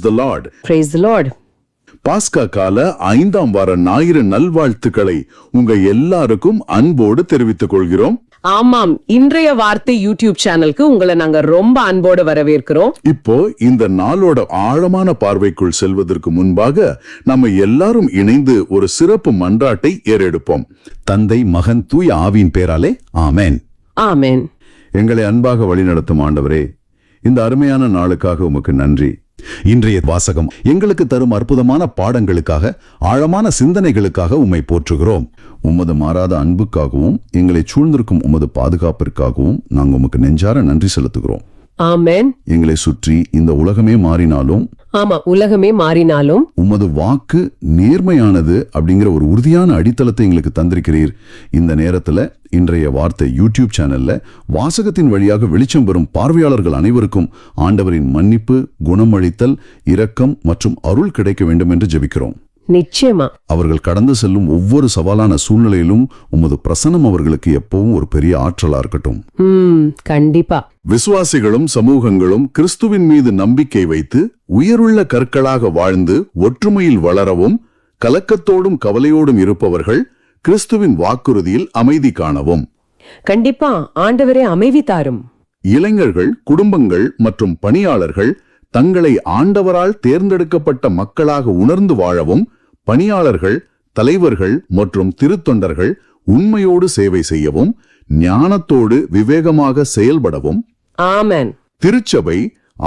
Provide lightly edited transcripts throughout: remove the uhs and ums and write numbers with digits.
the Lord. Praise the Lord. பாஸ்கா கால 5ஆம் வார ஞாயிறு நல்வாழ்த்துக்களை உங்க எல்லாருக்கும் அன்போடு தெரிவித்துக் கொள்கிறோம். ஆமாம், இன்றைய வார்த்தை யூடியூப் சேனலுக்கு உங்களை நாங்க ரொம்ப அன்போடு வரவேற்கிறோம். இப்போ இந்த நாளோட ஆழமான பார்வைக்குள் செல்வதற்கு முன்பாக நம்ம எல்லாரும் இணைந்து ஒரு சிறப்பு மன்றாட்டை ஏறெடுப்போம். தந்தை, மகன், தூய ஆவியின் பேராலே ஆமென். ஆமென். எங்களை அன்பாக வழிநடத்தும் ஆண்டவரே, இந்த அருமையான நாளுக்காக உமக்கு நன்றி. இன்றைய வாசகம் எங்களுக்கு தரும் அற்புதமான பாடங்களுக்காக, ஆழமான சிந்தனைகளுக்காக உம்மை போற்றுகிறோம். உமது மாறாத அன்புக்காகவும் எங்களை சூழ்ந்திருக்கும் உமது பாதுகாப்பிற்காகவும் நாங்கள் உமக்கு நெஞ்சார நன்றி செலுத்துகிறோம். ஆமென். எங்களை சுற்றி இந்த உலகமே மாறினாலும், ஆமா, உலகமே மாறினாலும் உமது வாக்கு நேர்மையானது அப்படிங்கிற ஒரு உறுதியான அடித்தளத்தை எங்களுக்கு தந்திருக்கிறீர். இந்த நேரத்துல இன்றைய வார்த்தை யூடியூப் சேனல்ல வாசகத்தின் வழியாக வெளிச்சம் பெறும் பார்வையாளர்கள் அனைவருக்கும் ஆண்டவரின் மன்னிப்பு, குணமளித்தல், இரக்கம் மற்றும் அருள் கிடைக்க வேண்டும் என்று ஜெபிக்கிறோம். நிச்சயமா. அவர்கள் கடந்து செல்லும் ஒவ்வொரு சவாலான சூழ்நிலையிலும் உமது பிரசன்னம் அவர்களுக்கு எப்பவும் ஒரு பெரிய ஆற்றலா இருக்கட்டும். கண்டிப்பா. விசுவாசிகளும் சமூகங்களும் கிறிஸ்துவின் மீது நம்பிக்கை வைத்து உயிருள்ள கற்களாக வாழ்ந்து ஒற்றுமையில் வளரவும், கலக்கத்தோடும் கவலையோடும் இருப்பவர்கள் கிறிஸ்துவின் வாக்குறுதியில் அமைதி காணவும். கண்டிப்பா, ஆண்டவரே அமைதி தாரும். இளைஞர்கள், குடும்பங்கள் மற்றும் பணியாளர்கள் தங்களை ஆண்டவரால் தேர்ந்தெடுக்கப்பட்ட மக்களாக உணர்ந்து வாழவும், பணியாளர்கள், தலைவர்கள் மற்றும் திருத்தொண்டர்கள் உண்மையோடு சேவை செய்யவும், ஞானத்தோடு விவேகமாக செயல்படவும். ஆமென். திருச்சபை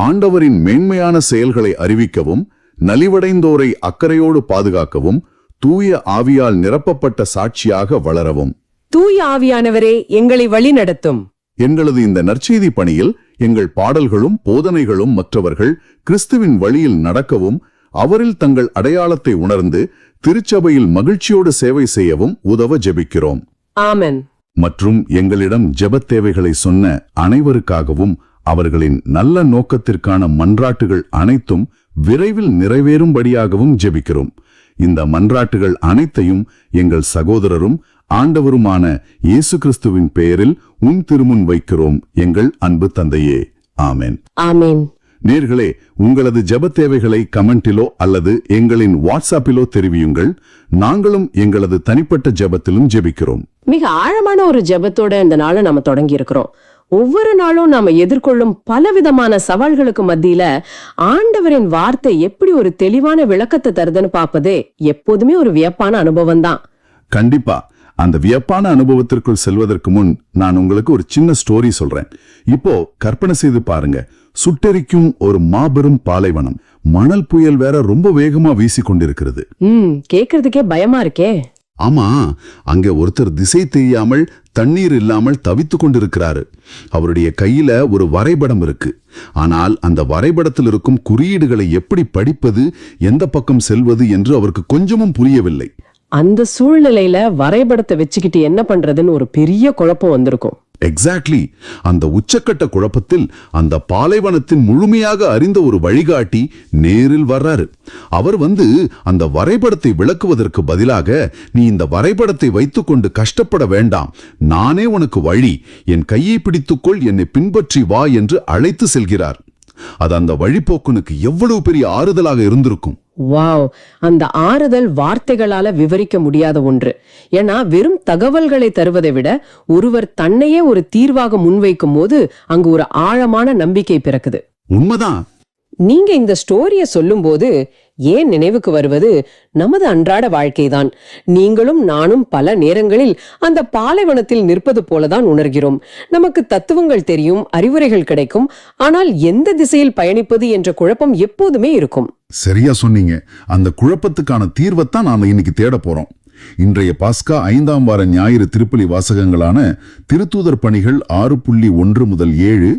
ஆண்டவரின் மேன்மையான செயல்களை அறிவிக்கவும், நலிவடைந்தோரை அக்கறையோடு பாதுகாக்கவும், தூய ஆவியால் நிரப்பப்பட்ட சாட்சியாக வளரவும். தூய ஆவியானவரே எங்களை வழி நடத்தும். எங்களது இந்த நற்செய்தி பணியில் எங்கள் பாடல்களும் போதனைகளும் மற்றவர்கள் கிறிஸ்துவின் வழியில் நடக்கவும், அவரில் தங்கள் அடையாளத்தை உணர்ந்து திருச்சபையில் மகிழ்ச்சியோடு சேவை செய்யவும் உதவ ஜெபிக்கிறோம். ஆமென். மற்றும் எங்களிடம் ஜெபத் தேவைகளை சொன்ன அனைவருக்காகவும் அவர்களின் நல்ல நோக்கத்திற்கான மன்றாட்டுகள் அனைத்தும் விரைவில் நிறைவேறும்படியாகவும் ஜெபிக்கிறோம். இந்த மன்றாட்டுகள் அனைத்தையும் எங்கள் சகோதரரும் ஆண்டவருமான இயேசு கிறிஸ்துவின் பெயரில் உன் திருமுன் வைக்கிறோம், எங்கள் அன்பு தந்தையே. ஆமென். ஆமென். நேர்களே, உங்களது ஜெப தேவைகளை கமெண்டிலோ அல்லது எங்களின் வாட்ஸ்அப்பிலோ தெரிவியுங்கள். நாங்களும் எங்களது தனிப்பட்ட ஜெபத்திலும் ஜெபிக்கிறோம். மிக ஆழமான ஒரு ஜெபத்தோட இந்த நாளை நாம தொடங்கி இருக்கிறோம். ஒவ்வொரு நாளும் நாம எதிர்கொள்ளும் பலவிதமான சவால்களுக்கு மத்தியில ஆண்டவரின் வார்த்தை எப்படி ஒரு தெளிவான விளக்கத்தை தருதுன்னு பார்ப்பதே எப்போதுமே ஒரு வியப்பான அனுபவம் தான். கண்டிப்பா. அந்த வியப்பான அனுபவத்திற்குள் செல்வதற்கு முன் நான் உங்களுக்கு ஒரு சின்ன ஸ்டோரி சொல்றேன். இப்போ கற்பனை செய்து பாருங்க. சுட்டெரிக்கும் ஒரு மாபெரும் பாலைவனம். மணல் புயல் வேற ரொம்ப வேகமா வீசி கொண்டிருக்கிறது. கேக்குறதுக்கே பயமா இருக்கே. ஆமா, அங்க ஒருத்தர் திசை தெரியாமல், தண்ணீர் இல்லாமல் தவித்து கொண்டிருக்கிறாரு. அவருடைய கையில ஒரு வரைபடம் இருக்கு. ஆனால் அந்த வரைபடத்தில் இருக்கும் குறியீடுகளை எப்படி படிப்பது, எந்த பக்கம் செல்வது என்று அவருக்கு கொஞ்சமும் புரியவில்லை. அந்த சூழ்நிலையில வரைபடத்தை வச்சுக்கிட்டு என்ன பண்றதுன்னு ஒரு பெரிய குழப்பம் வந்திருக்கும். எக்ஸாக்ட்லி. அந்த உச்சக்கட்ட குழப்பத்தில் அந்த பாலைவனத்தின் முழுமையாக அறிந்த ஒரு வழிகாட்டி நேரில் வர்றாரு. அவர் அந்த வரைபடத்தை விளக்குவதற்கு பதிலாக, நீ இந்த வரைபடத்தை வைத்துக்கொண்டு கஷ்டப்பட வேண்டாம், நானே உனக்கு வழி, என் கையை பிடித்துக்கொள், என்னை பின்பற்றி வா என்று அழைத்து செல்கிறார். அது அந்த வழிபோக்கனுக்கு எவ்வளவு பெரிய ஆறுதலாக இருந்திருக்கும். வாவ்! அந்த ஆறுதல் வார்த்தைகளால விவரிக்க முடியாத ஒன்று. ஏன்னா வெறும் தகவல்களை தருவதை விட ஒருவர் தன்னையே ஒரு தீர்வாக முன்வைக்கும் போது அங்கு ஒரு ஆழமான நம்பிக்கை பிறக்குது. உண்மைதான். நீங்க இந்த ஸ்டோரிய சொல்லும் போது ஏன் நினைவுக்கு வருவது நமது அன்றாட வாழ்க்கைதான். நீங்களும் நானும் பல நேரங்களில் அந்த பாலைவனத்தில் நிற்பது போலதான் உணர்கிறோம். நமக்கு தத்துவங்கள் தெரியும், அறிவுரைகள் கிடைக்கும், ஆனால் எந்த திசையில் பயணிப்பது என்ற குழப்பம் எப்போதுமே இருக்கும். சரியா சொன்னீங்க. அந்த குழப்பத்துக்கான தீர்வைத்தான் நாம இன்னைக்கு தேட போறோம். இன்றைய பாஸ்கா 5ஆம் வார ஞாயிறு திருப்பலி வாசகங்களான திருத்தூதர் பணிகள் 6.1 முதல் 7,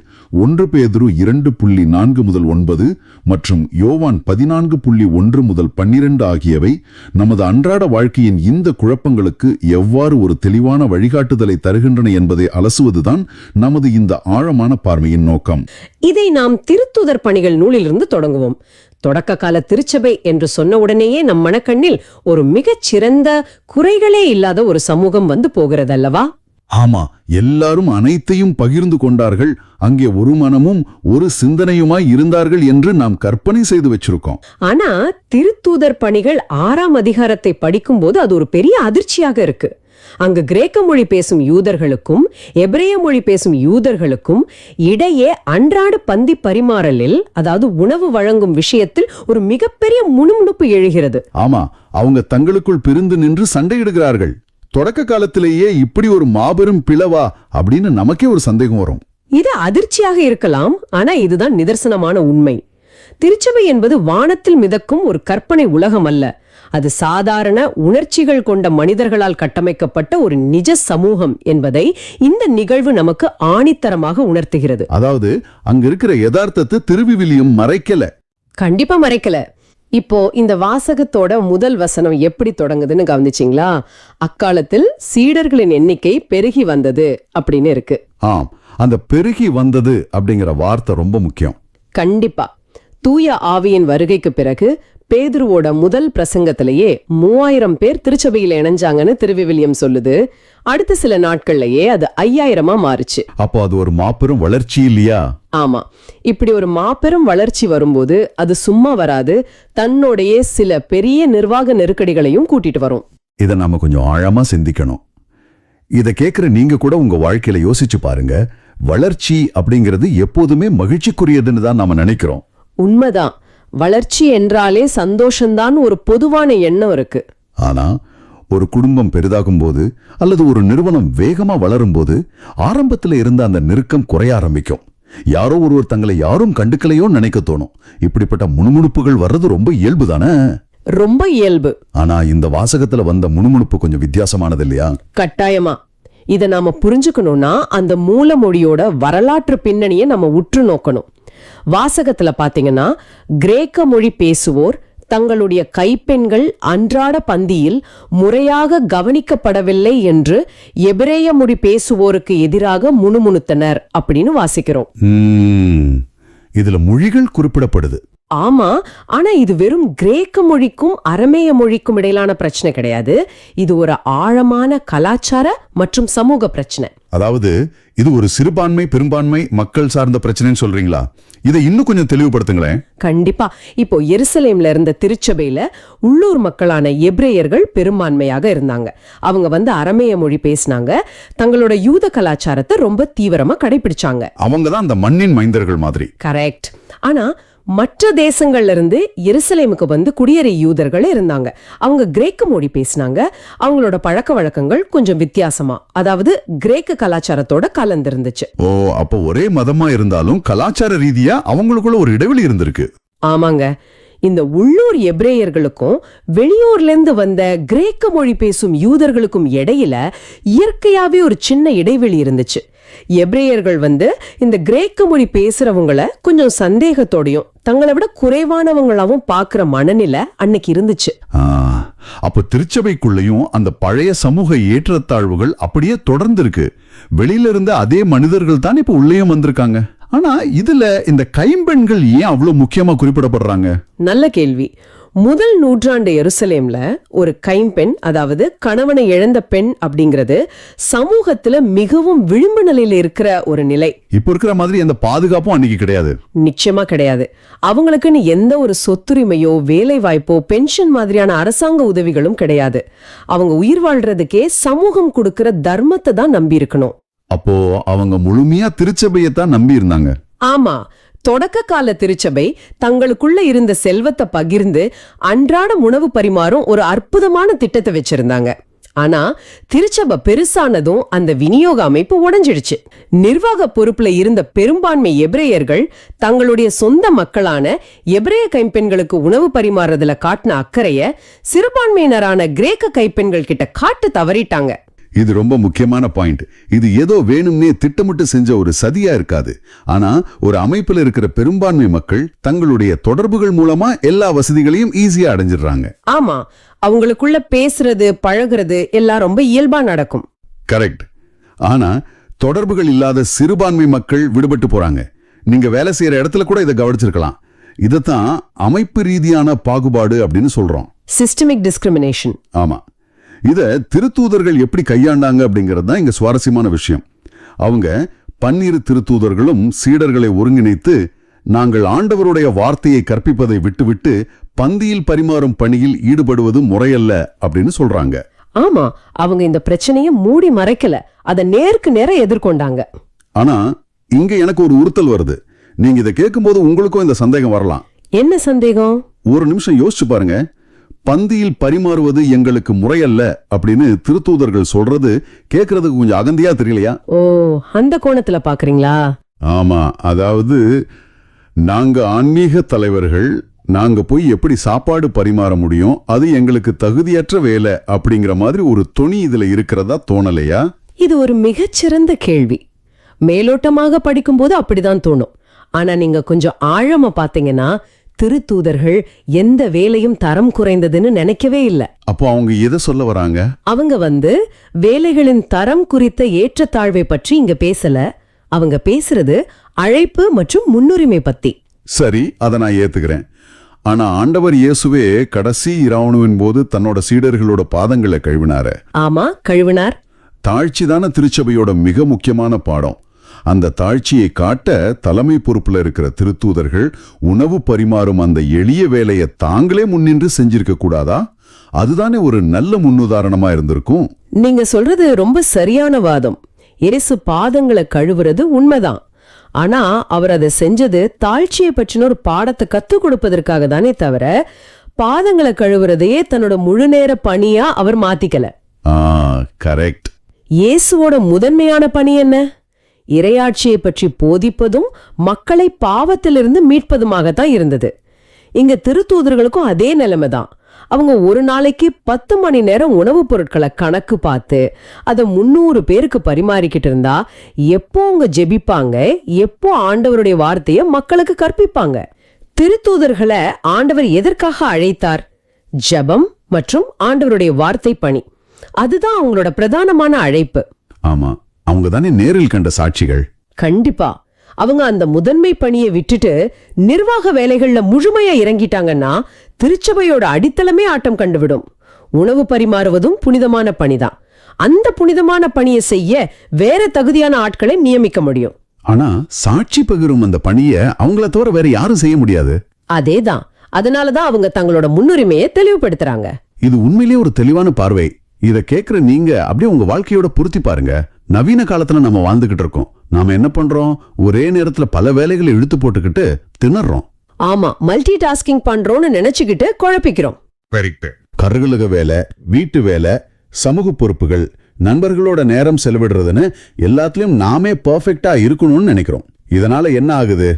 1 பேதுரு 2.4 முதல் 9 மற்றும் யோவான் 14.1 முதல் 12 ஆகியவை நமது அன்றாட வாழ்க்கையின் இந்த குழப்பங்களுக்கு எவ்வாறு ஒரு தெளிவான வழிகாட்டுதலை தருகின்றன என்பதை அலசுவதுதான் நமது இந்த ஆழமான பார்வையின் நோக்கம். இதை நாம் திருத்தூதர் பணிகள் நூலிலிருந்து தொடங்குவோம். தொடக்க கால திருச்சபை என்று சொன்ன உடனேயே நம் மனக்கண்ணில் ஒரு மிகச் சிறந்த, குறைகளே இல்லாத ஒரு சமூகம் வந்து போகிறதல்லவா? ஆமா, எல்லாரும் அனைத்தையும் பகிர்ந்து கொண்டார்கள். அங்கே ஒரு மனமும் ஒரு சிந்தனையுமாய் இருந்தார்கள் என்று நாம் கற்பனை செய்து வச்சிருக்கோம். ஆனா திருத்தூதர் பணிகள் 6ஆம் அதிகாரத்தை படிக்கும்போது அது ஒரு பெரிய அதிர்ச்சியாக இருக்கு. அங்கு கிரேக்க மொழி பேசும் யூதர்களுக்கும் எபிரேய மொழி பேசும் யூதர்களுக்கும் இடையே அன்றாட பந்தி பரிமாறலில், அதாவது உணவு வழங்கும் விஷயத்தில் ஒரு மிகப்பெரிய முணுமுணுப்பு எழுகிறது. ஆமா, அவங்க தங்களுக்குள் பிரிந்து நின்று சண்டையிடுகிறார்கள். தொடக்க காலத்திலேயே இப்படி ஒரு மாபெரும் பிளவா அப்படின்னு நமக்கே ஒரு சந்தேகம் வரும். இது அதிர்ச்சியாக இருக்கலாம், ஆனா இதுதான் நிதர்சனமான உண்மை. திருச்சபை என்பது வானத்தில் மிதக்கும் ஒரு கற்பனை உலகம் அல்ல. அது சாதாரண உணர்ச்சிகள் கொண்ட மனிதர்களால் கட்டமைக்கப்பட்ட ஒரு நிஜ சமூகம் என்பதை இந்த நிகழ்வு நமக்கு ஆணித்தரமாக உணர்த்துகிறது. அதாவது அங்க இருக்கிற யதார்த்தத்தை திருவிவிலியம் மறைக்கல. கண்டிப்பா மறைக்கல. இப்போ இந்த வாசகத்தோட முதல் வசனம் எப்படி தொடங்குதுன்னு கவனிச்சிங்களா? அக்காலத்தில் சீடர்களின் எண்ணிக்கை பெருகி வந்தது அப்படின்னு இருக்கு. ஆம், அந்த பெருகி வந்தது அப்படிங்கிற வார்த்தை ரொம்ப முக்கியம். கண்டிப்பா. தூய ஆவியின் வருகைக்கு பிறகு பேதுருவோட முதல் பிரசங்கத்திலேயே 3000 பேர் திருச்சபையில இணைஞ்சாங்கன்னு திருவிவிலியம் சொல்லுது. அடுத்த சில நாட்கள்லயே அது 5000 மாறுச்சு. அப்போ அது ஒரு மாபெரும் வளர்ச்சி இல்லையா? ஆமா. இப்படி ஒரு மாபெரும் வளர்ச்சி வரும்போது அது சும்மா வராது, தன்னோடைய சில பெரிய நிர்வாக நெருக்கடிகளையும் கூட்டிட்டு வரும். இதை நாம கொஞ்சம் ஆழமா சிந்திக்கணும். இதை கேட்கிற நீங்க கூட உங்க வாழ்க்கையில யோசிச்சு பாருங்க. வளர்ச்சி அப்படிங்கிறது எப்போதுமே மகிழ்ச்சிக்குரியதுன்னு தான் நாம நினைக்கிறோம். உண்மைதான். வளர்ச்சி என்றாலே சந்தோஷம்தான் ஒரு பொதுவான எண்ணம் இருக்கு. ஆனா ஒரு குடும்பம் பெரிதாகும் போது அல்லது ஒரு நிறுவனம் வேகமா வளரும் போது ஆரம்பத்துல இருந்த அந்த நெருக்கம் குறைய ஆரம்பிக்கும். யாரோ ஒருவர் தங்களை யாரும் கண்டுக்கலையோ நினைக்க தோணும். இப்படிப்பட்ட முணுமுணுப்புகள் வர்றது ரொம்ப இயல்பு தானே? ரொம்ப இயல்பு. ஆனா இந்த வாசகத்துல வந்த முணுமுணுப்பு கொஞ்சம் வித்தியாசமானது இல்லையா? கட்டாயமா. இத நாம புரிஞ்சுக்கணும்னா அந்த மூல மொழியோட வரலாற்று பின்னணியை நம்ம உற்று நோக்கணும். வாசகத்துல பாத்தீங்கன்னா, கிரேக்க மொழி பேசுவோர் தங்களுடைய கைப்பெண்கள் அன்றாட பந்தியில் முறையாக கவனிக்கப்படவில்லை என்று எபிரேய மொழி பேசுவோருக்கு எதிராக முணுமுணுத்தனர் அப்படின்னு வாசிக்கிறோம். இதுல மொழிகள் குறிப்பிடப்படுது. ஆமா, ஆனா இது வெறும் கிரேக்க மொழிக்கும் அரமேய மொழிக்கும் இடையிலான பிரச்சனை கிடையாது. இது ஒரு ஆழமான கலாச்சார மற்றும் சமூக பிரச்சனை. அதாவது இது ஒரு சிறுபான்மை பெரும்பான்மை மக்கள் சார்ந்த பிரச்சனைன்னு சொல்றீங்களா? இதை இன்னும் கொஞ்சம் தெளிவுபடுத்துங்களேன். கண்டிப்பா. இப்போ எருசலேம்ல இருந்த திருச்சபையில உள்ளூர் மக்களான எபிரேயர்கள் பெரும்பான்மையாக இருந்தாங்க. அவங்க அரமேய மொழி பேசினாங்க. தங்களோட யூத கலாச்சாரத்தை ரொம்ப தீவிரமா கடைபிடிச்சாங்க. அவங்க தான் அந்த மண்ணின் மைந்தர்கள் மாதிரி. கரெக்ட். ஆனா மற்ற தேசங்கள்ல இருந்து எருசலேமுக்கு குடியேறிய யூதர்கள் இருந்தாங்க. அவங்க கிரேக்க மொழி பேசினாங்க. அவங்களோட பழக்க வழக்கங்கள் கொஞ்சம் வித்தியாசமா, அதாவது கிரேக்க கலாச்சாரத்தோட கலந்திருந்துச்சு. ஓ, அப்போ ஒரே மதமா இருந்தாலும் கலாச்சார ரீதியா அவங்களுக்குள்ள ஒரு இடைவெளி இருந்திருக்கு. ஆமாங்க. இந்த உள்ளூர் எபிரேயர்களுக்கும் வெளியூர்ல இருந்து வந்த கிரேக்க மொழி பேசும் யூதர்களுக்கும் இடையில இயற்கையாவே ஒரு சின்ன இடைவெளி இருந்துச்சு. எபிரேயர்கள் இந்த கிரேக்க மொழி பேசுறவங்கள கொஞ்சம் சந்தேகத்தோடையும் தங்களை விட குறைவானவங்களாவும் பாக்குற மனநிலை அன்னைக்கு இருந்துச்சு. அப்ப திருச்சபைக்குள்ளயும் அந்த பழைய சமூக ஏற்றத்தாழ்வுகள் அப்படியே தொடர்ந்து இருக்கு. வெளியில இருந்த அதே மனிதர்கள் தான் இப்ப உள்ளேயும் வந்திருக்காங்க. ஆனா இதுல இந்த கைம்பெண்கள் ஏன் அவ்வளவு முக்கியமா குறிப்பிடப்படுறாங்க? நல்ல கேள்வி. முதல் நூற்றாண்டு எருசலேம்ல ஒரு கைம்பெண், அதாவது கணவனை இழந்த பெண் அப்படிங்கிறது சமூகத்துல மிகவும் விளிம்பு நிலையில இருக்கிற ஒரு நிலை. இப்ப இருக்கிற மாதிரி அந்த பாதுகாப்பும் அன்னைக்கு கிடையாது. நிச்சயமா கிடையாது. அவங்களுக்குன்னு எந்த ஒரு சொத்துரிமையோ வேலை வாய்ப்போ பென்ஷன் மாதிரியான அரசாங்க உதவிகளும் கிடையாது. அவங்க உயிர் வாழ்றதுக்கே சமூகம் கொடுக்கிற தர்மத்தை தான் நம்பி இருக்கணும். அப்போ அவங்க முழுமையா திருச்சபையத்தான் நம்பி இருந்தாங்க. ஆமா. தொடக்க கால திருச்சபை தங்களுக்குள்ள இருந்த செல்வத்தை பகிர்ந்து அன்றாட உணவு பரிமாறும் ஒரு அற்புதமான திட்டத்தை வச்சிருந்தாங்க. ஆனா திருச்சபை பெருசானதும் அந்த விநியோக அமைப்பு உடைஞ்சிடுச்சு. நிர்வாக பொறுப்புல இருந்த பெரும்பான்மை எபிரேயர்கள் தங்களுடைய சொந்த மக்களான எபிரேய கைப்பெண்களுக்கு உணவு பரிமாறுறதுல காட்டின அக்கறைய சிறுபான்மையினரான கிரேக்க கைப்பெண்கள் கிட்ட காட்டு தவறிட்டாங்க. இது ரொம்ப முக்கியமான பாயிண்ட். இது ஏதோ வேணும்னே திட்டமிட்டு செஞ்ச ஒரு சதியா இருக்காது. ஆனா ஒரு அமைப்புல இருக்கிற பெரும்பான்மை மக்கள் தங்களுடைய தொடர்புகள் மூலமா எல்லா வசதிகளையும் ஈஸியா அடைஞ்சிடுறாங்க. ஆமா, அவங்களுக்குள்ள பேசுறது பழகுறது எல்லாம் ரொம்ப இயல்பா நடக்கும். கரெக்ட். ஆனா தொடர்புகள் இல்லாத சிறுபான்மை மக்கள் விடுபட்டு போறாங்க. நீங்க வேலை செய்யற இடத்துல கூட இதை கவனிச்சிருக்கலாம். இதத்தான் அமைப்பு ரீதியான பாகுபாடு அப்படின்னு சொல்றோம். Systemic discrimination. ஆமா. இத திருத்தூதர்கள் எப்படி கையாண்டாங்க அப்படிங்கிறது தான் இங்க சுவாரஸ்யமான விஷயம். அவங்க 12 திருத்தூதர்களும் சீடர்களை ஒருங்கிணைத்து, நாங்கள் ஆண்டவருடைய வார்த்தையை கற்பிப்பதை விட்டுவிட்டு பந்தியில் பரிமாறும் பணியில் ஈடுபடுவது முறையல்ல அப்படின்னு சொல்றாங்க. ஆமா, அவங்க இந்த பிரச்சனையை மூடி மறைக்கல, அதை நேருக்கு நேர எதிர்கொண்டாங்க. ஆனா இங்க எனக்கு ஒரு உறுத்தல் வருது. நீங்க இதை கேட்கும்போது உங்களுக்கும் இந்த சந்தேகம் வரலாம். என்ன சந்தேகம்? ஒரு நிமிஷம் யோசிச்சு பாருங்க. பந்தியில் பரிமாறுவது எங்களுக்கு முறையல்ல அப்படின்னு திருத்தூதர்கள் சொல்றது கேட்கறதுக்கு கொஞ்சம் அகந்தியா தெரியலையா? ஓ, அந்த கோணத்துல பாக்குறீங்களா? ஆமா, அதாவது நாங்க ஆன்மீக தலைவர்கள், நாங்க போய் எப்படி சாப்பாடு பரிமாற முடியும், அது எங்களுக்கு தகுதியற்ற வேலை அப்படிங்கிற மாதிரி ஒரு தொனி இதுல இருக்கிறதா தோணலையா? இது ஒரு மிகச்சிறந்த கேள்வி. மேலோட்டமாக படிக்கும்போது அப்படிதான் தோணும். ஆனா நீங்க கொஞ்சம் ஆழமா பாத்தீங்கன்னா திருத்தூதர்கள் எந்த வேலையும் தரம் குறைந்ததுன்னு நினைக்கவே இல்ல. அப்போ அவங்க எதை சொல்ல வராங்க? அவங்க வேலைகளின் தரம் குறித்த ஏற்றத்தாழ்வை பற்றி இங்க பேசல. அவங்க பேசுறது அழைப்பு மற்றும் முன்னுரிமை பத்தி. சரி, அதை நான் ஏத்துக்கிறேன். ஆனா ஆண்டவர் இயேசுவே கடைசி இராணுவின் போது தன்னோட சீடர்களோட பாதங்களை கழுவினாரு. ஆமா, கழுவினார். தாழ்ச்சிதான திருச்சபையோட மிக முக்கியமான பாடம். அந்த தாழ்ச்சியை காட்ட தலைமை பொறுப்புல இருக்கிற திருத்தூதர்கள் உணவு பரிமாறும் அந்த எளிய வேலையை தாங்களே முன்னின்று செஞ்சிருக்க கூடாதா? அதுதானே ஒரு நல்ல முன்னுதாரணமா இருந்திருக்கும். நீங்க சொல்றது ரொம்ப சரியான வாதம். இயேசு பாதங்களை கழுவுறது உண்மைதான். ஆனா அவர் அதை செஞ்சது தாழ்ச்சியை பற்றின ஒரு பாடத்தை கத்துக் கொடுப்பதற்காக தானே தவிர பாதங்களை கழுவுறதையே தன்னோட முழு நேர பணியா அவர் மாத்திக்கல. கரெக்ட். இயேசுவோட முதன்மையான பணி என்ன? இறையாட்சியை பற்றி போதிப்பதும் மக்களை பாவத்திலிருந்து மீட்பதுமாகத்தான் இருந்தது. இங்க திருத்தூதர்களுக்கும் அதே நிலைமைதான். அவங்க ஒரு நாளைக்கு 10 மணி நேரம் உணவுப் பொருட்களை கணக்கு பார்த்து அதை 300 பேருக்கு பரிமாறிக்கிட்டு இருந்தா எப்போ அவங்க ஜெபிப்பாங்க, எப்போ ஆண்டவருடைய வார்த்தையை மக்களுக்கு கற்பிப்பாங்க? திருத்தூதர்களை ஆண்டவர் எதற்காக அழைத்தார்? ஜெபம் மற்றும் ஆண்டவருடைய வார்த்தை பணி, அதுதான் அவங்களோட பிரதானமான அழைப்பு. ஆமா, அவங்க தானே நேரில் கண்ட சாட்சிகள். கண்டிப்பா. அவங்க அந்த முதன்மை பணியை விட்டுட்டு நிர்வாக வேலைகள்ல முழுமையா இறங்கிட்டாங்கன்னா திருச்சபையோட அடித்தளமே ஆட்டம் கண்டுவிடும். உணவு பரிமாறுவதும் புனிதமான பணிதான். அந்த புனிதமான பணியை செய்ய வேற தகுதியான ஆட்களை நியமிக்க முடியும். ஆனா சாட்சி பகிரும் அந்த பணியை அவங்கள தவிர வேற யாரும் செய்ய முடியாது. அதேதான். அதனாலதான் அவங்க தங்களோட முன்னுரிமையை தெளிவுபடுத்துறாங்க. இது உண்மையிலேயே ஒரு தெளிவான பார்வை. இத கேக்குற நீங்க அப்படியே உங்க வாழ்க்கையோட பொருத்தி பாருங்க. நவீன காலத்துல நம்ம வாழ்ந்துகிட்டு இருக்கோம். நாம என்ன பண்றோம்? ஒரே நேரத்துல பல வேலைகளை இழுத்து போட்டுக்கிட்டு திணறோம். ஆமா, மல்டி டாஸ்கிங் பண்றோம்னு நினைச்சுக்கிட்டு குழப்பிக்கிறோம். கருகலுக வேலை, வீட்டு வேலை, சமூக பொறுப்புகள், நண்பர்களோட நேரம் செலவிடுறதுன்னு எல்லாத்துலயும் நாமே பெர்ஃபெக்ட்டா இருக்கணும்னு நினைக்கிறோம். இதனால என்ன ஆகுது?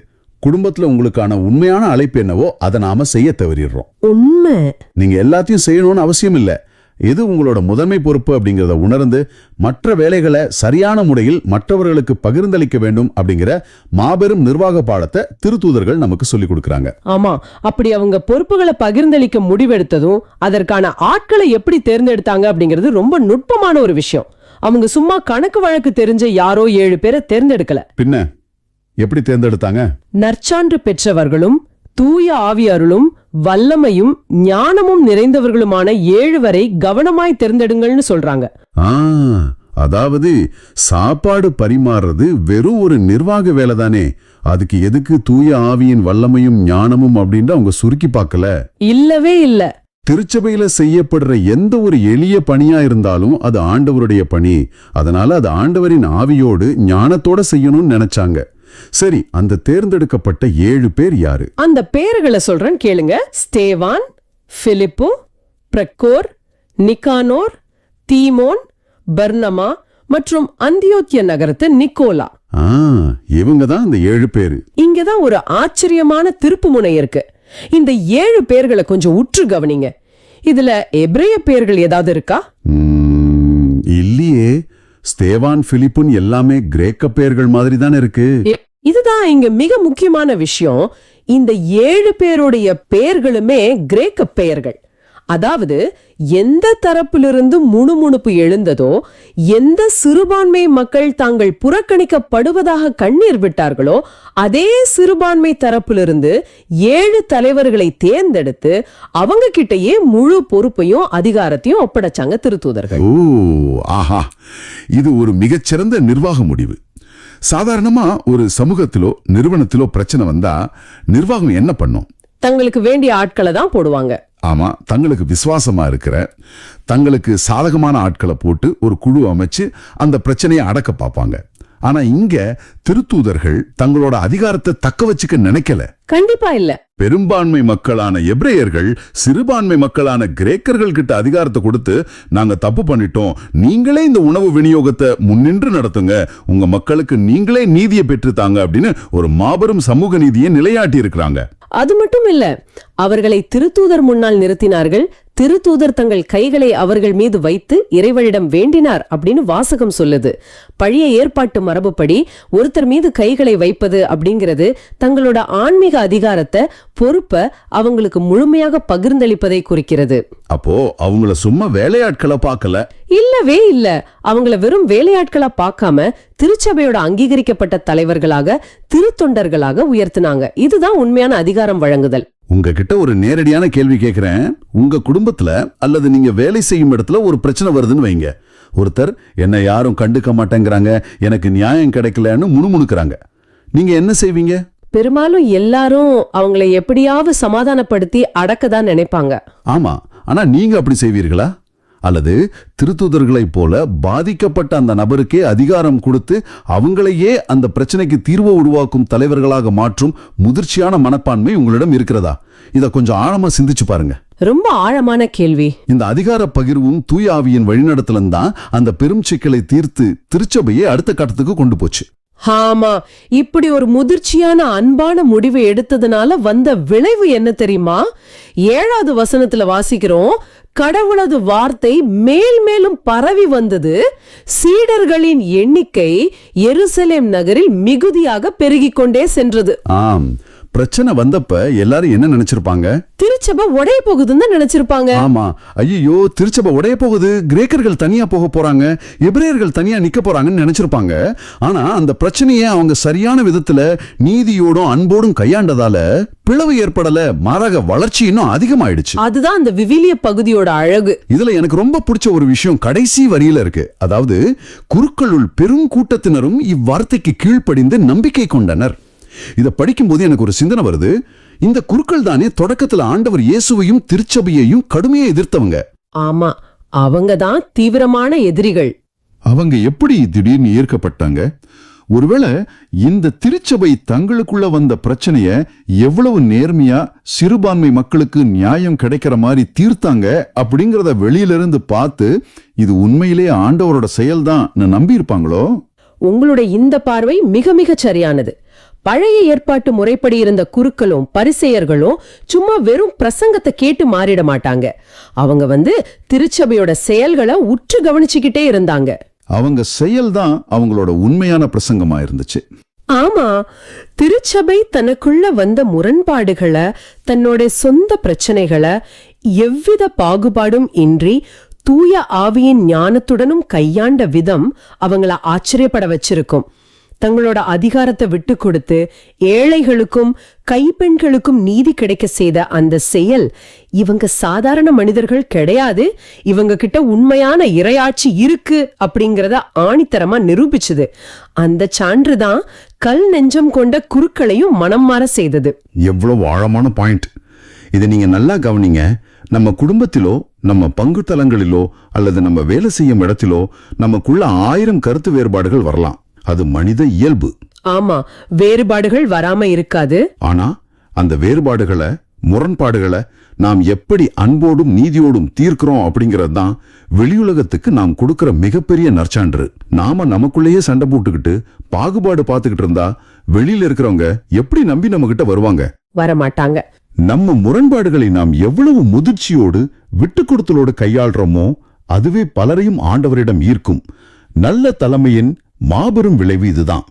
குடும்பத்துல உங்களுக்கான உண்மையான அழைப்பு என்னவோ அதை நாம செய்ய தவறிடுறோம். உண்மை. நீங்க எல்லாத்தையும் செய்யணும்னு அவசியம் இல்ல. எது உங்களோட முதன்மை பொறுப்பு அப்படிங்கறத உணர்ந்து மற்ற வேலைகளை சரியான முறையில் மற்றவர்களுக்கு பகிர்ந்தளிக்க வேண்டும் அப்படிங்கிற மாபெரும் நிர்வாக பாடத்தை திருத்தூதர்கள் நமக்கு சொல்லிக் கொடுக்கறாங்க. ஆமா, அப்படி அவங்க பொறுப்புகளை பகிர்ந்தளிக்க முடிவெடுத்ததும் அதற்கான ஆட்களை எப்படி தேர்ந்தெடுத்தாங்க அப்படிங்கிறது ரொம்ப நுட்பமான ஒரு விஷயம். அவங்க சும்மா கணக்கு வழக்கு தெரிஞ்ச யாரோ 7 பேரை தேர்ந்தெடுக்கல. பின்ன எப்படி தேர்ந்தெடுத்தாங்க? நற்சான்று பெற்றவர்களும் தூய ஆவியாருளும் வல்லமையும் ஞானமும் நிறைந்தவர்களுமான 7 வரை கவனமாய் தேர்ந்தெடுங்கள்னு சொல்றாங்க. அதாவது சாப்பாடு பரிமாறுறது வெறும் ஒரு நிர்வாக வேலை தானே. அதுக்கு எதுக்கு தூய ஆவியின் வல்லமையும் ஞானமும் அப்படின்னு அவங்க சுருக்கி பார்க்கல. இல்லவே இல்ல. திருச்சபையில செய்யப்படுற எந்த ஒரு எளிய பணியா இருந்தாலும் அது ஆண்டவருடைய பணி. அதனால அது ஆண்டவரின் ஆவியோடு ஞானத்தோட செய்யணும்னு நினைச்சாங்க. சரி, அந்த தேர்ந்தெடுக்கப்பட்ட 7 பேர் யாரு? அந்த பேர்களை சொல்றேன் கேளுங்க. ஸ்தேவான், பிலிப்பு, பிரக்கோர், நிக்கானோர், தீமோன், பர்னமா மற்றும் அந்தியோக்கிய நகரத்து நிக்கோலா. இவங்க தான் இந்த 7 பேரு. இங்கதான் ஒரு ஆச்சரியமான திருப்பு முனை இருக்கு. இந்த 7 பேர்களை கொஞ்சம் உற்று கவனிங்க. இதுல எபிரேய பேர்கள் ஏதாவது இருக்கா? இல்லையே. ஸ்தேவான், பிலிப்புன் எல்லாமே கிரேக்க பெயர்கள் மாதிரி தானே இருக்கு. இதுதான் இங்க மிக முக்கியமான விஷயம். இந்த 7 பேருடைய பெயர்களுமே கிரேக்க பெயர்கள். அதாவது எந்த தரப்பிலிருந்து முணுமுணுப்பு எழுந்ததோ, எந்த சிறுபான்மை மக்கள் தாங்கள் புறக்கணிக்கப்படுவதாக கண்ணீர் விட்டார்களோ, அதே சிறுபான்மை தரப்பிலிருந்து 7 தலைவர்களை தேர்ந்தெடுத்து அவங்க கிட்டயே முழு பொறுப்பையும் அதிகாரத்தையும் ஒப்படைச்சாங்க திருத்தூதர்கள். ஓ ஆஹா, இது ஒரு மிகச்சிறந்த நிர்வாக முடிவு. சாதாரணமா ஒரு சமூகத்திலோ நிறுவனத்திலோ பிரச்சனை வந்தா நிர்வாகம் என்ன பண்ணும்? தங்களுக்கு வேண்டிய ஆட்களை தான் போடுவாங்க. ஆமா, தங்களுக்கு விசுவாசமா இருக்கிற, தங்களுக்கு சாதகமான ஆட்களை போட்டு ஒரு குழு அமைச்சு அந்த பிரச்சனையை அடக்க பார்ப்பாங்க. ஆனா இங்க திருத்தூதர்கள் தங்களோட அதிகாரத்தை தக்க வச்சுக்க நினைக்கல. கண்டிப்பா இல்ல. பெரும்பான்மை மக்களான எபிரேயர்கள் சிறுபான்மை மக்களான கிரேக்கர்கள் கிட்ட அதிகாரத்தை கொடுத்து, நாங்க தப்பு பண்ணிட்டோம், நீங்களே இந்த உணவு விநியோகத்தை முன்னின்று நடத்துங்க, உங்க மக்களுக்கு நீங்களே நீதியை பெற்றுத்தாங்க அப்படின்னு ஒரு மாபெரும் சமூக நீதியை நிலையாட்டி இருக்கிறாங்க. அது மட்டும் இல்ல, அவர்களை திருத்தூதர் முன்னால் நிறுத்தினார்கள். திருத்தூதர் தங்கள் கைகளை அவர்கள் மீது வைத்து இறைவனிடம் வேண்டினார் அப்படின்னு வாசகம் சொல்லுது. பழைய ஏற்பாட்டு மரபுப்படி ஒருத்தர் மீது கைகளை வைப்பது அப்படிங்கிறது தங்களோட ஆன்மீக அதிகாரத்தை, பொறுப்பை அவங்களுக்கு முழுமையாக பகிர்ந்தளிப்பதை குறிக்கிறது. அப்போ அவங்கள சும்மா வேலையாட்களை பார்க்கல. இல்லவே இல்ல. அவங்கள வெறும் வேலையாட்களா பார்க்காம திருச்சபையோட அங்கீகரிக்கப்பட்ட தலைவர்களாக, திருத்தொண்டர்களாக உயர்த்தினாங்க. இதுதான் உண்மையான அதிகாரம் வழங்குதல். உங்ககிட்ட ஒரு நேரடியான கேள்வி கேட்கிறேன். உங்க குடும்பத்துல அல்லது நீங்க வேலை செய்யும் இடத்துல ஒரு பிரச்சனை வருதுன்னு வைங்க. ஒருத்தர் என்ன யாரும் கண்டுக்க மாட்டேங்கிறாங்க, எனக்கு நியாயம் கிடைக்கலன்னு முணுமுணுக்கிறாங்க. நீங்க என்ன செய்வீங்க? பெரும்பாலும் எல்லாரும் அவங்களை எப்படியாவது சமாதானப்படுத்தி அடக்கதான் நினைப்பாங்க. ஆமா, ஆனா நீங்க அப்படி செய்வீர்களா? அல்லது திருத்தூதர்களைப் போல பாதிக்கப்பட்ட அந்த நபருக்கே அதிகாரம் கொடுத்து அவங்களையே அந்த பிரச்சனைக்கு தீர்வு உருவாக்கும் தலைவர்களாக மாற்றும் முதிர்ச்சியான மனப்பான்மை உங்களிடம் இருக்கிறதா? இத கொஞ்சம் ஆழமா சிந்திச்சு பாருங்க. ரொம்ப ஆழமான கேள்வி. இந்த அதிகார பகிர்வும் தூய ஆவியின் வழிநடத்தலும் தான் அந்த பெரும் சிக்கலை தீர்த்து திருச்சபையை அடுத்த கட்டத்துக்கு கொண்டு போச்சு. ஆமா, இப்படி ஒரு முதிர்ச்சியான அன்பான முடிவை எடுத்ததுனால வந்த விளைவு என்ன தெரியுமா? 7வது வசனத்துல வாசிக்கிறோம், கடவுளது வார்த்தை மேல் மேலும் பரவி வந்தது, சீடர்களின் எண்ணிக்கை எருசலேம் நகரில் மிகுதியாக பெருகிக் கொண்டே சென்றது. ஆம், பிரச்சனை வந்தப்ப எல்லாரும் என்ன நினைச்சிருப்பாங்க? திருச்சபை உடைய போகுதுன்னு நினைச்சிருப்பாங்க. ஆமா, ஐயோ திருச்சபை உடைய போகுது, கிரேக்கர்கள் தனியா போக போறாங்க, எபிரேயர்கள் தனியா நிக்க போறாங்கன்னு நினைச்சிருப்பாங்க. ஆனா அந்த பிரச்சனையை அவங்க சரியான விதத்துல நீதியோடும் அன்போடும் கையாண்டதால பிளவு ஏற்படல, மாறாக வளர்ச்சி இன்னும் அதிகமாயிடுச்சு. அதுதான் அந்த விவிலிய பகுதியோட அழகு. இதுல எனக்கு ரொம்ப பிடிச்ச ஒரு விஷயம் கடைசி வரியில இருக்கு. அதாவது, குருக்களுள் பெரும் கூட்டத்தினரும் இவ்வார்த்தைக்கு கீழ்ப்படிந்து நம்பிக்கை கொண்டனர். இத படிக்கும் போது எனக்கு ஒரு சிந்தனை வருது. இந்த குருக்கள் தானே தொடக்கத்துல ஆண்டவர் இயேசுவையும் திருச்சபையையும் கடுமையா எதிர்த்தவங்க. ஆமா, அவங்க தான் தீவிரமான எதிரிகள். அவங்க எப்படி திடீர்னு ஈர்க்கப்பட்டாங்க? ஒருவேளை இந்த திருச்சபை தங்களுக்குள்ள வந்த பிரச்சனைய எவ்வளவு நேர்மையா சிறுபான்மை மக்களுக்கு நியாயம் கிடைக்கிற மாதிரி தீர்த்தாங்க அப்படிங்கறத வெளியிலிருந்து பார்த்து இது உண்மையிலேயே ஆண்டவரோட செயல்தான் நம்பி இருப்பாங்களோ? உங்களுடைய இந்த பார்வை மிக மிக சரியானது. பழைய ஏற்பாட்டு முறைப்படி இருந்த குருக்களும் பரிசேயர்களும் சும்மா வெறும் பிரசங்கத்தை கேட்டு மாறிட மாட்டாங்க. அவங்க திருச்சபையோட செயல்களை உற்று கவனிச்சுக்கிட்டே இருந்தாங்க. அவங்க செயல்தான் அவங்களோட உண்மையான பிரசங்கமா இருந்துச்சு. ஆமா, திருச்சபை தனக்குள்ள வந்த முரண்பாடுகளை, தன்னோட சொந்த பிரச்சனைகளை எவ்வித பாகுபாடும் இன்றி தூய ஆவியின் ஞானத்துடனும் கையாண்ட விதம் அவங்கள ஆச்சரியப்பட வச்சிருக்கும். தங்களோட அதிகாரத்தை விட்டு கொடுத்து ஏழைகளுக்கும் கைப்பெண்களுக்கும் நீதி கிடைக்க செய்த அந்த செயல், இவங்க சாதாரண மனிதர்கள் கிடையாது, இவங்க கிட்ட உண்மையான இறையாட்சி இருக்கு அப்படிங்கறத ஆணித்தரமா நிரூபிச்சுது. அந்த சான்றுதான் கல் நெஞ்சம் கொண்ட குருக்களையும் மனம் மாற செய்தது. எவ்வளவு ஆழமான பாயிண்ட். இதை நீங்க நல்லா கவனிங்க. நம்ம குடும்பத்திலோ, நம்ம பங்கு தலங்களிலோ, அல்லது நம்ம வேலை செய்யும் இடத்திலோ நமக்குள்ள 1000 கருத்து வேறுபாடுகள் வரலாம். அது மனித இயல்பு. ஆமா, வேறுபாடுகள் வராம இருக்காது. ஆனா அந்த வேறுபாடுகளை, முரண்பாடுகளை நாம் எப்படி அன்போடும் நீதியோடும் தீர்க்கிறோம் அப்படிங்கிறது தான் வெளியுலகத்துக்கு நாம் கொடுக்கிற மிகப்பெரிய நற்சான்று. நாம நமக்குள்ளேயே சண்டை போட்டுக்கிட்டு பாகுபாடு பார்த்துக்கிட்டு இருந்தா வெளியில இருக்கிறவங்க எப்படி நம்பி நம்ம கிட்ட வருவாங்க? வரமாட்டாங்க. நம்ம முரண்பாடுகளை நாம் எவ்வளவு முதிர்ச்சியோடு விட்டு கொடுத்தலோடு கையாள்றோமோ அதுவே பலரையும் ஆண்டவரிடம் ஈர்க்கும். நல்ல தலைமையின் மாபெரும் விளைவு இதுதான்.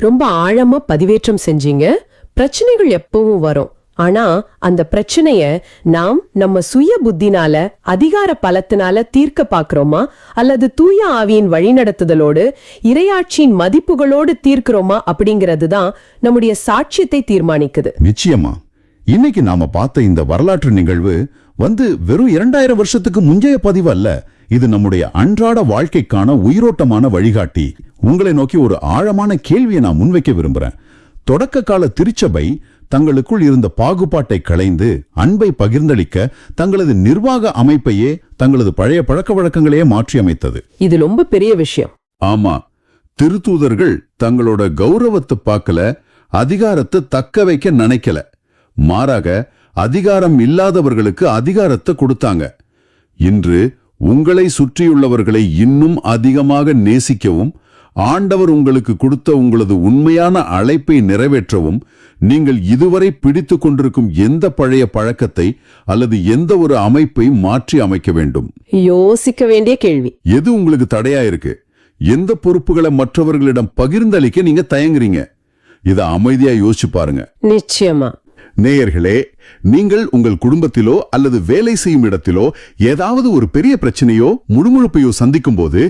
ரொம்ப ஆழமா பதிவேற்றம் செஞ்சீங்க. பிரச்சனைகள் எப்பவும் வரும், ஆனா அந்த பிரச்சனைய நாம் நம்ம சுய புத்தினால அதிகார பலத்தினால தீர்க்க பாக்குறோமா அல்லது தூய ஆவியின் வழிநடத்துதலோடு இறையாட்சியின் மதிப்புகளோடு தீர்க்கிறோமா அப்படிங்கிறது தான் நம்முடைய சாட்சியத்தை தீர்மானிக்குது. நிச்சயமா. இன்னைக்கு நாம பார்த்த இந்த வரலாற்று நிகழ்வு வெறும் 2000 வருஷத்துக்கு முந்தைய பதிவு அல்ல. இது நம்முடைய அன்றாட வாழ்க்கைக்கான உயிரோட்டமான வழிகாட்டி. உங்களை நோக்கி ஒரு ஆழமான கேள்வியை நான் முன்வைக்க விரும்புறேன். தொடக்க கால திருச்சபை தங்களுக்குள் இருந்த பாகுபாட்டை களைந்து அன்பை பகிர்ந்தளிக்க தங்களது நிர்வாக அமைப்பையே, தங்களது பழைய பழக்க வழக்கங்களையே மாற்றி அமைத்தது. இது ரொம்ப பெரிய விஷயம். ஆமா, திருத்தூதர்கள் தங்களோட கௌரவத்தை பார்க்கல, அதிகாரத்தை தக்க வைக்க நினைக்கல. மாறாக அதிகாரம் இல்லாதவர்களுக்கு அதிகாரத்தை கொடுத்தாங்க. இன்று உங்களை சுற்றியுள்ளவர்களை இன்னும் அதிகமாக நேசிக்கவும், ஆண்டவர் உங்களுக்கு கொடுத்த உங்களது உண்மையான அழைப்பை நிறைவேற்றவும் நீங்கள் இதுவரை பிடித்து கொண்டிருக்கும் எந்த பழைய பழக்கத்தை அல்லது எந்த ஒரு அமைப்பை மாற்றி அமைக்க வேண்டும். யோசிக்க வேண்டிய கேள்வி. எது உங்களுக்கு தடையா இருக்கு? எந்த பொறுப்புகளை மற்றவர்களிடம் பகிர்ந்தளிக்க நீங்க தயங்குறீங்க? இத அமைதியா யோசிச்சு பாருங்க. நிச்சயமா. நேயர்களே, நீங்கள் உங்கள் குடும்பத்திலோ அல்லது வேலை செய்யும் இடத்திலோ ஏதாவது ஒரு பெரிய பிரச்சனையோ முழுமுழுப்பையோ சந்திக்கும் போது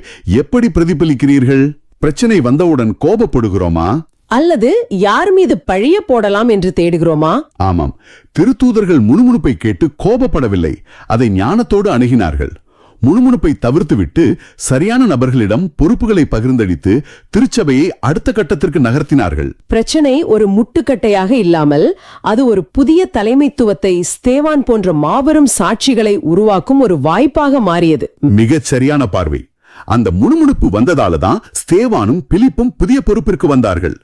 எப்படி பிரதிபலிக்கிறீர்கள்? பிரச்சனை வந்தவுடன் கோபப்படுகிறோமா அல்லது யார் மீது பழிய போடலாம் என்று தேடுகிறோமா? ஆமாம், திருத்தூதர்கள் முணுமுணுப்பை கேட்டு கோபப்படவில்லை, அதை ஞானத்தோடு அணுகினார்கள். முணுமுணுப்பை தவிர்த்துவிட்டு சரியான நபர்களிடம் பொறுப்புகளை பகிர்ந்தளித்து திருச்சபையை அடுத்த கட்டத்திற்கு நகர்த்தினார்கள். பிரச்சனை ஒரு முட்டுக்கட்டையாக இல்லாமல் அது ஒரு புதிய தலைமைத்துவத்தை, ஸ்தேவான் போன்ற மாபெரும் சாட்சிகளை உருவாக்கும் ஒரு வாய்ப்பாக மாறியது. மிகச் சரியான பார்வை. அந்த முணுமுணுப்பு வந்ததாலதான் ஸ்தேவானும் பிலிப்பும் புதிய பொறுப்பிற்கு வந்தார்கள்.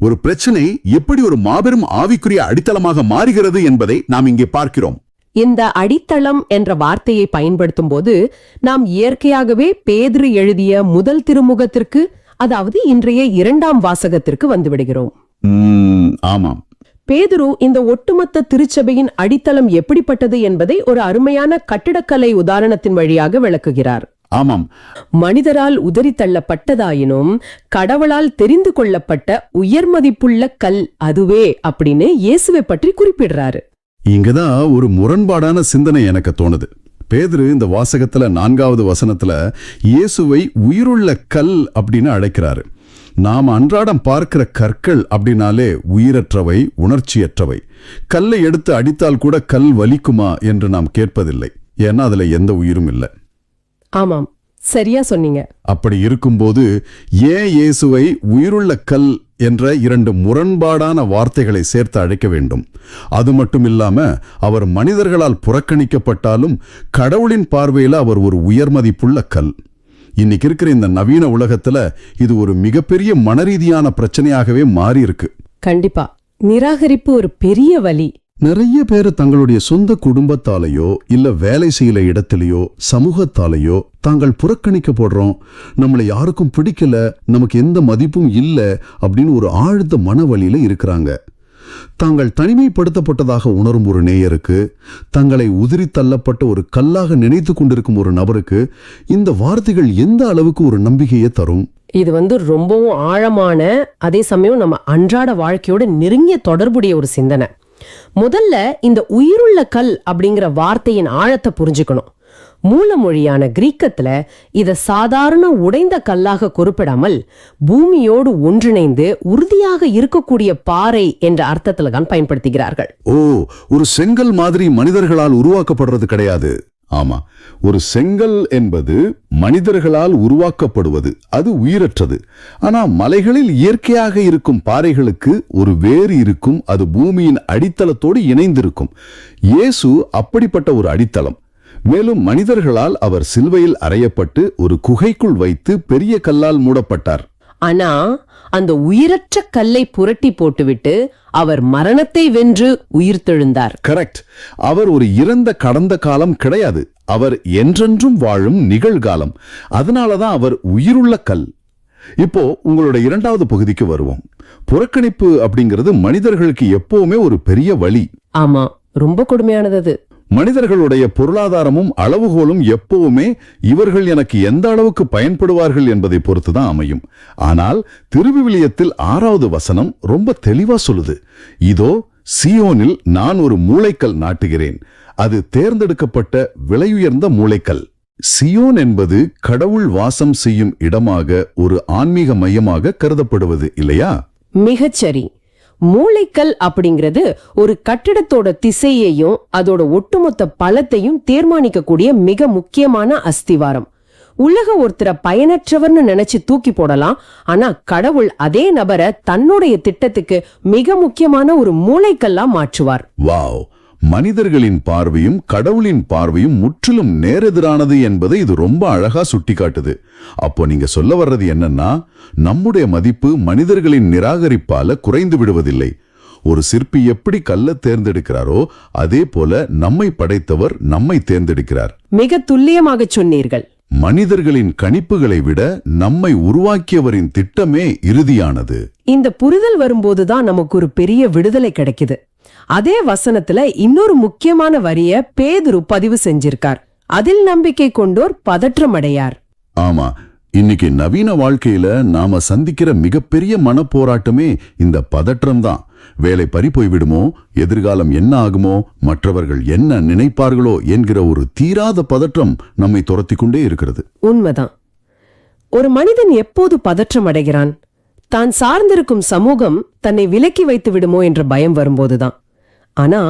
ஒரு பிரச்சனை எப்படி ஒரு மாபெரும் ஆவிக்குரிய அடித்தளமாக மாறுகிறது என்பதை நாம் இங்கே பார்க்கிறோம். இந்த அடித்தளம் என்ற வார்த்தையை பயன்படுத்தும் போது நாம் இயற்கையாகவே பேதுரு எழுதிய முதல் திருமுகத்திற்கு, அதாவது இன்றைய 2ஆம் வாசகத்திற்கு வந்துவிடுகிறோம். ஆமாம், பேதுரு இந்த ஒட்டுமொத்த திருச்சபையின் அடித்தளம் எப்படிப்பட்டது என்பதை ஒரு அருமையான கட்டிடக்கலை உதாரணத்தின் வழியாக விளக்குகிறார். ஆமாம், மனிதரால் உதறி தள்ளப்பட்டதாயினும் கடவுளால் தெரிந்து கொள்ளப்பட்ட உயர்மதிப்புள்ள கல் அதுவே அப்படின்னு இயேசுவை பற்றி குறிப்பிடுறாரு. இங்கதான் ஒரு முரண்பாடான சிந்தனை எனக்கு தோணுது. பேதுரு இந்த வாசகத்துல 4வது வசனத்துல இயேசுவை உயிருள்ள கல் அப்படின்னு அழைக்கிறாரு. நாம் அன்றாடம் பார்க்கிற கற்கள் அப்படின்னாலே உயிரற்றவை, உணர்ச்சியற்றவை. கல்லை எடுத்து அடித்தால் கூட கல் வலிக்குமா என்று நாம் கேட்பதில்லை. ஏன்னா அதுல எந்த உயிரும் இல்லை. ஆமாம், சரியா சொன்னீங்க. அப்படி இருக்கும்போது ஏன் இயேசுவை உயிருள்ள கல் என்ற 2 முரண்பாடான வார்த்தைகளை சேர்த்து அழைக்க வேண்டும்? அது மட்டும் இல்லாம அவர் மனிதர்களால் புறக்கணிக்கப்பட்டாலும் கடவுளின் பார்வையில அவர் ஒரு உயர்மதிப்புள்ள கல். இன்னைக்கு இருக்கிற இந்த நவீன உலகத்துல இது ஒரு மிகப்பெரிய மனரீதியான பிரச்சனையாகவே மாறி இருக்கு. கண்டிப்பா, நிராகரிப்பு ஒரு பெரிய வலி. நிறைய பேர் தங்களுடைய சொந்த குடும்பத்தாலேயோ இல்ல வேலை செய்யல இடத்திலேயோ சமூகத்தாலேயோ தாங்கள் புறக்கணிக்கப்படுறோம், நம்மளை யாருக்கும் பிடிக்கல, நமக்கு எந்த மதிப்பும் இல்ல அப்படின்னு ஒரு ஆழ்ந்த மனவழியில இருக்கிறாங்க. தாங்கள் தனிமைப்படுத்தப்பட்டதாக உணரும் ஒரு நேயருக்கு, தங்களை உதிரி தள்ளப்பட்ட ஒரு கல்லாக நினைத்து கொண்டிருக்கும் ஒரு நபருக்கு இந்த வார்த்தைகள் எந்த அளவுக்கு ஒரு நம்பிக்கையை தரும்? இது ரொம்பவும் ஆழமான, அதே சமயம் நம்ம அன்றாட வாழ்க்கையோட நெருங்கிய தொடர்புடைய ஒரு சிந்தனை. முதல்ல இந்த உயிருள்ள கல் அப்படிங்கிற வார்த்தையின் ஆழத்தை புரிஞ்சுக்கணும். மூலமொழியான கிரீக்கத்துல இத சாதாரண உடைந்த கல்லாக குறிப்பிடாமல் பூமியோடு ஒன்றிணைந்து உறுதியாக இருக்கக்கூடிய பாறை என்ற அர்த்தத்துல தான் பயன்படுத்துகிறார்கள். ஒரு செங்கல் மாதிரி மனிதர்களால் உருவாக்கப்படுறது கிடையாது. ஆமா, ஒரு செங்கல் என்பது மனிதர்களால் உருவாக்கப்படுவது, அது உயிரற்றது. ஆனா மலைகளில் இயற்கையாக இருக்கும் பாறைகளுக்கு ஒரு வேறு இருக்கும், அது பூமியின் அடித்தளத்தோடு இணைந்திருக்கும். இயேசு அப்படிப்பட்ட ஒரு அடித்தளம். மேலும் மனிதர்களால் அவர் சிலுவையில் அறையப்பட்டு ஒரு குகைக்குள் வைத்து பெரிய கல்லால் மூடப்பட்டார். ஆனா அந்த உயிரற்ற கல்லை புரட்டி போட்டுவிட்டு அவர் மரணத்தை வென்று உயிர்த்தெழுந்தார். கரெக்ட். அவர் ஒரு இறந்த கடந்த காலம் கிடையாது, அவர் என்றென்றும் வாழும் நிகழ்காலம். அதனாலதான் அவர் உயிருள்ள கல். இப்போ உங்களுடைய 2வது பகுதிக்கு வருவோம். புறக்கணிப்பு அப்படிங்கிறது மனிதர்களுக்கு எப்பவுமே ஒரு பெரிய வலி. ஆமா, ரொம்ப கொடுமையானது. மனிதர்களுடைய பொருளாதாரமும் அளவுகோலும் எப்பவுமே இவர்கள் எனக்கு எந்த அளவுக்கு பயன்படுவார்கள் என்பதை பொறுத்துதான் அமையும். ஆனால் திருவிவிலியத்தில் 6வது வசனம் ரொம்ப தெளிவா சொல்லுது. இதோ சீயோனில் நான் ஒரு மூலைக்கல் நாட்டுகிறேன், அது தேர்ந்தெடுக்கப்பட்ட விலையுயர்ந்த மூலைக்கல். சியோன் என்பது கடவுள் வாசம் செய்யும் இடமாக, ஒரு ஆன்மீக மையமாக கருதப்படுவது இல்லையா? மிகச்சரி. மூளைக்கல் அப்படிங்கிறது ஒரு கட்டிடத்தோட திசையையும் அதோட ஒட்டுமொத்த பலத்தையும் தீர்மானிக்கக்கூடிய மிக முக்கியமான அஸ்திவாரம். உலக ஒருத்தரை பயனற்றவர்னு நினைச்சு தூக்கி போடலாம், ஆனா கடவுள் அதே நபரை தன்னுடைய திட்டத்துக்கு மிக முக்கியமான ஒரு மூளைக்கல்லா மாற்றுவார். வாவ்! மனிதர்களின் பார்வையும் கடவுளின் பார்வையும் முற்றிலும் நேரெதிரானது என்பதை இது ரொம்ப அழகா சுட்டிக்காட்டுது. அப்போ நீங்க சொல்ல வர்றது என்னன்னா, நம்முடைய மதிப்பு மனிதர்களின் நிராகரிப்பால குறைந்து விடுவதில்லை. ஒரு சிற்பி எப்படி கல்லை தேர்ந்தெடுக்கிறாரோ அதே போல நம்மை படைத்தவர் நம்மை தேர்ந்தெடுக்கிறார். மிக துல்லியமாக சொன்னீர்கள். மனிதர்களின் கணிப்புகளை விட நம்மை உருவாக்கியவரின் திட்டமே இறுதியானது. இந்த புரிதல் வரும்போதுதான் நமக்கு ஒரு பெரிய விடுதலை கிடைக்குது. அதே வசனத்துல இன்னொரு முக்கியமான வரிய பேதுரு பதிவு செஞ்சிருக்கார். அதில் நம்பிக்கை கொண்டோர் பதற்றமடையார். ஆமா, இன்னைக்கு நவீன வாழ்க்கையில நாம சந்திக்கிற மிகப்பெரிய மனப்போராட்டமே இந்த பதற்றம் தான். வேலை பறி போய்விடுமோ, எதிர்காலம் என்ன ஆகுமோ, மற்றவர்கள் என்ன நினைப்பார்களோ என்கிற ஒரு தீராத பதற்றம் நம்மை துரத்தி கொண்டே இருக்கிறது. உண்மைதான். ஒரு மனிதன் எப்போது பதற்றம் அடைகிறான்? தான் சார்ந்திருக்கும் சமூகம் தன்னை விலக்கி வைத்து விடுமோ என்ற பயம் வரும்போதுதான். ஆனா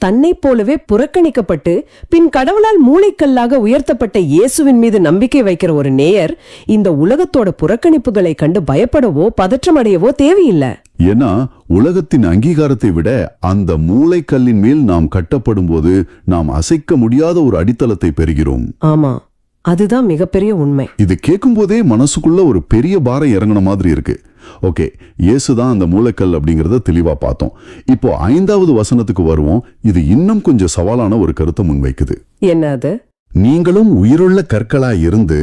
தன்னை போலவே புறக்கணிக்கப்பட்டு பின் கடவுளால் மூளைக்கல்லாக உயர்த்தப்பட்ட இயேசுவின் மீது நம்பிக்கை வைக்கிற ஒரு நேயர் இந்த உலகத்தோட புறக்கணிப்புகளை கண்டு பயப்படவோ பதற்றமடையவோ தேவையில்லை. ஏன்னா உலகத்தின் அங்கீகாரத்தை விட அந்த மூளைக்கல்லின் மேல் நாம் கட்டப்படும் போது நாம் அசைக்க முடியாத ஒரு அடித்தளத்தை பெறுகிறோம். ஆமா, அதுதான் மிகப்பெரிய உண்மை. இது கேட்கும் போதே மனசுக்குள்ள ஒரு பெரிய பாரம் இறங்கின மாதிரி இருக்கு. ஓகே, இயேசுதான் அந்த மூளைக்கல் அப்படிங்கறத தெளிவா பார்த்தோம். இப்போ 5வது வசனத்துக்கு வருவோம். இது இன்னும் கொஞ்சம் சவாலான ஒரு கருத்தை முன்வைக்குது. என்ன அது? நீங்களும் உயிருள்ள கற்களாய் இருந்து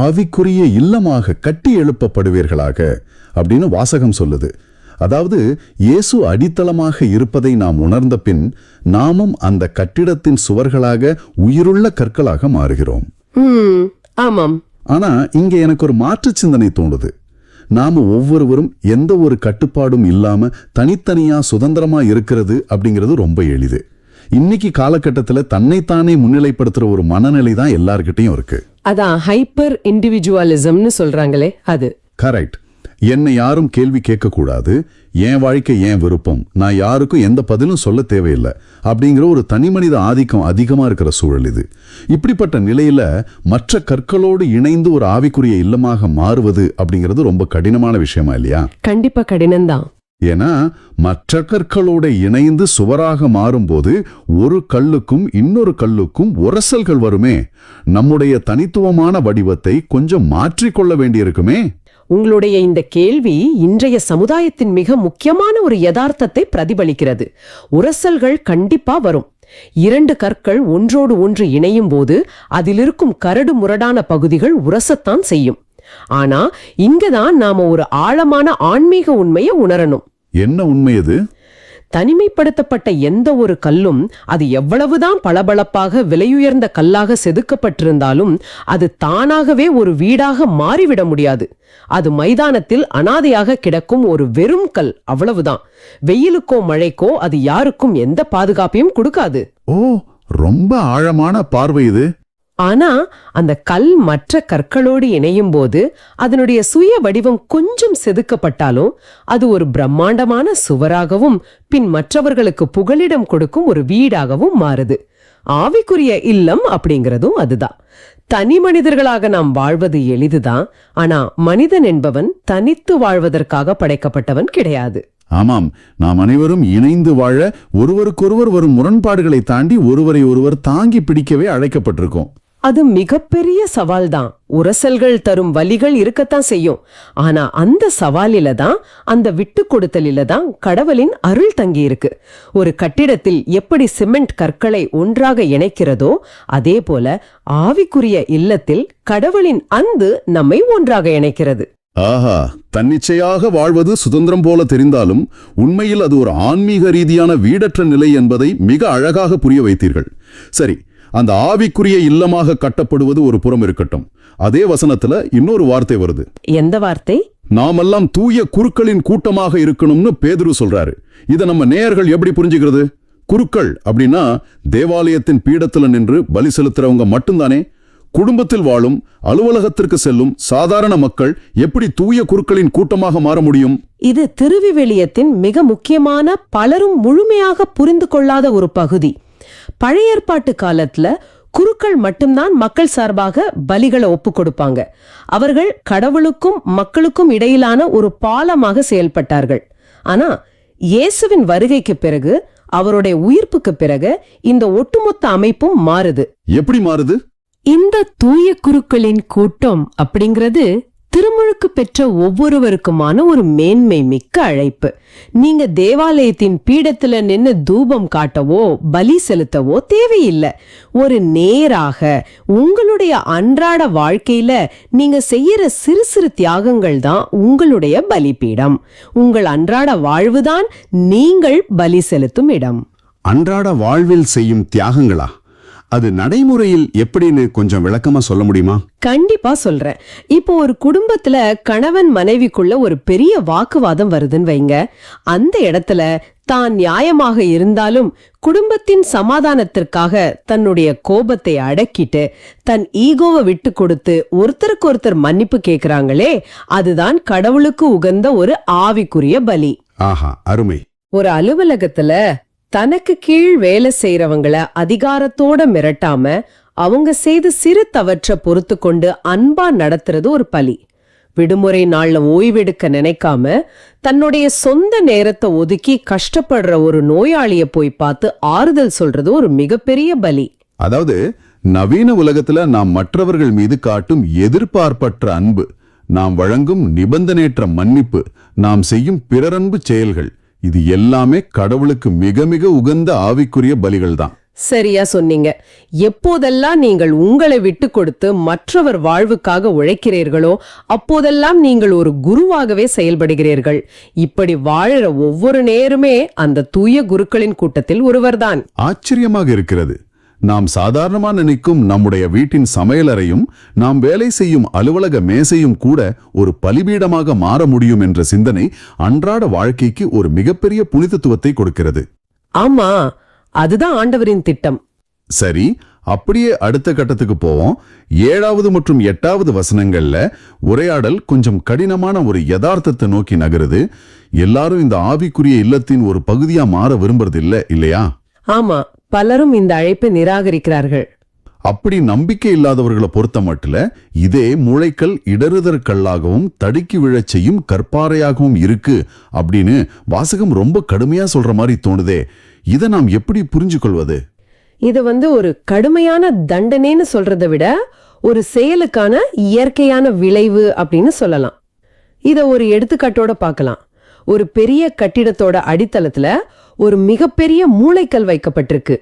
ஆவிக்குரிய இல்லமாக கட்டி எழுப்பப்படுவீர்களாக அப்படின்னு வாசகம் சொல்லுது. அதாவது இயேசு அடித்தளமாக இருப்பதை நாம் உணர்ந்த பின் நாமும் அந்த கட்டிடத்தின் சுவர்களாக உயிருள்ள கற்களாக மாறுகிறோம். ஆமாம். ஆனா இங்க எனக்கு ஒரு மாற்று சிந்தனை தோணுது. நாம ஒவ்வொருவரும் எந்த ஒரு கட்டுப்பாடும் இல்லாம தனித்தனியா சுதந்திரமா இருக்கிறது அப்படிங்கிறது ரொம்ப எளிது. இன்னைக்கு காலகட்டத்துல தன்னைத்தானே முன்னிலைப்படுத்துற ஒரு மனநிலை தான் எல்லார்கிட்டையும் இருக்கு. அதான் ஹைப்பர் இண்டிவிஜுவலிசம்னு சொல்றாங்களே அது. கரெக்ட். என்னை யாரும் கேள்வி கேட்க கூடாது, என் வாழ்க்கை என் விருப்பம், நான் யாருக்கும் எந்த பதிலும் சொல்ல தேவையில்லை அப்படிங்கிற ஒரு தனிமனித ஆதிக்கம் அதிகமா இருக்கிற சூழல் இது. இப்படிப்பட்ட நிலையில மற்ற கற்களோடு இணைந்து ஒரு ஆவிக்குரிய இல்லமாக மாறுவது அப்படிங்கிறது ரொம்ப கடினமான விஷயமா இல்லையா? கண்டிப்பா கடினம்தான். ஏன்னா மற்ற கற்களோட இணைந்து சுவராக மாறும்போது ஒரு கல்லுக்கும் இன்னொரு கல்லுக்கும் உரசல்கள் வருமே. நம்முடைய தனித்துவமான வடிவத்தை கொஞ்சம் மாற்றிக்கொள்ள வேண்டியிருக்குமே. உங்களுடைய இந்த கேள்வி இன்றைய சமுதாயத்தின் மிக முக்கியமான ஒரு யதார்த்தத்தை பிரதிபலிக்கிறது. உரசல்கள் கண்டிப்பா வரும். 2 கற்கள் ஒன்றோடு ஒன்று இணையும் போது அதிலிருக்கும் கரடு முரடான பகுதிகள் உரசத்தான் செய்யும். ஆனா இங்கதான் நாம ஒரு ஆழமான ஆன்மீக உண்மையை உணரணும். என்ன உண்மை அது? தனிமைப்படுத்தப்பட்ட எந்த ஒரு கல்லும் அது எவ்வளவுதான் பளபளப்பாக விலையுயர்ந்த கல்லாக செதுக்கப்பட்டிருந்தாலும் அது தானாகவே ஒரு வீடாக மாறிவிட முடியாது. அது மைதானத்தில் அனாதையாக கிடக்கும் ஒரு வெறும் கல், அவ்வளவுதான். வெயிலுக்கோ மழைக்கோ அது யாருக்கும் எந்த பாதுகாப்பையும் கொடுக்காது. ஓ, ரொம்ப ஆழமான பார்வை இது. ஆனா அந்த கல் மற்ற கற்களோடு இணையும் போது அதனுடைய சுய வடிவம் கொஞ்சம் செதுக்கப்பட்டாலும் அது ஒரு பிரம்மாண்டமான சுவராகவும் பின் மற்றவர்களுக்கு புகலிடம் கொடுக்கும் ஒரு வீடாகவும் மாறுது. ஆவிக்குரிய இல்லம் அப்படிங்கிறதும் அதுதான். தனி மனிதர்களாக நாம் வாழ்வது எளிதுதான். ஆனா மனிதன் என்பவன் தனித்து வாழ்வதற்காக படைக்கப்பட்டவன் கிடையாது. ஆமாம், நாம் அனைவரும் இணைந்து வாழ ஒருவருக்கொருவர் வரும் முரண்பாடுகளை தாண்டி ஒருவரை ஒருவர் தாங்கி பிடிக்கவே அழைக்கப்பட்டிருக்கோம். அது மிகப்பெரிய சவால்தான். உரசல்கள் தரும் வலிகள் இருக்கத்தான் செய்யும். ஆனா அந்த சவாலில தான், அந்த விட்டு கொடுத்தலில தான் கடவுளின் அருள் தங்கி இருக்கு. ஒரு கட்டிடத்தில் எப்படி சிமெண்ட் கற்களை ஒன்றாக இணைக்கிறதோ அதே போல ஆவிக்குரிய இல்லத்தில் கடவுளின் அன்பு நம்மை ஒன்றாக இணைக்கிறது. ஆஹா, தன்னிச்சையாக வாழ்வது சுதந்திரம் போல தெரிந்தாலும் உண்மையில் அது ஒரு ஆன்மீக ரீதியான வீடற்ற நிலை என்பதை மிக அழகாக புரிய வைத்தீர்கள். சரி, அந்த ஆவிக்குரிய இல்லமாக கட்டப்படுவது ஒரு புறம் இருக்கட்டும். அதே வசனத்துல இன்னொரு வார்த்தை வருது. எந்த வார்த்தை? நாமெல்லாம் தூய குருக்களின் கூட்டமாக இருக்கணும்னு பேதுரு சொல்றாரு. இத நம்ம நேயர்கள் எப்படி புரிஞ்சுக்கிறது? குருக்கள் அப்படின்னா தேவாலயத்தின் பீடத்துல நின்று பலி செலுத்துறவங்க மட்டும்தானே? குடும்பத்தில் வாழும், அலுவலகத்திற்கு செல்லும் சாதாரண மக்கள் எப்படி தூய குருக்களின் கூட்டமாக மாற முடியும்? இது திருவிவிலியத்தின் மிக முக்கியமான, பலரும் முழுமையாக புரிந்து கொள்ளாத ஒரு பகுதி. பழைய ஏற்பாட்டு காலத்துல குருக்கள் மட்டும்தான் மக்கள் சார்பாக பலிகளை ஒப்பு கொடுப்பாங்க. அவர்கள் கடவுளுக்கும் மக்களுக்கும் இடையிலான ஒரு பாலமாக செயல்பட்டார்கள். ஆனா இயேசுவின் வருகைக்கு பிறகு, அவருடைய உயிர்ப்புக்கு பிறகு இந்த ஒட்டுமொத்த அமைப்பும் மாறுது. எப்படி மாறுது? இந்த தூய குருக்களின் கூட்டம் அப்படிங்கிறது திருமுழுக்கு பெற்ற ஒவ்வொருவருக்குமான ஒரு மேன்மை மிக்க அழைப்பு. நீங்க தேவாலயத்தின் பீடத்துல நின்னு தூபம் காட்டவோ பலி செலுத்தவோ தேவையில்லை. ஒரு நேராக உங்களுடைய அன்றாட வாழ்க்கையில நீங்க செய்யற சிறு சிறு தியாகங்கள் தான் உங்களுடைய பலிபீடம். உங்கள் அன்றாட வாழ்வுதான் நீங்கள் பலி செலுத்தும் இடம். அன்றாட வாழ்வில் செய்யும் தியாகங்களா? அது நடைமுறையில் எப்படின்னு கொஞ்சம் விளக்கமா சொல்ல முடியுமா? கண்டிப்பா சொல்றேன். இப்போ ஒரு குடும்பத்துல கணவன் மனைவிக்குள்ள ஒரு பெரிய வாக்குவாதம் வருதுன்னு வைங்க. அந்த இடத்துல தான் நியாயமாக இருந்தாலும் குடும்பத்தின் சமாதானத்திற்காக தன்னுடைய கோபத்தை அடக்கிட்டு தன் ஈகோவை விட்டு கொடுத்து ஒருத்தருக்கு ஒருத்தர் மன்னிப்பு கேக்குறாங்களே, அதுதான் கடவுளுக்கு உகந்த ஒரு ஆவிக்குரிய பலி. ஆஹா, அருமை. ஒரு அலுவலகத்துல தனக்கு கீழ் வேலை செய்யறவங்கள அதிகாரத்தோட மிரட்டாம அவங்க செய்த சிறு தவற்ற பொறுத்து கொண்டு அன்பா நடத்துறது ஒரு பலி. விடுமுறை நாள்ல ஓய்வெடுக்க நினைக்காம தன்னுடைய சொந்த நேரத்தை ஒதுக்கி கஷ்டப்படுற ஒரு நோயாளிய போய் பார்த்து ஆறுதல் சொல்றது ஒரு மிகப்பெரிய பலி. அதாவது நவீன உலகத்துல நாம் மற்றவர்கள் மீது காட்டும் எதிர்பார்ப்பற்ற அன்பு, நாம் வழங்கும் நிபந்தனையற்ற மன்னிப்பு, நாம் செய்யும் பிறரன்பு செயல்கள், இது எல்லாமே கடவுளுக்கு மிக மிக உகந்த ஆவிக்குரிய பலிகள் தான். சரியா சொன்னீங்க. எப்போதெல்லாம் நீங்கள் உங்களை விட்டு கொடுத்து மற்றவர் வாழ்வுக்காக உழைக்கிறீர்களோ அப்போதெல்லாம் நீங்கள் ஒரு குருவாகவே செயல்படுகிறீர்கள். இப்படி வாழற ஒவ்வொரு நேருமே அந்த தூய குருக்களின் கூட்டத்தில் ஒருவர்தான். ஆச்சரியமாக இருக்கிறது. நாம் சாதாரணமா நினைக்கும் நம்முடைய வீட்டின் சமையலறையும் நாம் வேலை செய்யும் அலுவலக மேசையும் கூட ஒரு பலிபீடமாக மாற முடியும் என்ற சிந்தனை அன்றாட வாழ்க்கைக்கு ஒரு மிகப்பெரிய புனிதத்துவத்தை கொடுக்கிறது. ஆமா, அதுதான் ஆண்டவரின் திட்டம். சரி, அப்படியே அடுத்த கட்டத்துக்கு போவோம். 7வது மற்றும் 8வது வசனங்கள்ல உரையாடல் கொஞ்சம் கடினமான ஒரு யதார்த்தத்தை நோக்கி நகருது. எல்லாரும் இந்த ஆவிக்குரிய இல்லத்தின் ஒரு பகுதியா மாற விரும்புறது இல்லையா? ஆமா, பலரும் இந்த அழைப்பை நிராகரிக்கிறார்கள். அப்படி நம்பிக்கை இல்லாதவர்களை பொறுத்த மட்டும் இதே மூளைக்கல் இடறுதற்கல்லாகவும் தடுக்கி விழச் செய்யும் கற்பாறையாகவும் இருக்கு அப்படின்னு வாசகம் ரொம்ப கடுமையா சொல்ற மாதிரி தோணுதே. இதை நாம் எப்படி புரிஞ்சு கொள்வது? இது ஒரு கடுமையான தண்டனைன்னு சொல்றதை விட ஒரு செயலுக்கான இயற்கையான விளைவு அப்படின்னு சொல்லலாம். இத ஒரு எடுத்துக்காட்டோட பார்க்கலாம். ஒரு பெரிய கட்டிடத்தோட அடித்தளத்துல ஒரு மிகப்பெரிய மூளைக்கல் வைக்கப்பட்டிருக்கு.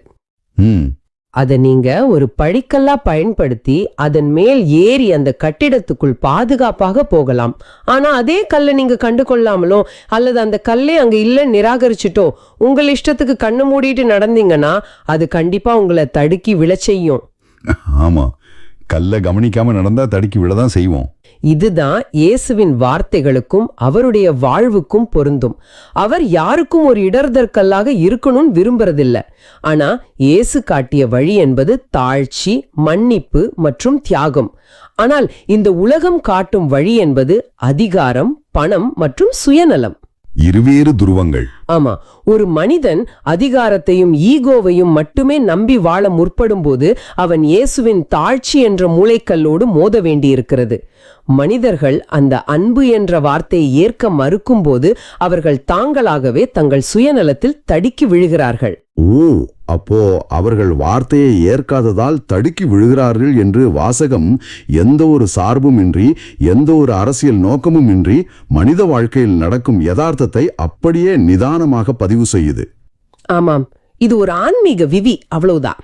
அத நீங்க ஒரு படிக்கல்லா பயன்படுத்தி அதன் மேல் ஏறி அந்த கட்டிடத்துக்குள் பாதுகாப்பாக போகலாம். ஆனா அதே கல்லை நீங்க கண்டு கொள்ளாமலோ அல்லது அந்த கல்லே அங்க இல்ல நிராகரிச்சுட்டோ உங்கள் இஷ்டத்துக்கு கண்ணு மூடிட்டு நடந்தீங்கன்னா அது கண்டிப்பா உங்களை தடுக்கி விழச் செய்யும். ஆமா, கல்லை கவனிக்காம நடந்தா தடுக்கி விழதான் செய்வோம். இதுதான் இயேசுவின் வார்த்தைகளுக்கும் அவருடைய வாழ்வுக்கும் பொருந்தும். அவர் யாருக்கும் ஒரு இடர்தற்கல்லாக இருக்கணும்னு விரும்புறதில்ல. ஆனா இயேசு காட்டிய வழி என்பது தாழ்ச்சி, மன்னிப்பு மற்றும் தியாகம். ஆனால் இந்த உலகம் காட்டும் வழி என்பது அதிகாரம், பணம் மற்றும் சுயநலம். இருவேறு துருவங்கள். ஆமா, ஒரு மனிதன் அதிகாரத்தையும் ஈகோவையும் மட்டுமே நம்பி வாழ முற்படும் போது அவன் இயேசுவின் தாழ்ச்சி என்ற மூளைக்கல்லோடு மோத வேண்டியிருக்கிறது. மனிதர்கள் அந்த அன்பு என்ற வார்த்தையை ஏற்க மறுக்கும் போது அவர்கள் தாங்களாகவே தங்கள் சுயநலத்தில் தடுக்கி விழுகிறார்கள். அப்போ அவர்கள் வார்த்தையை ஏற்காததால் தடுக்கி விழுகிறார்கள் என்று வாசகம் எந்த ஒரு சார்பும் இன்றி, எந்த ஒரு அரசியல் நோக்கமும் இன்றி மனித வாழ்க்கையில் நடக்கும் யதார்த்தத்தை அப்படியே நிதானமாக பதிவு செய்யுது. ஆமாம், இது ஒரு ஆன்மீக விதி, அவ்வளவுதான்.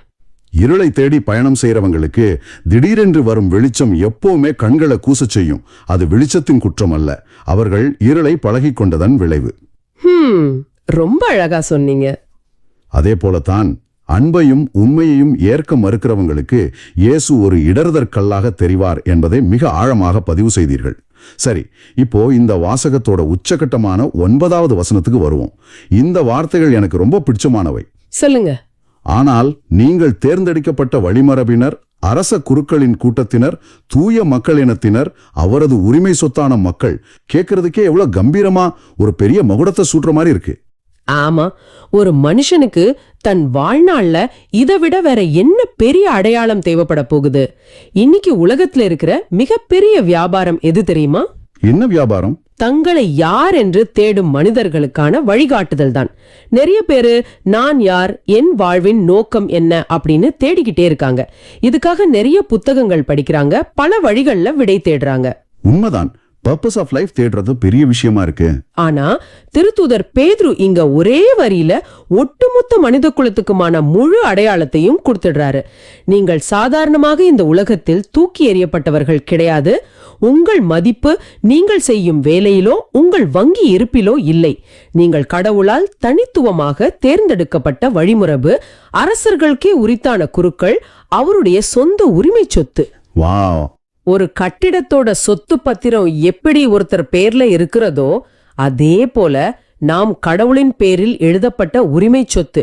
இருளை தேடி பயணம் செய்யறவங்களுக்கு திடீரென்று வரும் வெளிச்சம் எப்பவுமே கண்களை கூசச் செய்யும். அது வெளிச்சத்தின் குற்றம் அல்ல, அவர்கள் இருளை பழகிக் கொண்டதன் விளைவு. ரொம்ப அழகா சொன்னீங்க. அதே போலத்தான் அன்பையும் உண்மையையும் ஏற்க மறுக்கிறவங்களுக்கு இயேசு ஒரு இடர்தற்கல்லாக தெரிவார் என்பதை மிக ஆழமாக பதிவு செய்தீர்கள். சரி, இப்போ இந்த வாசகத்தோட உச்சகட்டமான 9வது வசனத்துக்கு வருவோம். இந்த வார்த்தைகள் எனக்கு ரொம்ப பிடிச்சமானவை. சொல்லுங்க. ஆனால் நீங்கள் தேர்ந்தெடுக்கப்பட்ட வழிமரபினர், அரச குருக்களின் கூட்டத்தினர், தூய மக்கள் இனத்தினர், அவரது உரிமை சொத்தான மக்கள். கேட்கறதுக்கே எவ்வளவு கம்பீரமா ஒரு பெரிய மகுடத்தை சூட்டுற மாதிரி இருக்கு. ஆமா, ஒரு மனுஷனுக்கு தன் வாழ்நாள்ல இதை விட வேற என்ன பெரிய அடையாளம் தேவைப்பட போகுது? இன்னைக்கு உலகத்துல இருக்கிற மிகப்பெரிய வியாபாரம் எது தெரியுமா? என்ன வியாபாரம்? தங்களை யார் என்று தேடும் மனிதர்களுக்கான வழிகாட்டுதல் தான். நிறைய பேரு நான் யார், என் வாழ்வின் நோக்கம் என்ன அப்படின்னு தேடிக்கிட்டே இருக்காங்க. இதுக்காக நிறைய புத்தகங்கள் படிக்கிறாங்க, பல வழிகள்ல விடை தேடுறாங்க. உண்மைதான். பர்பஸ் ஆஃப் லைஃப் தேடுறது பெரிய விஷயமா இருக்கு. ஆனா திருத்தூதர் பேதுரு இங்க ஒரே வரியில ஒட்டுமொத்த மனித குலத்துக்குமான முழு அடையாளத்தையும் கொடுத்துடுறாரு. நீங்கள் சாதாரணமாக இந்த உலகத்தில் தூக்கி எறியப்பட்டவர்கள் கிடையாது. உங்கள் மதிப்பு நீங்கள் செய்யும் வேலையிலோ உங்கள் வங்கி இருப்பிலோ இல்லை. நீங்கள் கடவுளால் தனித்துவமாக தேர்ந்தெடுக்கப்பட்ட வழிமுறைவு, அரசர்களுக்கே உரித்தான குருக்கள், அவருடைய சொந்த உரிமை சொத்து. வாவ்! ஒரு கட்டிடத்தோட சொத்து பத்திரம் எப்படி ஒருத்தர் பேர்ல இருக்கிறதோ அதே போல நாம் கடவுளின் பேரில் எழுதப்பட்ட உரிமை சொத்து.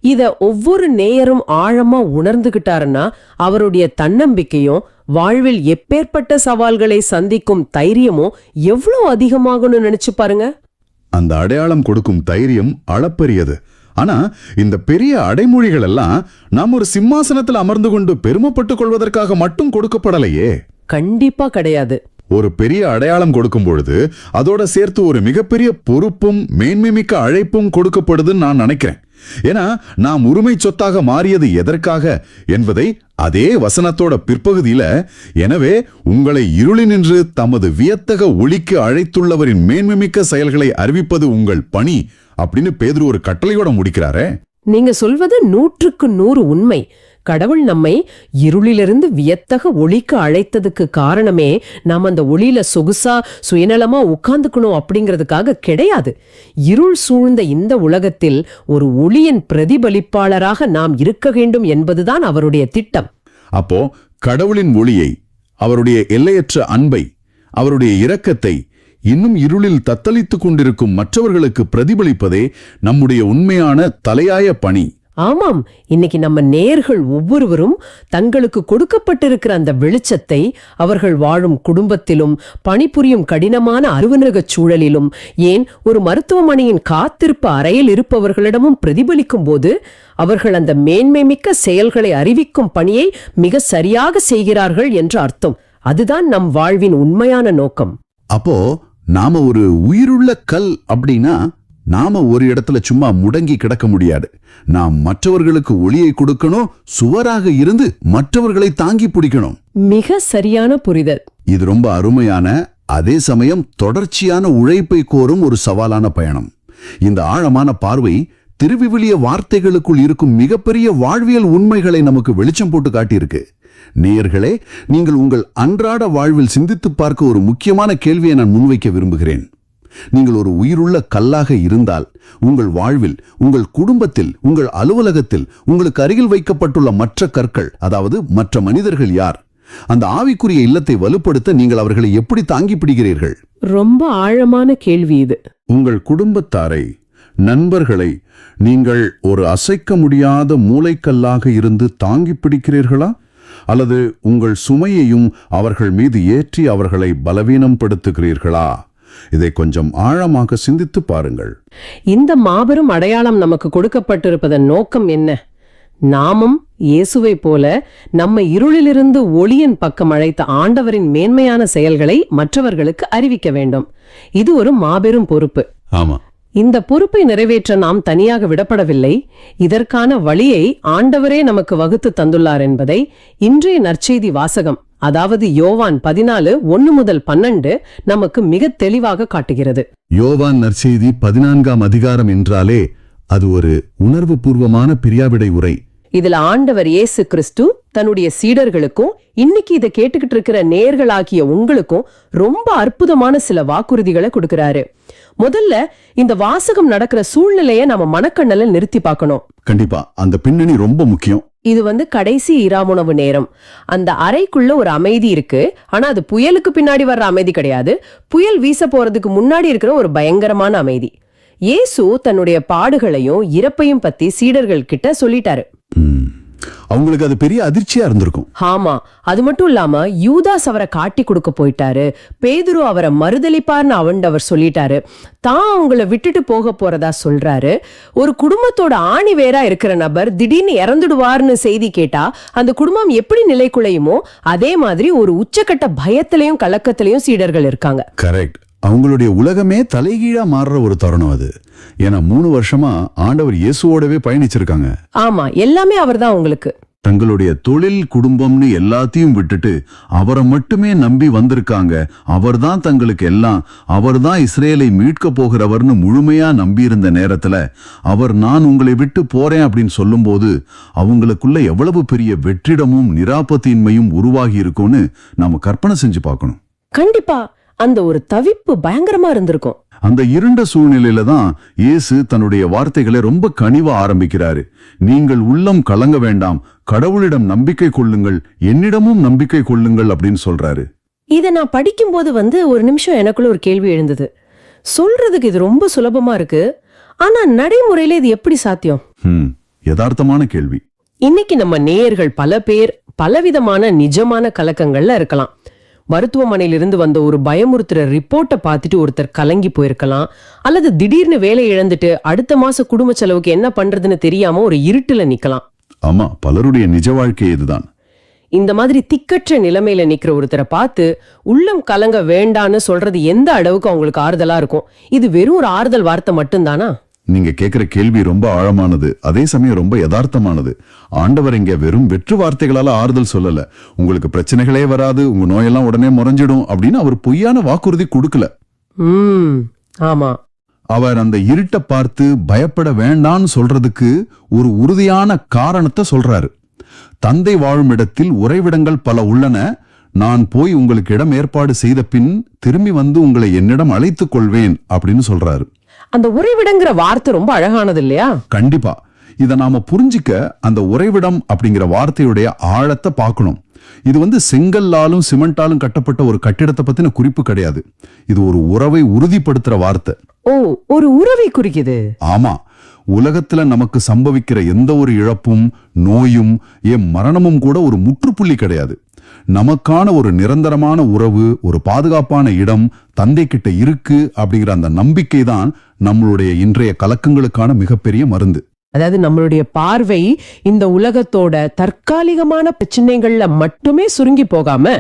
இத ஒவ்வொரு நேயரும் ஆழமா உணர்ந்துகிட்டாருன்னா அவருடைய தன்னம்பிக்கையும் வாழ்வில் எப்பேற்பட்ட சவால்களை சந்திக்கும் தைரியமும் எவ்வளவு அதிகமாகும்னு நினைச்சு பாருங்க. அந்த அடையாளம் கொடுக்கும் தைரியம் அளப்பரியது. ஆனா இந்த பெரிய அடைமொழிகள் எல்லாம் நாம் ஒரு சிம்மாசனத்தில் அமர்ந்து கொண்டு பெருமைப்பட்டுக் கொள்வதற்காக மட்டும் கொடுக்கப்படலையே. கண்டிப்பா கிடையாது. ஒரு பெரிய அடையாளம் கொடுக்கும் பொழுது அதோட சேர்த்து ஒரு மிகப்பெரிய பொறுப்பும் மேன்மைமிக்க அழைப்பும் கொடுக்கப்படுதுன்னு நான் நினைக்கிறேன். ஏன்னா நாம் உரிமை சொத்தாக மாறியது எதற்காக என்பதை அதே வசனத்தோட பிற்பகுதியில, எனவே உங்களை இருளினின்று தமது வியத்தக ஒளிக்கு அழைத்துள்ளவரின் மேன்மைமிக்க செயல்களை அறிவிப்பது உங்கள் பணி அப்படின்னு பேதுரு ஒரு கட்டளையோட முடிக்கிறாரே. நீங்க சொல்வது 100க்கு 100 உண்மை. கடவுள் நம்மை இருளிலிருந்து வியத்தக ஒளிக்கு அழைத்ததுக்கு காரணமே நாம் அந்த ஒளியில சொகுசா சுயநலமா உட்கார்ந்துக்கணும் அப்படிங்கிறதுக்காக கிடையாது. இருள் சூழ்ந்த இந்த உலகத்தில் ஒரு ஒளியின் பிரதிபலிப்பாளராக நாம் இருக்க வேண்டும் என்பதுதான் அவருடைய திட்டம். அப்போ கடவுளின் ஒளியை, அவருடைய எல்லையற்ற அன்பை, அவருடைய இரக்கத்தை இன்னும் இருளில் தத்தளித்துக் கொண்டிருக்கும் மற்றவர்களுக்கு பிரதிபலிப்பதே நம்முடைய உண்மையான தலையாய பணி. ஆமாம், இன்னைக்கு நம்ம நேயர்கள் ஒவ்வொருவரும் தங்களுக்கு கொடுக்கப்பட்டிருக்கிற அந்த வெளிச்சத்தை அவர்கள் வாழும் குடும்பத்திலும், பணிபுரியும் கடினமான அலுவலகச் சூழலிலும், ஏன் ஒரு மருத்துவமனையின் காத்திருப்பு அறையில் இருப்பவர்களிடமும் பிரதிபலிக்கும் போது அவர்கள் அந்த மேன்மைமிக்க செயல்களை அறிவிக்கும் பணியை மிக சரியாக செய்கிறார்கள் என்று அர்த்தம். அதுதான் நம் வாழ்வின் உண்மையான நோக்கம். அப்போ நாம ஒரு உயிருள்ள கல் அப்படின்னா நாம ஒரு இடத்துல சும்மா முடங்கி கிடக்க முடியாது. நாம் மற்றவர்களுக்கு ஒளியை கொடுக்கணும், சுவராக இருந்து மற்றவர்களை தாங்கி பிடிக்கணும். மிக சரியான புரிதல். இது ரொம்ப அருமையான, அதே சமயம் தொடர்ச்சியான உழைப்பை கோரும் ஒரு சவாலான பயணம். இந்த ஆழமான பார்வை திருவிவிலிய வார்த்தைகளுக்குள் இருக்கும் மிகப்பெரிய வாழ்வியல் உண்மைகளை நமக்கு வெளிச்சம் போட்டு காட்டியிருக்கு. நேயர்களே, நீங்கள் உங்கள் அன்றாட வாழ்வில் சிந்தித்து பார்க்க ஒரு முக்கியமான கேள்வியை நான் முன்வைக்க விரும்புகிறேன். நீங்கள் ஒரு உயிருள்ள கல்லாக இருந்தால் உங்கள் வாழ்வில், உங்கள் குடும்பத்தில், உங்கள் அலுவலகத்தில் உங்களுக்கு அருகில் வைக்கப்பட்டுள்ள மற்ற கற்கள், அதாவது மற்ற மனிதர்கள் யார்? அந்த ஆவிக்குரிய இல்லத்தை வலுப்படுத்த நீங்கள் அவர்களை எப்படி தாங்கி பிடிக்கிறீர்கள்? ரொம்ப ஆழமான கேள்வி இது. உங்கள் குடும்பத்தாரை, நண்பர்களை நீங்கள் ஒரு அசைக்க முடியாத மூளைக்கல்லாக இருந்து தாங்கி பிடிக்கிறீர்களா? அல்லது உங்கள் சுமையையும் அவர்கள் மீது ஏற்றி அவர்களை பலவீனப்படுத்துகிறீர்களா? இதை கொஞ்சம் ஆழமாக சிந்தித்து பாருங்கள். இந்த மாபெரும் அடையாளம் நமக்கு கொடுக்கப்பட்டிருப்பதன் நோக்கம் என்ன? நாமும் இயேசுவை போல நம்மை இருளிலிருந்து ஒளியின் பக்கம் அழைத்த ஆண்டவரின் மேன்மையான செயல்களை மற்றவர்களுக்கு அறிவிக்க வேண்டும். இது ஒரு மாபெரும் பொறுப்பு. ஆமா, இந்த பொறுப்பை நிறைவேற்ற நாம் தனியாக விடப்படவில்லை. இதற்கான வழியை ஆண்டவரே நமக்கு வகுத்து தந்துள்ளார் என்பதை இன்றைய நற்செய்தி வாசகம், அதாவது யோவான் 14:1-12 நமக்கு மிக தெளிவாக காட்டுகிறது. யோவான் நற்செய்தி 14ஆம் அதிகாரம் என்றாலே அது ஒரு உணர்வு பூர்வமான பிரியாவிடை உரை. இதுல ஆண்டவர் இயேசு கிறிஸ்து தன்னுடைய சீடர்களுக்கும் இன்னைக்கு இதை கேட்டுக்கிட்டு இருக்கிற நேயர்களாகிய உங்களுக்கும் ரொம்ப அற்புதமான சில வாக்குறுதிகளை கொடுக்கிறாரு. முதல்ல இந்த வாசகம் நடக்கிற சூழ்நிலையை நம்ம மனக்கண்ணல நிறுத்தி பார்க்கணும். கண்டிப்பா அந்த பின்னணி ரொம்ப முக்கியம். இது கடைசி இராமுணவு நேரம். அந்த அறைக்குள்ள ஒரு அமைதி இருக்கு. ஆனா அது புயலுக்கு பின்னாடி வர்ற அமைதி கிடையாது. புயல் வீச போறதுக்கு முன்னாடி இருக்கிற ஒரு பயங்கரமான அமைதி. இயேசு தன்னுடைய பாடுகளையும் இறப்பையும் பத்தி சீடர்கள் கிட்ட சொல்லிட்டாரு. அவங்களுக்கு அது பெரிய அதிர்ச்சியா இருந்திருக்கும். ஆமா, அது மட்டும் இல்லாம யூதாஸ் அவரை காட்டி கொடுக்க போயிட்டாரு. பேதுரு அவரை மறுதலிப்பார்னு அவர் சொல்லிட்டாரு. தான் அவங்கள விட்டுட்டு போக போறதா சொல்றாரு. ஒரு குடும்பத்தோட ஆணி வேரா இருக்கிற நபர் திடீர்னு இறந்துடுவார்னு செய்தி கேட்டா அந்த குடும்பம் எப்படி நிலை குலையுமோ அதே மாதிரி ஒரு உச்சக்கட்ட பயத்திலையும் கலக்கத்திலையும் சீடர்கள் இருக்காங்க. கரெக்ட். அவங்களுடைய உலகமே தலைகீழா மாறுற ஒரு தருணம் அது. ஏன்னா 3 வருஷமா ஆண்டவர் இயேசுவோடவே பயணிச்சிருக்காங்க. ஆமா, எல்லாமே அவர்தான் உங்களுக்கு. தங்களுடைய தொழில், குடும்பம்னு எல்லாத்தையும் விட்டுட்டு அவரை மட்டுமே நம்பி வந்திருக்காங்க. அவர்தான் தங்களுக்கு எல்லாம், அவர்தான் இஸ்ரேலை மீட்க போகிறவர்னு முழுமையா நம்பியிருந்த நேரத்துல அவர் நான் உங்களை விட்டு போறேன் அப்படின்னு சொல்லும்போது அவங்களுக்குள்ள எவ்வளவு பெரிய வெற்றிடமும் நிராபத்தின்மையும் உருவாகி இருக்கும்னு நாம கற்பனை செஞ்சு பார்க்கணும். கண்டிப்பா அந்த ஒரு தவிப்பு பயங்கரமா இருந்திருக்கும். அந்த இருண்ட சூழ்நிலையில தான் இயேசு தன்னுடைய வார்த்தைகளை ரொம்ப கனிவா ஆரம்பிக்கிறாரு. நீங்கள் உள்ளம் கலங்க வேண்டாம், கடவுளிடம் நம்பிக்கை கொள்ளுங்கள், என்னிடமும் நம்பிக்கை கொள்ளுங்கள் அப்படின்னு சொல்றாரு. இதை நான் படிக்கும்போது ஒரு நிமிஷம் எனக்குள்ள ஒரு கேள்வி எழுந்தது. சொல்றதுக்கு இது ரொம்ப சுலபமா இருக்கு, ஆனா நடைமுறையில இது எப்படி சாத்தியம்? யதார்த்தமான கேள்வி. இன்னைக்கு நம்ம நேயர்கள் பல பேர் பலவிதமான நிஜமான கலக்கங்கள்ல இருக்கலாம். மருத்துவமனையிலிருந்து வந்த ஒரு பயமுறுத்துற ரிப்போர்ட்டை பார்த்துட்டு ஒருத்தர் கலங்கி போயிருக்கலாம். அல்லது திடீர்னு வேலை இழந்துட்டு அடுத்த மாச குடும்ப செலவுக்கு என்ன பண்றதுன்னு தெரியாம ஒரு இருட்டுல நிக்கலாம். ஆமா, பலருடைய நிஜ வாழ்க்கை இதுதான். இந்த மாதிரி திக்கற்ற நிலைமையில நிக்கிற ஒருத்தரை பார்த்து உள்ளம் கலங்க வேண்டான்னு சொல்றது எந்த அளவுக்கு அவங்களுக்கு ஆறுதலா இருக்கும்? இது வெறும் ஒரு ஆறுதல் வார்த்தை மட்டும்தானா? நீங்க கேக்குற கேள்வி ரொம்ப ஆழமானது, அதே சமயம் ரொம்ப யதார்த்தமானது. ஆண்டவர் இங்க வெறும் வெற்று வார்த்தைகளால ஆறுதல் சொல்லல. உங்களுக்கு பிரச்சனைகளே வராது, உங்க நோயெல்லாம் உடனே முறைஞ்சிடும் அப்படின்னு அவர் பொய்யான வாக்குறுதி கொடுக்கல. ஆமா, அவர் அந்த இருட்டை பார்த்து பயப்பட வேண்டான்னு சொல்றதுக்கு ஒரு உறுதியான காரணத்தை சொல்றாரு. தந்தை வாழும் இடத்தில் உறைவிடங்கள் பல உள்ளன, நான் போய் உங்களுக்கு இடம் ஏற்பாடு செய்த பின் திரும்பி வந்து உங்களை என்னிடம் அழைத்துக் கொள்வேன் அப்படின்னு சொல்றாரு. அந்த உறைவிடங்கிற வார்த்தை ரொம்ப அழகானது இல்லையா? கண்டிப்பா. இத நாம புரிஞ்சிக்க அந்த உறைவிடம் அப்படிங்கிற வார்த்தையுடைய ஆழத்தை பார்க்கணும். இது செங்கல்லாலும் சிமெண்டாலும் கட்டப்பட்ட ஒரு கட்டிடத்தை பத்தின குறிப்பு கிடையாது. இது ஒரு உறவை உறுதிப்படுத்துற வார்த்தை. ஓ, ஒரு உறவை குறிக்குது. ஆமா, உலகத்துல நமக்கு சம்பவிக்கிற எந்த ஒரு இழப்பும், நோயும், மரணமும் கூட ஒரு முற்றுப்புள்ளி கிடையாது. நமக்கான ஒரு நிரந்தரமான உறவு, ஒரு பாதுகாப்பான இடம் தந்தை கிட்ட இருக்கு அப்படிங்கிற அந்த நம்பிக்கை தான் நம்மளுடைய இன்றைய கலக்கங்களுக்கான மிகப்பெரிய மருந்து. அதாவது நம்மளுடைய பார்வை இந்த உலகத்தோட தற்காலிகமான பிரச்சனைகள்ல மட்டுமே சுருங்கி போகாம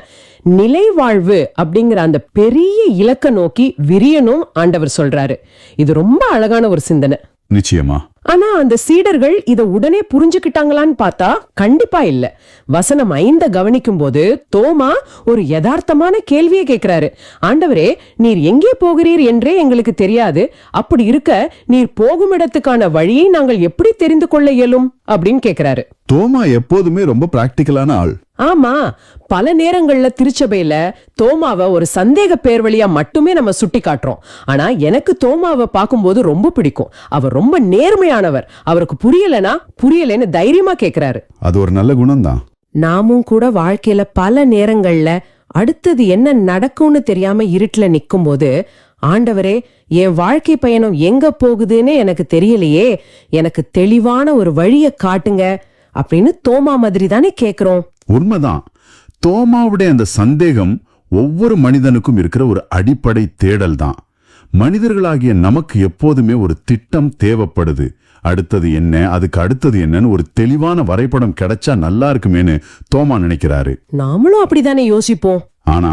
நிலை வாழ்வு அப்படிங்கிற அந்த பெரிய இலக்க நோக்கி விரியணும் ஆண்டவர் சொல்றாரு. இது ரொம்ப அழகான ஒரு சிந்தனை. நிச்சயமா. ஆனா அந்த சீடர்கள் இத உடனே புரிஞ்சுக்கிட்டாங்களான்னு பார்த்தா கண்டிப்பா இல்ல. வசனம் 5 கவனிக்கும் போது தோமா ஒரு யதார்த்தமான கேள்வியை கேட்கிறாரு. ஆண்டவரே, நீர் எங்கே போகிறீர் என்றே எங்களுக்கு தெரியாது. அப்படி இருக்க நீர் போகும் இடத்துக்கான வழியை நாங்கள் எப்படி தெரிந்து கொள்ள இயலும் அப்படின்னு கேட்கிறாரு. தோமா எப்போதுமே ரொம்ப பிராக்டிக்கலான ஆள். ஆமா, பல நேரங்கள்ல திருச்சபையில தோமாவை ஒரு சந்தேக பேர் வழியா மட்டுமே நம்ம சுட்டி காட்டுறோம். ஆனா எனக்கு தோமாவை பார்க்கும்போது ரொம்ப பிடிக்கும். அவர் ரொம்ப நேர்மையானவர். அவருக்கு புரியலன்னு தைரியமா கேக்குறாரு. அது ஒரு நல்ல குணம் தான். நாமும் கூட வாழ்க்கையில பல நேரங்கள்ல அடுத்தது என்ன நடக்கும்னு தெரியாம இருட்டுல நிக்கும் போது, ஆண்டவரே, என் வாழ்க்கை பயணம் எங்க போகுதுன்னு எனக்கு தெரியலையே, எனக்கு தெளிவான ஒரு வழியை காட்டுங்க அப்படின்னு தோமா மாதிரி தானே கேக்குறோம். உண்மைதான். தோமாவுடைய அந்த சந்தேகம் ஒவ்வொரு மனிதனுக்கும் இருக்கிற ஒரு அடிப்படை தேடல் தான். மனிதர்களாகிய நமக்கு எப்போதுமே ஒரு திட்டம் தேவைப்படுது. அடுத்தது என்ன, அதுக்கு அடுத்தது என்னன்னு ஒரு தெளிவான வரைபடம் கிடைச்சா நல்லா இருக்குமேனு தோமா நினைக்கிறாரு. நாமளும் அப்படித்தானே யோசிப்போம். ஆனா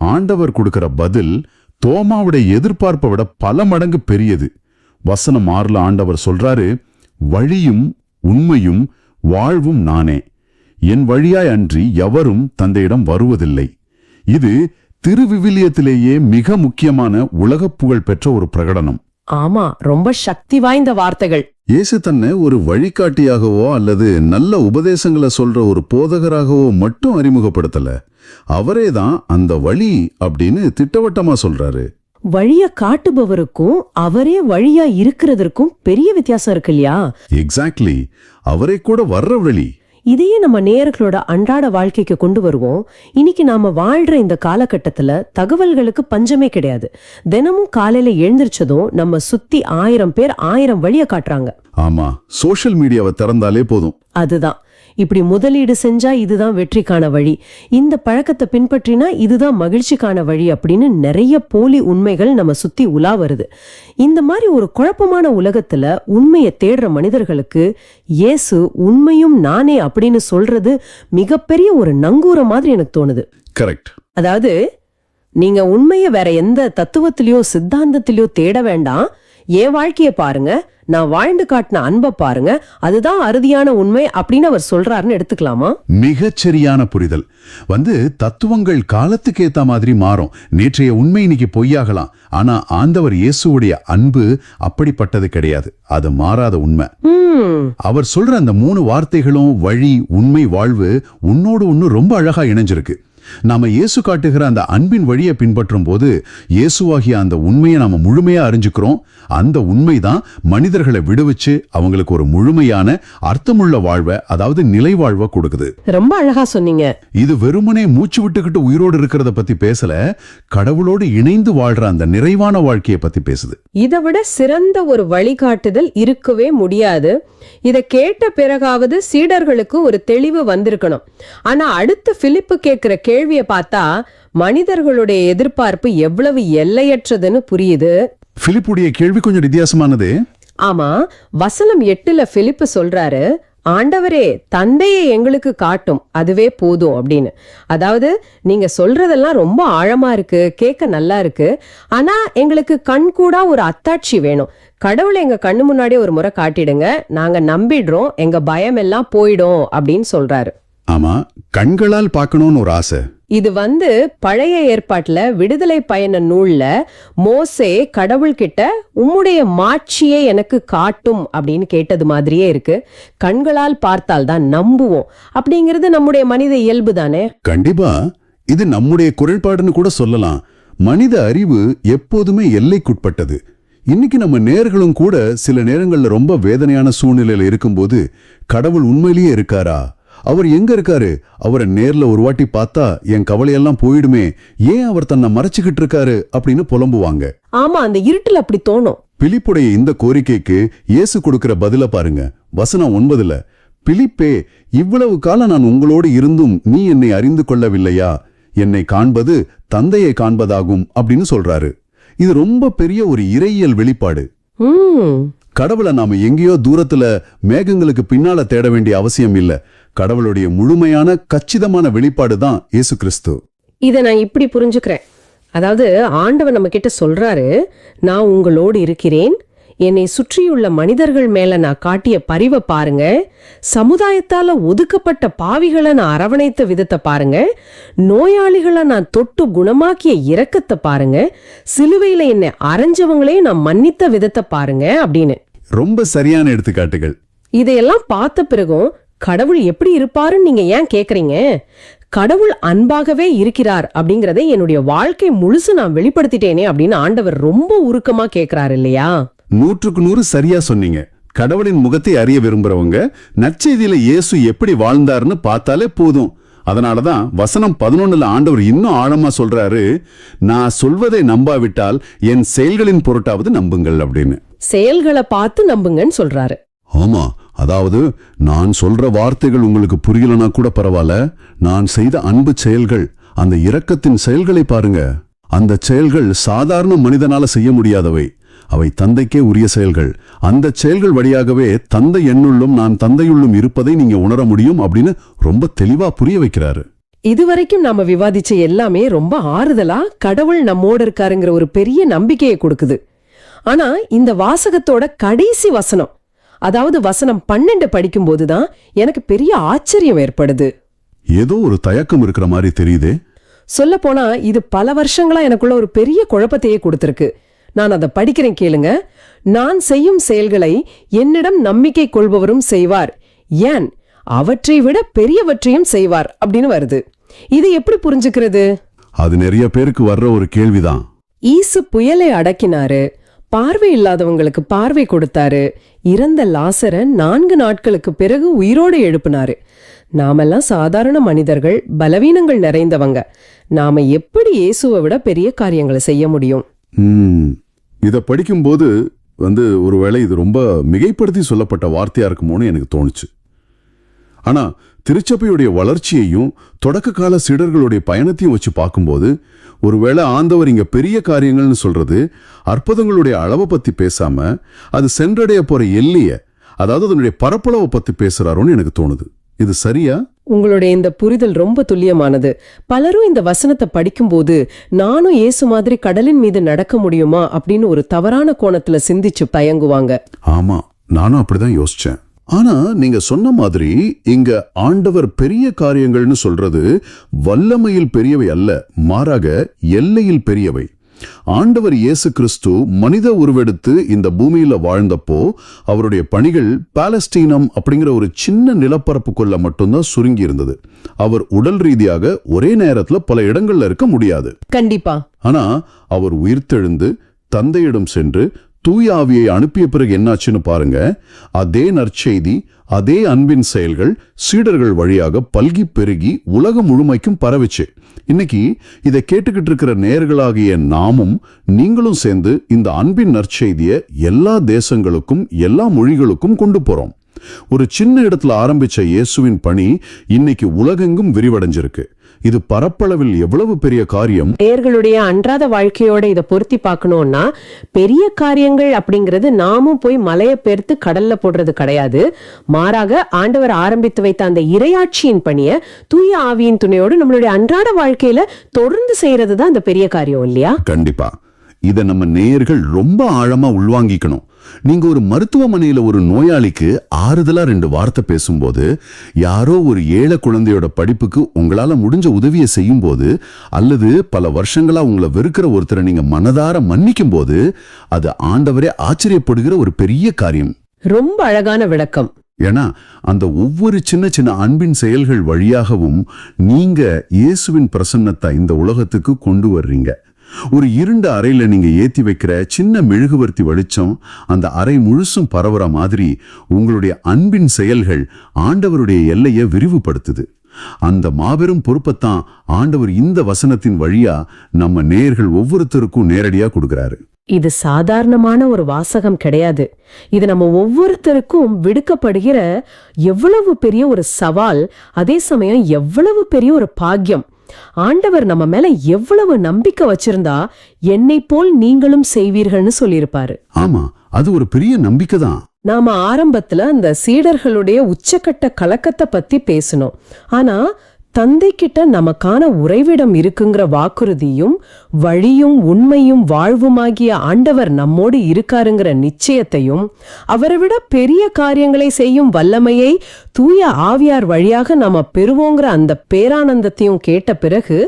ஆண்டவர் கொடுக்கிற பதில் தோமாவுடைய எதிர்பார்ப்பை விட பல மடங்கு பெரியது. வசனம் 6 ஆண்டவர் சொல்றாரு, வழியும் உண்மையும் வாழ்வும் நானே, என் வழியாய் அன்றி எவரும் தந்தையிடம் வருவதில்லை. இது திருவிவிலியத்திலேயே மிக முக்கியமான உலக புகழ் பெற்ற ஒரு பிரகடனம். ஆமா, ரொம்ப சக்தி வாய்ந்த வார்த்தைகள். இயேசு தன்னை ஒரு வழிகாட்டியாகவோ அல்லது நல்ல உபதேசங்களை சொல்ற ஒரு போதகராகவோ மட்டும் அறிமுகப்படுத்தல. அவரேதான் அந்த வழி அப்படின்னு திட்டவட்டமா சொல்றாரு. வழிய காட்டுபவருக்கும் அவரே வழியா இருக்கிறதற்கும் பெரிய வித்தியாசம் இருக்கு இல்லையா? எக்ஸாக்ட்லி. அவரே கூட வர்ற வழி. இதையே நம்ம நேயர்களோட அன்றாட வாழ்க்கைக்கு கொண்டு வருவோம். இன்னைக்கு நாம வாழ்ற இந்த காலகட்டத்துல தகவல்களுக்கு பஞ்சமே கிடையாது. தினமும் காலையில எழுந்திரிச்சதும் நம்ம சுத்தி 1000 பேர் 1000 வழிய காட்டுறாங்க. ஆமா, சோஷியல் மீடியாவை திறந்தாலே போதும். அதுதான், இப்படி முதலீடு செஞ்சா இதுதான் வெற்றிக்கான வழி, இந்த பழக்கத்தை பின்பற்றினா இதுதான் மகிழ்ச்சிக்கான வழி அப்படின்னு நிறைய போலி உண்மைகள் நம்ம சுத்தி உலா வருது. இந்த மாதிரி ஒரு குழப்பமான உலகத்துல உண்மையை தேடுற மனிதர்களுக்கு இயேசு உண்மையும் நானே அப்படின்னு சொல்றது மிகப்பெரிய ஒரு நங்கூர மாதிரி எனக்கு தோணுது. கரெக்ட். அதாவது, நீங்க உண்மையை வேற எந்த தத்துவத்திலயோ சித்தாந்தத்திலயோ தேட வேண்டாம், என் வாழ்க்கைய பாருங்க, நான் வாழ்ந்து காட்டின அன்பை பாருங்க, அதுதான் அறுதியான உண்மை அப்படின்னு அவர் சொல்றாருன்னு எடுத்துக்கலாமா? மிகச்சரியான புரிதல். தத்துவங்கள் காலத்துக்கு ஏத்த மாதிரி மாறும். நேற்றைய உண்மை இன்னைக்கு பொய்யாகலாம். ஆனா ஆண்டவர் இயேசுவுடைய அன்பு அப்படிப்பட்டது கிடையாது. அது மாறாத உண்மை. அவர் சொல்ற அந்த 3 வார்த்தைகளும் வழி, உண்மை, வாழ்வு உன்னோடு ஒன்னு ரொம்ப அழகா இணைஞ்சிருக்கு. நாம இயேசு காட்டுகிற அந்த அன்பின் வழியை பின்பற்றும் போது இயேசுவாகிய அந்த உண்மையை நாம முழுமையா அறிஞ்சுக்கிறோம். அந்த உண்மைதான் மனிதர்களை விடுவிச்சு அவங்களுக்கு ஒரு முழுமையான அர்த்தமுள்ள வாழ்வை, அதாவது நிலை வாழ்வை கொடுக்குது. ரொம்ப அழகா சொன்னீங்க. இது வெறுமனே மூச்சு விட்டுக்கிட்டு உயிரோடு இருக்கிறத பத்தி பேசல, கடவுளோடு இணைந்து வாழ்ற அந்த நிறைவான வாழ்க்கையை பத்தி பேசுது. இதை விட சிறந்த ஒரு வழிகாட்டுதல் இருக்கவே முடியாது. இதை கேட்ட பிறகாவது சீடர்களுக்கு ஒரு தெளிவு வந்திருக்கணும். ஆனா அடுத்து பிலிப்பு கேட்கிற கேள்வியை பார்த்தா மனிதர்களுடைய எதிர்பார்ப்பு எவ்வளவு எல்லையற்றதுன்னு புரியுது. பிலிப்புடைய கேள்வி கொஞ்சம் வித்தியாசமானது. ஆமா, வசனம் 8ல பிலிப்பு சொல்றாரு, ஆண்டவரே, தந்தையை எங்களுக்கு காட்டும், அதுவே போதும் அப்படின்னு. அதாவது, நீங்க சொல்றதெல்லாம் ரொம்ப ஆழமா இருக்கு, கேட்க நல்லா இருக்கு, ஆனா எங்களுக்கு கண்கூடா ஒரு அத்தாட்சி வேணும். கடவுளை எங்க கண்ணு முன்னாடியே ஒரு முறை காட்டிடுங்க, நாங்க நம்பிடுறோம், எங்க பயம் எல்லாம் போயிடும் அப்படின்னு சொல்றாரு. ஆமா, கண்களால் பார்க்கணும்னு ஒரு ஆசை. இது பழைய ஏற்பாட்டுல விடுதலை பயண நூல்ல மோசே கடவுள்கிட்ட உம்முடைய மாட்சியை எனக்கு காட்டும் அப்படின்னு கேட்டது மாதிரியே இருக்கு. கண்களால் பார்த்தால் தான் நம்புவோம் அப்படிங்கிறது நம்முடைய மனித இயல்பு தானே. கண்டிப்பா, இது நம்முடைய குறைபாடுன்னு கூட சொல்லலாம். மனித அறிவு எப்போதுமே எல்லைக்குட்பட்டது. இன்னைக்கு நம்ம நேர்களும் கூட சில நேரங்கள்ல ரொம்ப வேதனையான சூழ்நிலையில இருக்கும்போது, கடவுள் உண்மையிலேயே இருக்காரா, அவர் எங்க இருக்காரு, அவரை நேர்ல ஒரு வாட்டி பார்த்தா என் கவலையெல்லாம் போயிடுமே, ஏன் அவர் தன்னை மறைச்சுக்கிட்டு இருக்காரு அப்படின்னு புலம்புவாங்க. ஆமா, அந்த இருட்டுல அப்படி தோணும். பிலிப்புடைய இந்த கோரிக்கைக்கு இயேசு கொடுக்கிற பதில பாருங்க. வசனம் 9ல, பிலிப்பே, இவ்வளவு காலம் நான் உங்களோடு இருந்தும் நீ என்னை அறிந்து கொள்ளவில்லையா, என்னை காண்பது தந்தையை காண்பதாகும் அப்படின்னு சொல்றாரு. இது ரொம்ப பெரிய ஒரு இறையியல் வெளிப்பாடு. கடவுளை நாம எங்கேயோ தூரத்துல மேகங்களுக்கு பின்னால தேட வேண்டிய அவசியம் இல்ல. கடவுளுடைய முழுமையான கச்சிதமான வெளிப்பாடு தான் இயேசு கிறிஸ்து. இதை நான் இப்படி புரிஞ்சுக்கிறேன். அதாவது, ஆண்டவர் நம்ம கிட்ட சொல்றாரு, நான் உங்களோடு இருக்கிறேன், என்னை சுற்றியுள்ள மனிதர்கள் மேல நான் காட்டிய பரிவை பாருங்க, சமுதாயத்தால ஒதுக்கப்பட்ட பாவிகளை நான் அரவணைத்த விதத்தை பாருங்க, நோயாளிகளை நான் தொட்டு குணமாக்கிய இரக்கத்தை பாருங்க, சிலுவையில என்னை அரைஞ்சவங்களே நான் மன்னித்த விதத்தை பாருங்க அப்படின்னு. ரொம்ப சரியான எடுத்துக்காட்டுகள். இதையெல்லாம் பார்த்த பிறகும் கடவுள் எப்படி இருப்பாருன்னு நீங்க ஏன் கேக்குறீங்க? கடவுள் அன்பாகவே இருக்கிறார் அப்படிங்கறதை என்னுடைய வாழ்க்கை முழுசு நான் வெளிப்படுத்திட்டேனே அப்படின்னு ஆண்டவர் ரொம்ப உருக்கமா கேக்குறாரு இல்லையா? 100க்கு 100 சரியா சொன்னீங்க. கடவுளின் முகத்தை அறிய விரும்புறவங்க நற்செய்தியில இயேசு எப்படி வாழ்ந்தாருன்னு பார்த்தாலே போதும். அதனாலதான் வசனம் 11ல ஆண்டவர் இன்னும் ஆழமா சொல்றாரு, நான் சொல்வதை நம்பாவிட்டால் என் செயல்களின் பொருட்டாவது நம்புங்கள் அப்படின்னு. செயல்களை பார்த்து நம்புங்கன்னு சொல்றாரு. ஆமா, அதாவது நான் சொல்ற வார்த்தைகள் உங்களுக்கு புரியலனா கூட பரவாயில்ல, நான் செய்த அன்பு செயல்கள், அந்த இரக்கத்தின் செயல்களை பாருங்க. அந்த செயல்கள் சாதாரண மனிதனால செய்ய முடியாதவை, அவை தந்தைக்கே உரிய செயல்கள். அந்த செயல்கள் வழியாகவே தந்தை என்னுள்ளும் நான் தந்தையுள்ளும் இருப்பதை நீங்க உணர முடியும் அப்படின்னு ரொம்ப தெளிவா புரிய வைக்கிறாரு. இதுவரைக்கும் நாம விவாதிச்ச எல்லாமே ரொம்ப ஆறுதலா கடவுள் நம்மோடு இருக்காருங்கிற ஒரு பெரிய நம்பிக்கையை கொடுக்குது. ஆனா இந்த வாசகத்தோட கடைசி வசனம், அதாவது வசனம் 12 படிக்கும் போதுதான் எனக்கு பெரிய ஆச்சரியம் ஏற்படுது. ஏதோ ஒரு தயக்கம் இருக்கிற மாதிரி தெரியுதே. சொல்ல போனா இது பல வருஷங்களா எனக்குள்ள ஒரு பெரிய குழப்பத்தையே கொடுத்திருக்கு. நான் அதை படிக்கிறேன், கேளுங்க. நான் செய்யும் செயல்களை என்னிடம் நம்பிக்கை கொள்பவரும் செய்வார், ஏன் அவற்றை விட பெரியவற்றையும் செய்வார் அப்படின்னு வருது. இது எப்படி புரிஞ்சுக்கிறது? அது நிறைய பேருக்கு வர்ற ஒரு கேள்விதான். ஈசு புயலை அடக்கினாரு, பார்வை இல்லாதவங்களுக்கு பார்வை கொடுத்தாரு, இறந்த லாசரை 4 நாட்களுக்கு பிறகு உயிரோடு எழுப்பினாரு, நாமெல்லாம் சாதாரண மனிதர்கள், பலவீனங்கள் நிறைந்தவங்க. நாம எப்படி இயேசுவை விட பெரிய காரியங்களை செய்ய முடியும்? இத படிக்கும்போது ஒருவேளை இது ரொம்ப மிகைப்படுத்தி சொல்லப்பட்ட வார்த்தையா இருக்குமோன்னு எனக்கு தோணுச்சு. ஆனா திருச்சபையுடைய வளர்ச்சியையும் தொடக்க கால சீடர்களுடைய பயணத்தையும் வச்சு பார்க்கும்போது ஒருவேளை ஆண்டவர் இங்க பெரிய காரியங்கள்னு சொல்றது அற்புதங்களுடைய அளவை பத்தி பேசாம அது சென்றடைய போற எல்லைய, அதாவது அதனுடைய பரப்பளவை பத்தி பேசுறாரோன்னு எனக்கு தோணுது. இது சரியா? உங்களுடைய இந்த புரிதல் ரொம்ப துல்லியமானது. பலரும் இந்த வசனத்தை படிக்கும்போது நானும் இயேசு மாதிரி கடலின் மீது நடக்க முடியுமா அப்படின்னு ஒரு தவறான கோணத்துல சிந்திச்சு தயங்குவாங்க. ஆமா, நானும் அப்படிதான் யோசிச்சேன். ஆனா நீங்க சொன்ன மாதிரி இங்க ஆண்டவர் பெரிய காரியங்கள்னு சொல்றது வல்லமையில் பெரியவை அல்ல, மாறாக எல்லையில் பெரியவை. ஆண்டவர் இயேசு கிறிஸ்து மனித உருவெடுத்து இந்த பூமியில வாழ்ந்தப்போ அவருடைய பணிகள் பாலஸ்தீனம் அப்படிங்கிற ஒரு சின்ன நிலப்பரப்புக்குள்ள மட்டும்தான் சுருங்கி இருந்தது. அவர் உடல் ரீதியாக ஒரே நேரத்துல பல இடங்கள்ல இருக்க முடியாது. கண்டிப்பா. ஆனா அவர் உயிர்த்தெழுந்து தந்தையிடம் சென்று தூய ஆவியை அனுப்பிய பிறகு என்னாச்சுன்னு பாருங்க. அதே நற்செய்தி, அதே அன்பின் செயல்கள் சீடர்கள் வழியாக பல்கி பெருகி உலகம் முழுமைக்கும் பரவிச்சு. இன்னைக்கு இதை கேட்டுக்கிட்டு இருக்கிற நேயர்களாகிய நாமும் நீங்களும் சேர்ந்து இந்த அன்பின் நற்செய்தியை எல்லா தேசங்களுக்கும் எல்லா மொழிகளுக்கும் கொண்டு போறோம். ஒரு சின்ன இடத்துல ஆரம்பிச்ச இயேசுவின் பணி இன்னைக்கு உலகெங்கும் விரிவடைஞ்சிருக்கு. இது பரப்பளவில் எவ்வளவு பெரிய காரியம். நேயர்களுடைய அன்றாட வாழ்க்கையோட இதை பொருத்தி பார்க்கணும்னா, பெரிய காரியங்கள் அப்படிங்கிறது நாமும் போய் மலையை பெயர்த்து கடல்ல போடுறது கிடையாது. மாறாக ஆண்டவர் ஆரம்பித்து வைத்த அந்த இறையாட்சியின் பணியை தூய ஆவியின் துணையோடு நம்மளுடைய அன்றாட வாழ்க்கையில தொடர்ந்து செய்யறது தான் அந்த பெரிய காரியம் இல்லையா? கண்டிப்பா. இதை நம்ம நேயர்கள் ரொம்ப ஆழமா உள்வாங்கிக்கணும். நீங்க ஒரு மருத்துவமனையில ஒரு நோயாளிக்கு ஆறுதலா 2 வார்த்தை பேசும்போது, யாரோ ஒரு ஏழை குழந்தையோட படிப்புக்கு உங்களால முடிஞ்ச உதவியை செய்யும் போது, அல்லது பல வருஷங்களா உங்களை வெறுக்கிற ஒருத்தரை நீங்க மனதார மன்னிக்கும் போது, அது ஆண்டவரே ஆச்சரியப்படுகிற ஒரு பெரிய காரியம். ரொம்ப அழகான விளக்கம். ஏன்னா அந்த ஒவ்வொரு சின்ன சின்ன அன்பின் செயல்கள் வழியாகவும் நீங்க இயேசுவின் பிரசன்னத்தை இந்த உலகத்துக்கு கொண்டு வர்றீங்க. ஒரு இருண்ட அறையில நீங்க ஏத்தி வைக்கிற சின்ன மெழுகுவர்த்தி வெளிச்சம் அந்த அறை முழுசும் பரவுற மாதிரி உங்களுடைய அன்பின் செயல்கள் ஆண்டவருடைய எல்லையை விரிவுபடுத்துது. அந்த மாபெரும் பொறுப்பைத்தான் ஆண்டவர் இந்த வசனத்தின் வழியா நம்ம நேயர்கள் ஒவ்வொருத்தருக்கும் நேரடியா கொடுக்கிறாரு. இது சாதாரணமான ஒரு வாசகம் கிடையாது. இது நம்ம ஒவ்வொருத்தருக்கும் விடுக்கப்படுகிற எவ்வளவு பெரிய ஒரு சவால், அதே சமயம் எவ்வளவு பெரிய ஒரு பாக்கியம். ஆண்டவர் நம்ம மேல எவ்வளவு நம்பிக்கை வச்சிருந்தா என்னை போல் நீங்களும் செய்வீர்கள்னு சொல்லியிருப்பாரு. ஆமா, அது ஒரு பெரிய நம்பிக்கை தான். நாம ஆரம்பத்துல அந்த சீடர்களுடைய உச்சக்கட்ட கலக்கத்தை பத்தி பேசணும். ஆனா தந்தை கிட்ட நமக்கான உறைவிடம் இருக்குங்கிற வாக்குறுதியும் வழியும் உண்மையும் வாழ்வுமாகிய ஆண்டவர் நம்மோடு இருக்காருங்கிற நிச்சயத்தையும் அவரை விட பெரிய காரியங்களை செய்யும் வல்லமையை தூய ஆவியார் வழியாக நாம பெறுவோங்கிற அந்த பேரானந்தத்தையும் கேட்ட பிறகு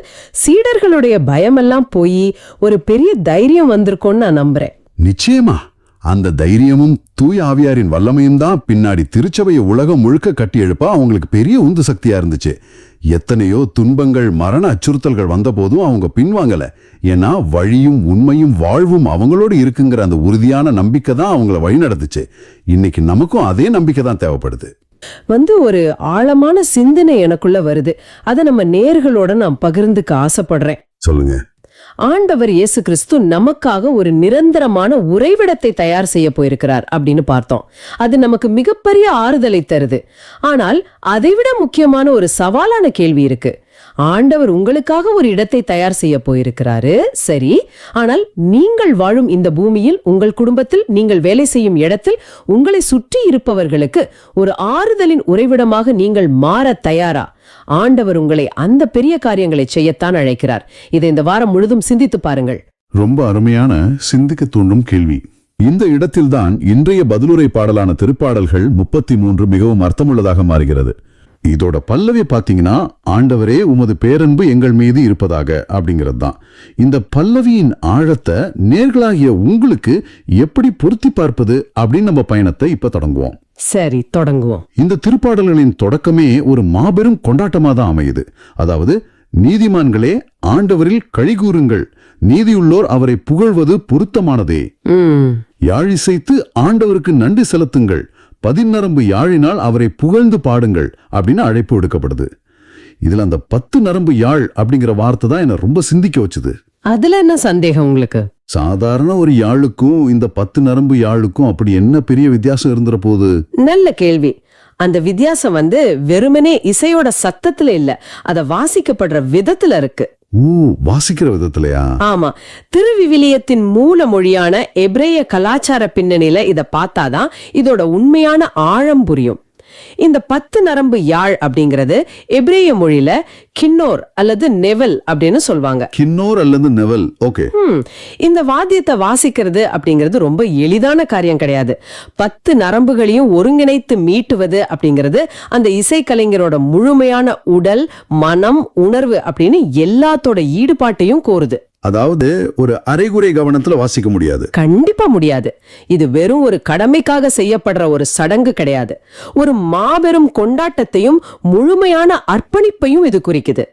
சீடர்களுடைய பயமெல்லாம் போய் ஒரு பெரிய தைரியம் வந்திருக்கும்னு நான் நம்புறேன். நிச்சயமா அந்த தைரியமும் தூய ஆவியாரின் வல்லமையும் தான் பின்னாடி திருச்சபையை உலகம் முழுக்க கட்டி எழுப்ப அவங்களுக்கு பெரிய உந்து சக்தியா இருந்துச்சு. எத்தனையோ துன்பங்கள், மரண அச்சுறுத்தல்கள் வந்த போதும் அவங்க பின்வாங்கல. ஏன்னா வழியும் உண்மையும் வாழ்வும் அவங்களோடு இருக்குங்கிற அந்த உறுதியான நம்பிக்கை தான் அவங்கள வழி நடத்துச்சு. இன்னைக்கு நமக்கும் அதே நம்பிக்கை தான் தேவைப்படுது. ஒரு ஆழமான சிந்தனை எனக்குள்ள வருது. அதை நம்ம நேயர்களோட நான் பகிர்ந்துக்க ஆசைப்படுறேன். சொல்லுங்க. ஆண்டவர் இயேசு கிறிஸ்து நமக்காக ஒரு நிரந்தரமான உறைவிடத்தை தயார் செய்ய போயிருக்கிறார் அப்படின்னு பார்த்தோம். அது நமக்கு மிகப்பெரிய ஆறுதலை தருது. ஆனால் அதைவிட முக்கியமான ஒரு சவாலான கேள்வி இருக்கு. ஆண்டவர் உங்களுக்காக ஒரு இடத்தை தயார் செய்ய போயிருக்கிறாரு, சரி. ஆனால் நீங்கள் வாழும் இந்த பூமியில், உங்கள் குடும்பத்தில், நீங்கள் வேலை செய்யும் இடத்தில், உங்களை சுற்றி இருப்பவர்களுக்கு ஒரு ஆறுதலின் உறைவிடமாக நீங்கள் மாற தயாரா? ஆண்டவர் உங்களை அந்த பெரிய காரியங்களை செய்யத்தான் அழைக்கிறார். இதை இந்த வாரம் முழுதும் சிந்தித்து பாருங்கள். ரொம்ப அருமையான சிந்திக்க தூண்டும் கேள்வி. இந்த இடத்தில்தான் இன்றைய பதிலுரை பாடலான திருப்பாடல்கள் 33 மிகவும் அர்த்தமுள்ளதாக மாறுகிறது. இதோட பல்லவி பாத்தீங்கன்னா, ஆண்டவரே உமது பேரன்பு எங்கள் மீது இருப்பதாக அப்படிங்கிறது தான். இந்த பல்லவியின் ஆழத்தை நேர்களாகிய உங்களுக்கு எப்படி பொருத்தி பார்ப்பது அப்படின்னு நம்ம பயணத்தை இப்ப தொடங்குவோம். சரி, தொடங்குவோம். இந்த திருப்பாடல்களின் தொடக்கமே ஒரு மாபெரும் கொண்டாட்டமா தான் அமையுது. அதாவது, நீதிமான்களே ஆண்டவரில் கழிகூறுங்கள், நீதியுள்ளோர் அவரை புகழ்வது பொருத்தமானதே. யாழிசைத்து ஆண்டவருக்கு நன்றி செலுத்துங்கள், பதிநரம்பு யாழினால் அவரை புகழ்ந்து பாடுங்கள் அப்படின்னு அழைப்பு விடுக்கப்படுது. இதுல அந்த 10 நரம்பு யாழ் அப்படிங்கிற வார்த்தை தான் என்ன ரொம்ப சிந்திக்க வச்சுது. அதுல என்ன சந்தேகம் உங்களுக்கு? சாதாரண ஒரு யாழுக்கும் இந்த 10 நரம்பு யாழுக்கும் அப்படி என்ன பெரிய வித்தியாசம் இருந்துற போகுது? நல்ல கேள்வி. அந்த வித்தியாசம் வெறுமனே இசையோட சத்தத்துல இல்ல, அத வாசிக்கப்படுற விதத்துல இருக்கு. வாசிக்கிற விதத்திலயா? ஆமா. திருவிவிலியத்தின் மூல மொழியான எபிரேய கலாச்சார பின்னணியில இத பார்த்தாதான் இதோட உண்மையான ஆழம் புரியும். இந்த 10 நரம்பு யாழ் அப்படிங்கிறது எபிரேய மொழியில கின்னோர் அல்லது நெவல் அப்படின்னு சொல்வாங்க. கின்னோர் அல்லது நெவல். ஓகே. இந்த வாத்தியத்தை வாசிக்கிறது அப்படிங்கிறது ரொம்ப எளிதான காரியம் கிடையாது. 10 நரம்புகளையும் ஒருங்கிணைத்து மீட்டுவது அப்படிங்கிறது அந்த இசைக்கலைஞரோட முழுமையான உடல், மனம், உணர்வு அப்படின்னு எல்லாத்தோட ஈடுபாட்டையும் கோருது. அதாவது ஒரு அரைகுறை கவனத்துல வாசிக்க முடியாது. கண்டிப்பா முடியாது. இது வெறும் ஒரு கடமைக்காக செய்யப்படுற ஒரு சடங்கு கிடையாது. ஒரு மாபெரும் கொண்டாட்டத்தையும் முழுமையான அர்ப்பணிப்பையும் இது குறிக்குது.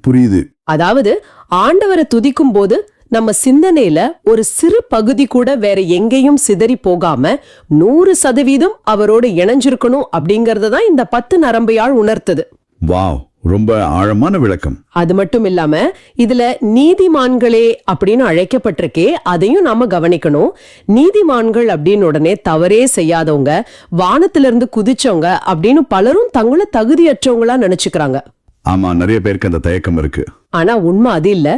புரியுது. அதாவது ஆண்டவரை துதிக்கும் போது நம்ம சிந்தனையில ஒரு சிறு பகுதி கூட வேற எங்கேயும் சிதறி போகாம 100% அவரோடு இணைஞ்சிருக்கணும் அப்படிங்கறதான் இந்த 10 நரம்பு யாழ் உணர்த்துது. வாவ், ரொம்ப ஆழமான விளக்கம். அது மட்டும் இல்லாம இதுல நீதிமான்களே அப்படின்னு அழைக்கப்பட்டிருக்கே, அதையும் நாம கவனிக்கணும். நீதிமான்கள் அப்படின்னு உடனே தவறே செய்யாதவங்க, வானத்திலிருந்து குதிச்சவங்க அப்படின்னு பலரும் தங்களை தகுதியற்றவங்களா நினைச்சுக்கிறாங்க. ஆமா, நிறைய பேருக்கு அந்த தயக்கம் இருக்கு. ஆனா உண்மை அது இல்ல.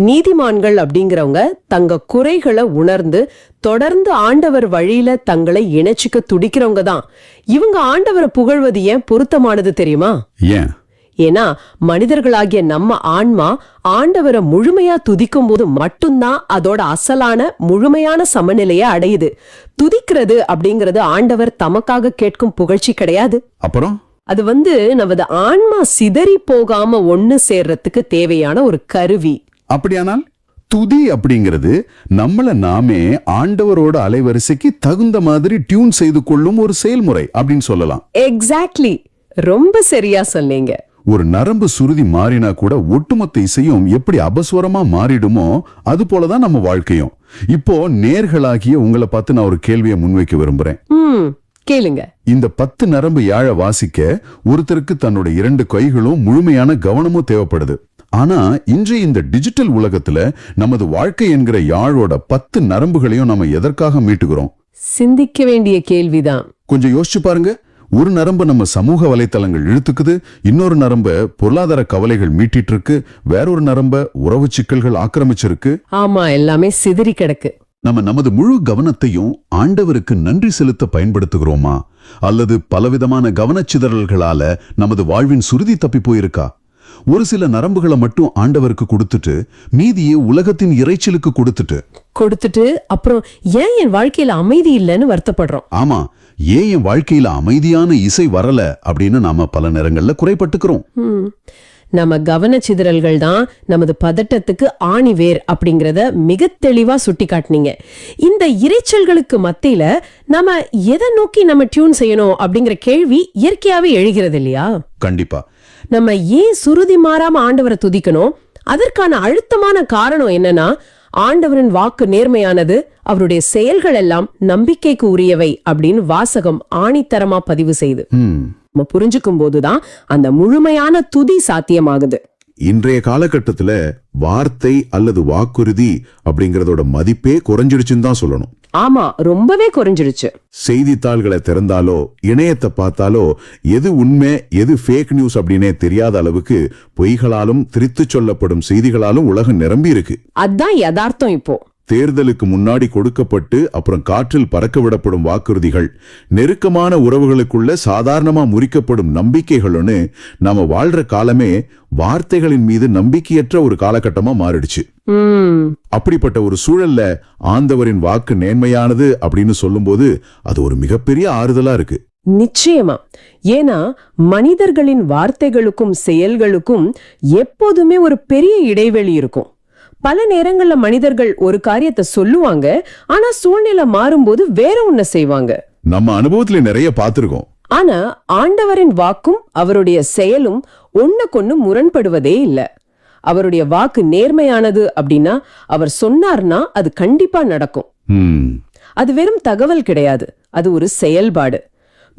நீதிமான்கள் அப்படிங்கிறவங்க தங்க குறைகளை உணர்ந்து தொடர்ந்து ஆண்டவர் வழியில தங்களை இணைச்சிக்க துடிக்கிறவங்க தான். இவங்க ஆண்டவரை புகழ்வது ஏன் பொருத்தமானது தெரியுமா? ஏன்? ஏன்னா மனிதர்களாகிய நம்ம ஆன்மா ஆண்டவரை முழுமையா துதிக்கும் போது மட்டும்தான் அதோட அசலான முழுமையான சமநிலையை அடையுது. துதிக்கிறது அப்படிங்கிறது ஆண்டவர் தமக்காக கேட்கும் புகழ்ச்சி கிடையாது. அப்புறம் அது நமது ஆன்மா சிதறி போகாம ஒண்ணு சேர்றதுக்கு தேவையான ஒரு கருவி. அப்படியானால் துதி அப்படிங்கிறது நம்மள நாமே ஆண்டவரோட அலைவரிசைக்கு தகுந்த மாதிரி டியூன் செய்து கொள்ளும் ஒரு செயல்முறை அப்படின்னு சொல்லலாம். எக்ஸாக்ட்லி, ரொம்ப சரியா சொன்னீங்க. ஒரு நரம்பு சுருதி மாறினா கூட ஒட்டுமொத்த இசையும் எப்படி அபஸ்வரமா மாறிடுமோ அது போலதான் நம்ம வாழ்க்கையும். இப்போ நேர்களாகிய உங்களை பார்த்து நான் ஒரு கேள்வியை முன்வைக்க விரும்புறேன். கேளுங்க. இந்த 10 நரம்பு யாழ வாசிக்க ஒருத்தருக்கு தன்னோட 2 கைகளும் முழுமையான கவனமும் தேவைப்படுது. ஆனா இன்றைய இந்த டிஜிட்டல் உலகத்துல நமது வாழ்க்கை என்கிற யாழோட 10 நரம்புகளையும் நம்ம எதற்காக மீட்டுகிறோம்? சிந்திக்க வேண்டிய கேள்விதான். கொஞ்சம் யோசிச்சு பாருங்க. ஒரு நரம்பு நம்ம சமூக வலைத்தளங்கள் இழுத்துக்குது, இன்னொரு நரம்ப பொருளாதார கவலைகள் மீட்டிட்டு இருக்கு, வேறொரு நரம்ப உறவு சிக்கல்கள் ஆக்கிரமிச்சிருக்கு. ஆமா, எல்லாமே சிதறி கிடக்கு. நம்ம நமது முழு கவனத்தையும் ஆண்டவருக்கு நன்றி செலுத்த பயன்படுத்துகிறோமா, அல்லது பலவிதமான கவனச்சிதறல்களால நமது வாழ்வின் சுருதி தப்பி போயிருக்கா? ஒரு சில நரம்புகளை மட்டும் ஆண்டவருக்கு கொடுத்துட்டு மீதியை உலகத்தின் இறைச்சலுக்கு கொடுத்துட்டு அப்புறம் ஏன் என் வாழ்க்கையில அமைதி இல்லைன்னு வருத்தப்படுறோம். ஆமா, ஏன் என் வாழ்க்கையில அமைதியான இசை வரல அப்படின்னு நாம பல நேரங்கள்ல குறைபட்டுக்கிறோம். நம்ம கவனச்சிதறல்கள் தான் நமது பதட்டத்துக்கு ஆணிவேர் அப்படிங்கறத மிக தெளிவா சுட்டி காட்டினீங்க. இந்த இறைச்சல்களுக்கு மத்தியில நம்ம எதை நோக்கி நம்ம டியூன் செய்யணும் அப்படிங்கிற கேள்வி இயற்கையாவே எழுகிறது இல்லையா? கண்டிப்பா. நம்ம ஏன் சுருதி மாறாம ஆண்டவரை துதிக்கணும்? அதற்கான அழுத்தமான காரணம் என்னன்னா, ஆண்டவரின் வாக்கு நேர்மையானது, அவருடைய செயல்கள் எல்லாம் நம்பிக்கைக்கு உரியவை அப்படின்னு வாசகம் ஆணித்தரமா பதிவு செய்து நம்ம புரிஞ்சுக்கும் போதுதான் அந்த முழுமையான துதி சாத்தியமாகுது. இன்றைய காலகட்டத்துல வார்த்தை அல்லது வாக்குறுதி அப்படிங்கறதோட மதிப்பே குறைஞ்சிடுச்சுன்னு தான் சொல்லணும். ஆமா, ரொம்பவே குறைஞ்சிடுச்சு. செய்தித்தாள்களை திறந்தாலோ இணையத்தை பார்த்தாலோ எது உண்மை எது ஃபேக் நியூஸ் அப்படின்னே தெரியாத அளவுக்கு பொய்களாலும் திரித்து சொல்லப்படும் செய்திகளாலும் உலகம் நிரம்பி இருக்கு. அதான் யதார்த்தம். இப்போ தேர்தலுக்கு முன்னாடி கொடுக்கப்பட்டு அப்புறம் காற்றில் பறக்க விடப்படும் வாக்குறுதிகள், நெருக்கமான உறவுகளுக்குள்ள சாதாரணமா முறிக்கப்படும் நம்பிக்கைகள்னு நாம வாழ்ற காலமே வார்த்தைகளின் மீது நம்பிக்கையற்ற ஒரு காலகட்டமா மாறிடுச்சு. அப்படிப்பட்ட ஒரு சூழல்ல ஆண்டவரின் வாக்கு நேர்மையானது அப்படின்னு சொல்லும்போது அது ஒரு மிகப்பெரிய ஆறுதலா இருக்கு. நிச்சயமா. ஏன்னா மனிதர்களின் வார்த்தைகளுக்கும் செயல்களுக்கும் எப்போதுமே ஒரு பெரிய இடைவெளி இருக்கும். பல நேரங்கள்ல மனிதர்கள் ஒரு காரியத்தை சொல்லுவாங்க, ஆனா சூழ்நிலை மாறும்போது வேற ஒண்ணு செய்வாங்க. நம்ம அனுபவத்துல நிறைய பார்த்திருக்கோம். ஆனா ஆண்டவரின் வாக்கும் அவருடைய செயலும் ஒண்ணுக்கொன்னு முரண்படுவதே இல்ல. அவருடைய வாக்கு நேர்மையானது அப்படின்னா அவர் சொன்னார்னா அது கண்டிப்பா நடக்கும். அது வெறும் தகவல் கிடையாது, அது ஒரு செயல்பாடு.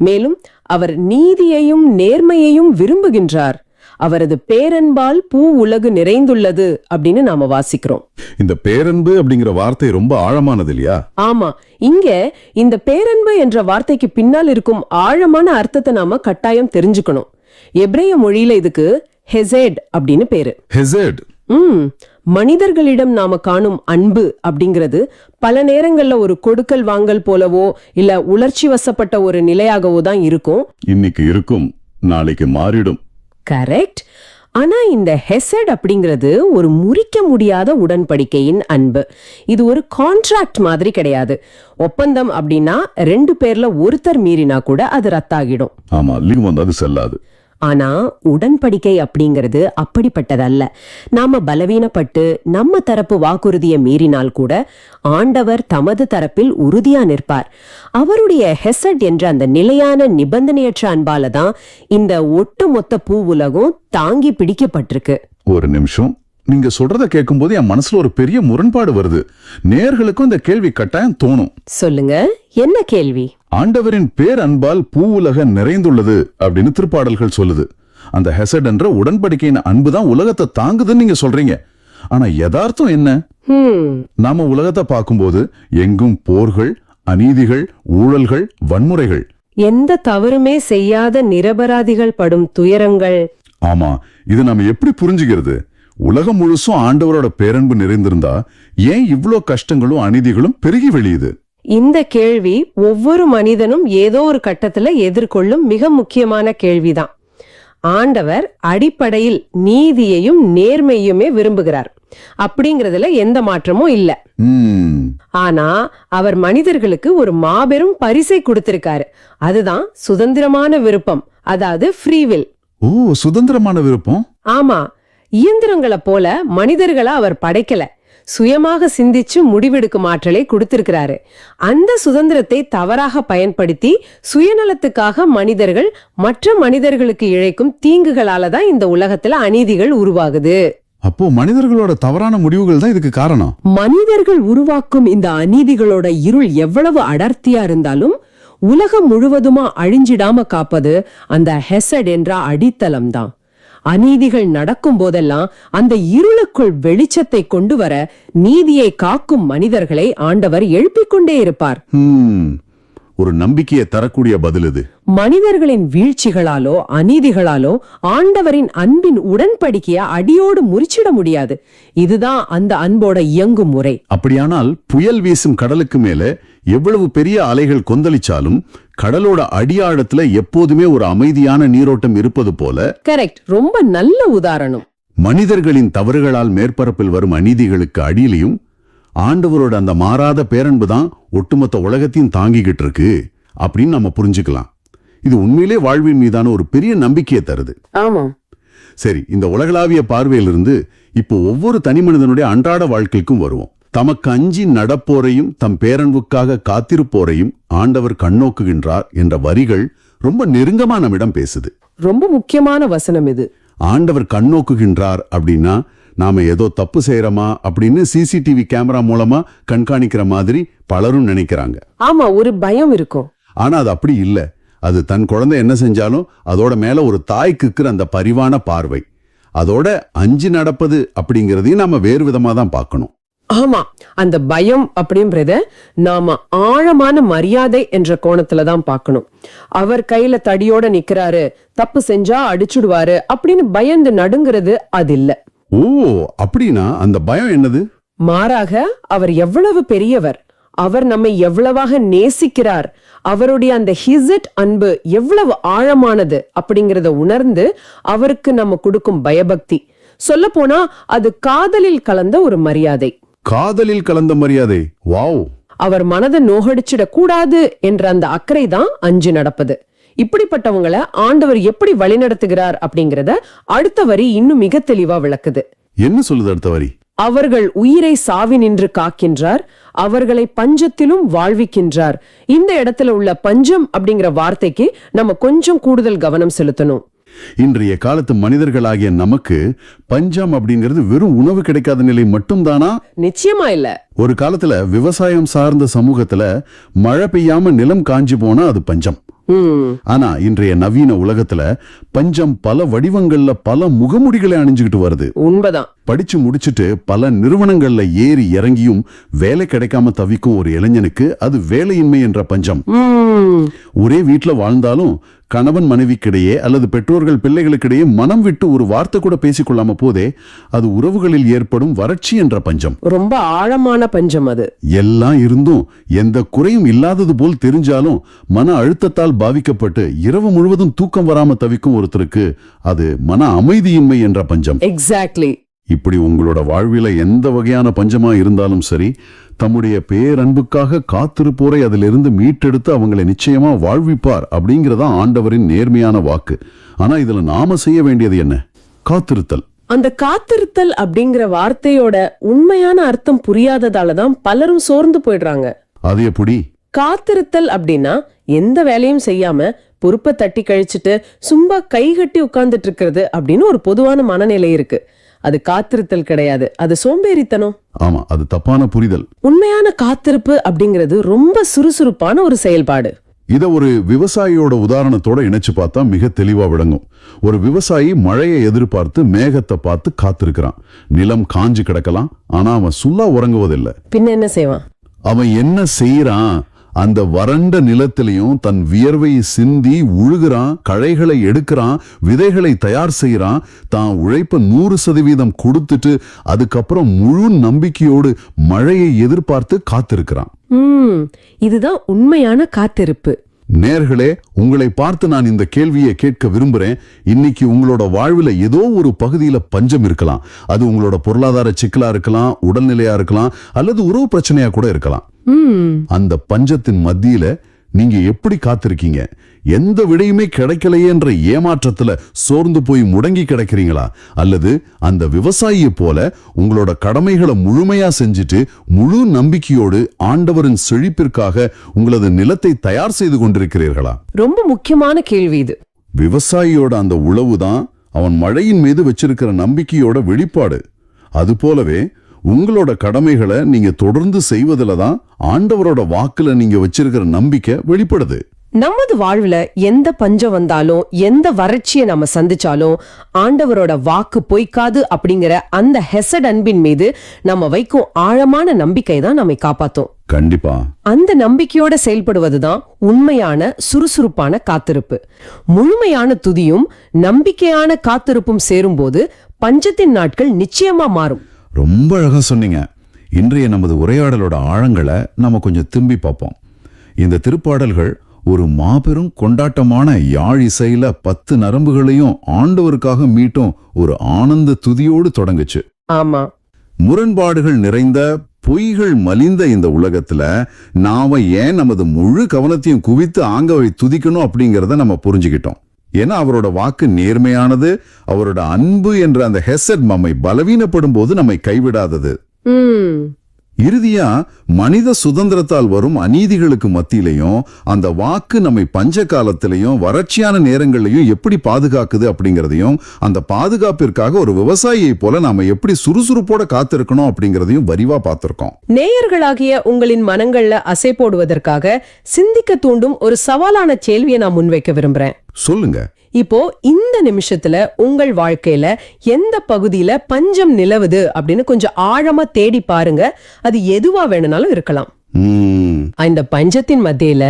மேலும் அவர் நீதியையும் நேர்மையையும் விரும்புகின்றார். அவரது பேரன்பால் பூ உலகு நிறைந்துள்ளது அப்படின்னு நாம வாசிக்கிறோம். இந்த பேரன்பு அப்படிங்கிற வார்த்தை ரொம்ப ஆழமானது இல்லையா? ஆமா, இங்க இந்த பேரன்பு என்ற வார்த்தைக்கு பின்னால் இருக்கும் ஆழமான அர்த்தத்தை நாம கட்டாயம் தெரிஞ்சுக்கணும். எபிரேய மொழியில இதுக்கு ஹெசேட் அப்படின்னு பேரு. ஹெசேட். மனிதர்களிடம் நாம காணும் அன்பு அப்படிங்கிறது பல நேரங்கள்ல ஒரு கொடுக்கல் வாங்கல் போலவோ இல்ல உணர்ச்சி வசப்பட்ட ஒரு நிலையாகவோ தான் இருக்கும். இன்னைக்கு இருக்கும், நாளைக்கு மாறிடும். கரெக்ட். ஆனா இந்த ஹெசட் அப்படிங்கிறது ஒரு முறிக்க முடியாத உடன்படிக்கையின் அன்பு. இது ஒரு கான்ட்ராக்ட் மாதிரி கிடையாது. ஒப்பந்தம் அப்படின்னா 2 பேர்ல ஒருத்தர் மீறினா கூட அது ரத்தாகிடும். ஆமா, லீவ் வந்தாது செல்லாது. ஆனா உடன்படிக்கை அப்படிங்கிறது அப்படிப்பட்டதல்ல. நாம பலவீனப்பட்டு நம்ம தரப்பு வாக்குறுதியை மீறினால் கூட ஆண்டவர் தமது தரப்பில் உறுதியா நிற்பார். அவருடைய ஹெசட் என்ற அந்த நிலையான நிபந்தனையற்ற அன்பால தான் இந்த ஒட்டுமொத்த பூ உலகம் தாங்கி பிடிக்கப்பட்டிருக்கு. ஒரு நிமிஷம், நீங்க சொல்றத கேட்கும்போது என் மனசுல ஒரு பெரிய முரண்பாடு வருது. நேயர்களுக்கும் இந்த கேள்வி கட்டாயம் தோணும். சொல்லுங்க, என்ன கேள்வி? ஆண்டவரின் பேர் அன்பால் பூ உலக நிறைந்துள்ளது அப்படின்னு திருப்பாடல்கள் சொல்லுது. அந்த ஹெசட் என்ற உடன்படிக்கையின் அன்புதான் உலகத்தை தாங்குதுன்னு நீங்க சொல்றீங்க. ஆனா யதார்த்தம் என்ன? நாம உலகத்தை பார்க்கும்போது எங்கும் போர்கள், அநீதிகள், ஊழல்கள், வன்முறைகள், எந்த தவறுமே செய்யாத நிரபராதிகள் படும் துயரங்கள். ஆமா, இது நாம எப்படி புரிஞ்சுக்கிறது? உலகம் முழுசும் ஆண்டவரோட பேரன்பு நிறைந்திருந்தா ஏன் இவ்ளோ கஷ்டங்களும் அநீதிகளும் பெருகி வெளியுது? இந்த கேள்வி ஒவ்வொரு மனிதனும் ஏதோ ஒரு கட்டத்துல எதிர்கொள்ளும் மிக முக்கியமான கேள்விதான். ஆண்டவர் அடிப்படையில் நீதியையும் நேர்மையுமே விரும்புகிறார். அப்படிங்கறதுல எந்த மாற்றமும் இல்ல. ஆனா அவர் மனிதர்களுக்கு ஒரு மாபெரும் பரிசை கொடுத்திருக்காரு. அதுதான் சுதந்திரமான விருப்பம், அதாவது ஃப்ரீவில். ஓ, சுதந்திரமான விருப்பம். ஆமா, இயந்திரங்களை போல மனிதர்களை அவர் படைக்கல. சுயமாக சிந்திச்சு முடிவெடுக்கும் ஆற்றலை கொடுத்திருக்கிறாரு. அந்த சுதந்திரத்தை தவறாக பயன்படுத்தி சுயநலத்துக்காக மனிதர்கள் மற்ற மனிதர்களுக்கு இழைக்கும் தீங்குகளால தான் இந்த உலகத்துல அநீதிகள் உருவாகுது. அப்போ மனிதர்களோட தவறான முடிவுகள் தான் இதுக்கு காரணம். மனிதர்கள் உருவாக்கும் இந்த அநீதிகளோட இருள் எவ்வளவு அடர்த்தியா இருந்தாலும் உலகம் முழுவதுமா அழிஞ்சிடாம காப்பது அந்த ஹெசட் என்ற அடித்தளம் தான். அநீதிகள் நடக்கும் போதெல்லாம் அந்த இருளுக்குள் வெளிச்சத்தை கொண்டு வர நீதியை காக்கும் மனிதர்களை ஆண்டவர் எழுப்பிக் கொண்டே இருப்பார். ஒரு நம்பிக்கையை தரக்கூடிய பதில் இது. மனிதர்களின் வீழ்ச்சிகளாலோ அநீதிகளாலோ ஆண்டவரின் அன்பின் உடன்படிக்கையை அடியோடு முறிச்சிட முடியாது. இதுதான் அந்த அன்போட இயங்கும் முறை. அப்படியானால் புயல் வீசும் கடலுக்கு மேல எவ்வளவு பெரிய அலைகள் கொந்தளிச்சாலும் கடலோட அடியாழத்துல எப்போதுமே ஒரு அமைதியான நீரோட்டம் இருப்பது போல. கரெக்ட், ரொம்ப நல்ல உதாரணம். மனிதர்களின் தவறுகளால் மேற்பரப்பில் வரும் அநீதிகளுக்கு அடியிலையும் ஆண்டவரோட அந்த மாறாத பேரன்பு தான் ஒட்டுமொத்த உலகத்தையும் தாங்கிக்கிட்டு இருக்கு அப்படின்னு நம்ம புரிஞ்சுக்கலாம். இது உண்மையிலே வாழ்வின் மீதான ஒரு பெரிய நம்பிக்கையை தருது. ஆமா. சரி, இந்த உலகளாவிய பார்வையிலிருந்து இப்போ ஒவ்வொரு தனி மனிதனுடைய அன்றாட வாழ்க்கைக்கும் வருவோம். தமக்கு அஞ்சி நடப்போரையும் தம் பேரன்புக்காக காத்திருப்போரையும் ஆண்டவர் கண்ணோக்குகின்றார் என்ற வரிகள் ரொம்ப நெருங்கமா நம்மிடம் பேசுது. ரொம்ப முக்கியமான வசனம் இது. ஆண்டவர் கண்ணோக்குகின்றார் அப்படின்னா நாம ஏதோ தப்பு செய்யறோமா அப்படின்னு சிசிடிவி கேமரா மூலமா கண்காணிக்கிற மாதிரி பலரும் நினைக்கிறாங்க. ஆமா, ஒரு பயம் இருக்கும். ஆனா அது அப்படி இல்ல. அது தன் குழந்தை என்ன செஞ்சாலும் அதோட மேல ஒரு தாய்க்குற அந்த பரிவான பார்வை. அதோட அஞ்சு நடப்பது அப்படிங்கறதையும் நாம வேறு விதமா தான் பார்க்கணும். ஆமா, அந்த பயம் அப்படின்றத நாம ஆழமான மரியாதை என்ற கோணத்துல தான் பார்க்கணும். அவர் கையில தடியோட நிக்கிறாரு, தப்பு செஞ்சா அடிச்சுடுவாரு அப்படின்னு பயந்து நடுங்கிறது அது இல்ல. ஓ, அப்படின்னா அந்த பயம் என்னது? மாறாக அவர் எவ்வளவு பெரியவர், அவர் நம்மை எவ்வளவாக நேசிக்கிறார், அவருடைய அந்த ஹிசட் அன்பு எவ்வளவு ஆழமானது அப்படிங்கறத உணர்ந்து அவருக்கு நம்ம கொடுக்கும் பயபக்தி. சொல்ல போனா அது காதலில் கலந்த ஒரு மரியாதை. காதலில் கலந்த மரியாதை. வாவ். அவர் மனதை நோகடிச்சிட கூடாது என்ற அந்த அக்கறை தான் அஞ்சு நடப்பது. இப்படிப்பட்டவங்களை ஆண்டவர் எப்படி வழிநடத்துகிறார் அப்படிங்கறத அடுத்த வரி இன்னும் மிக தெளிவா விளக்குது. என்ன சொல்லுது அடுத்த வரி? அவர்கள் உயிரை சாவி நின்று காக்கின்றார், அவர்களை பஞ்சத்திலும் வாழ்விக்கின்றார். இந்த இடத்துல உள்ள பஞ்சம் அப்படிங்கிற வார்த்தைக்கு நம்ம கொஞ்சம் கூடுதல் கவனம் செலுத்தணும். இன்றைய காலத்து மனிதர்களாகிய நமக்கு பஞ்சம் அப்படிங்கிறது வெறும் உணவு கிடைக்காத நிலை மட்டும்தானா? நிச்சயமா இல்ல. ஒரு காலத்துல விவசாயம் சார்ந்த சமூகத்துல மழை பெய்யாம நிலம் காஞ்சி போனா அது பஞ்சம். ஆனா இன்றைய நவீன உலகத்துல பஞ்சம் பல வடிவங்கள்ல பல முகமுடிகளை அணிஞ்சுக்கிட்டு வருது. உண்மைதான். படிச்சு முடிச்சுட்டு பல நிறுவனங்கள்ல ஏறி இறங்கியும் வேலை கிடைக்காம தவிக்கும் ஒரு இளைஞனுக்கு அது வேலையின்மை என்ற பஞ்சம். ஒரே வீட்டுல வாழ்ந்தாலும் கணவன் மனைவிக்கிடையே அல்லது பெற்றோர்கள் பிள்ளைகளுக்கிடையே மனம் விட்டு ஒரு வார்த்தை கூட பேசிக்கொள்ளாம போதே அது உறவுகளில் ஏற்படும் வறட்சி என்ற பஞ்சம். ரொம்ப ஆழமான பஞ்சம் அது. எல்லாம் இருந்தும் எந்த குறையும் இல்லாதது போல் தெரிஞ்சாலும் மன அழுத்தத்தால் பாதிக்கப்பட்டு இரவு முழுவதும் தூக்கம் வராம தவிக்கும் ஒருத்தருக்கு அது மன அமைதியின்மை என்ற பஞ்சம். எக்ஸாக்ட்லி. இப்படி உங்களோட வாழ்வில எந்த வகையான பஞ்சமா இருந்தாலும் சரி, தம்முடைய பேரன்புக்காக காத்திருப்போரை அதிலிருந்து மீட்டெடுத்து அவங்களை நிச்சயமா வாழ்விப்பார் அப்படிங்கறதா ஆண்டவரின் நேர்மையான வாக்கு. ஆனா இதுல நாம செய்ய வேண்டியது என்ன? காத்திருத்தல். அந்த காத்திருத்தல் அப்படிங்கிற வார்த்தையோட உண்மையான அர்த்தம் புரியாததாலதான் பலரும் சோர்ந்து போயிடுறாங்க. அது எப்படி? காத்திருத்தல் அப்படின்னா எந்த வேலையும் செய்யாம பொறுப்பை தட்டி கழிச்சுட்டு சும்மா கைகட்டி உட்கார்ந்துட்டு இருக்கிறது அப்படின்னு ஒரு பொதுவான மனநிலை இருக்கு. அது காத்திருத்தல் கிடையாது, அது சோம்பேறித்தனம். ஆமா, அது தப்பான புரிதல். உண்மையான காத்திருப்பு அப்படிங்கிறது ரொம்ப சுறுசுறுப்பான ஒரு செயல்பாடு. இத ஒரு விவசாயியோட உதாரணத்தோட இணைச்சு பார்த்தா மிக தெளிவா விளங்கும். ஒரு விவசாயி மழையை எதிர்பார்த்து மேகத்தை பார்த்து காத்திருக்கிறான். நிலம் காஞ்சு கிடக்கலாம், ஆனா அவன் சுல்லா உறங்குவதில்லை. பின்ன என்ன செய்வான்? அவன் என்ன செய்யறான்? அந்த வறண்ட நிலத்திலையும் தன் வியர்வையை சிந்தி உழுகிறான், களைகளை எடுக்கிறான், விதைகளை தயார் செய்யறான். தான் உழைப்ப 100% கொடுத்துட்டு அதுக்கப்புறம் முழு நம்பிக்கையோடு மழையை எதிர்பார்த்து காத்திருக்கிறான். இதுதான் உண்மையான காத்திருப்பு. நேர்களே, உங்களை பார்த்து நான் இந்த கேள்வியை கேட்க விரும்புறேன். இன்னைக்கு உங்களோட வாழ்வில் ஏதோ ஒரு பகுதியில பஞ்சம் இருக்கலாம். அது உங்களோட பொருளாதார சிக்கலா இருக்கலாம், உடல்நிலையா இருக்கலாம், அல்லது உறவு பிரச்சனையா கூட இருக்கலாம். அந்த பஞ்சத்தின் மத்தியில நீங்க எப்படி காத்திருக்கீங்க? எந்த விடையுமே கிடைக்கலையேன்ற ஏமாற்றத்துல சோர்ந்து போய் முடங்கி கிடக்கிறீங்களா? அல்லது அந்த விவசாயியை போல உங்களோட கடமைகளை முழுமையா செஞ்சுட்டு முழு நம்பிக்கையோடு ஆண்டவரின் செழிப்பிற்காக உங்களது நிலத்தை தயார் செய்து கொண்டிருக்கிறீர்களா? ரொம்ப முக்கியமான கேள்வி இது. விவசாயியோட அந்த உழவுதான் அவன் மழையின் மீது வச்சிருக்கிற நம்பிக்கையோட வெளிப்பாடு. அது போலவே உங்களோட கடமைகளை நீங்க தொடர்ந்து செய்வதில தான் ஆண்டவரோட வாக்குல நீங்க வச்சிருக்கிற நம்பிக்கை வெளிப்படுது. நமது வாழ்வுல எந்த பஞ்சம் வந்தாலும் எந்த வறட்சியை நம்ம சந்திச்சாலும் ஆண்டவரோட வாக்கு பொய்க்காது அப்படிங்கிற அந்த ஹெசட் அன்பின் மீது நம்ம வைக்கும் ஆழமான நம்பிக்கை தான் நம்மை காப்பாத்தும். கண்டிப்பா. அந்த நம்பிக்கையோட செயல்படுவதுதான் உண்மையான சுறுசுறுப்பான காத்திருப்பு. முழுமையான துதியும் நம்பிக்கையான காத்திருப்பும் சேரும்போது பஞ்சத்தின் நாட்கள் நிச்சயமா மாறும். ரொம்ப அழகா சொன்னீங்க. இன்றைய நமது உரையாடலோட ஆழங்களை நம்ம கொஞ்சம் திரும்பி பார்ப்போம். இந்த திருப்பாடல்கள் ஒரு மாபெரும் கொண்டாட்டமான யாழ் இசையில 10 நரம்புகளையும் ஆண்டவருக்காக மீட்டும் ஒரு ஆனந்த துதியோடு தொடங்குச்சு. ஆமா. முரண்பாடுகள் நிறைந்த பொய்கள் மலிந்த இந்த உலகத்துல நாம ஏன் நமது முழு கவனத்தையும் குவித்து ஆண்டவரை துதிக்கணும் அப்படிங்கறத நம்ம புரிஞ்சுக்கிட்டோம். ஏன்னா அவரோட வாக்கு நேர்மையானது. அவரோட அன்பு என்ற அந்த ஹெசட் நம்மை பலவீனப்படும் போது நம்மை கைவிடாதது. இறுதியா மனித சுதந்திரத்தால் வரும் அநீதிகளுக்கு மத்தியிலையும் அந்த வாக்கு நம்மை பஞ்ச காலத்திலையும் வறட்சியான நேரங்களையும் எப்படி பாதுகாக்குது அப்படிங்கறதையும், அந்த பாதுகாப்பிற்காக ஒரு விவசாயியை போல நாம எப்படி சுறுசுறுப்போட காத்திருக்கணும் அப்படிங்கறதையும் விரிவா பார்த்திருக்கோம். நேயர்களாகிய உங்களின் மனங்கள்ல அசை போடுவதற்காக சிந்திக்க தூண்டும் ஒரு சவாலான கேள்வியை நான் முன்வைக்க விரும்புறேன். சொல்லுங்க. இப்போ இந்த நிமிஷத்துல உங்கள் வாழ்க்கையில எந்த பகுதியில பஞ்சம் நிலவுது அப்படின்னு கொஞ்சம் ஆழமா தேடி பாருங்க. அது எதுவா வேணும்னாலும் இருக்கலாம். இந்த பஞ்சத்தின் மத்தியில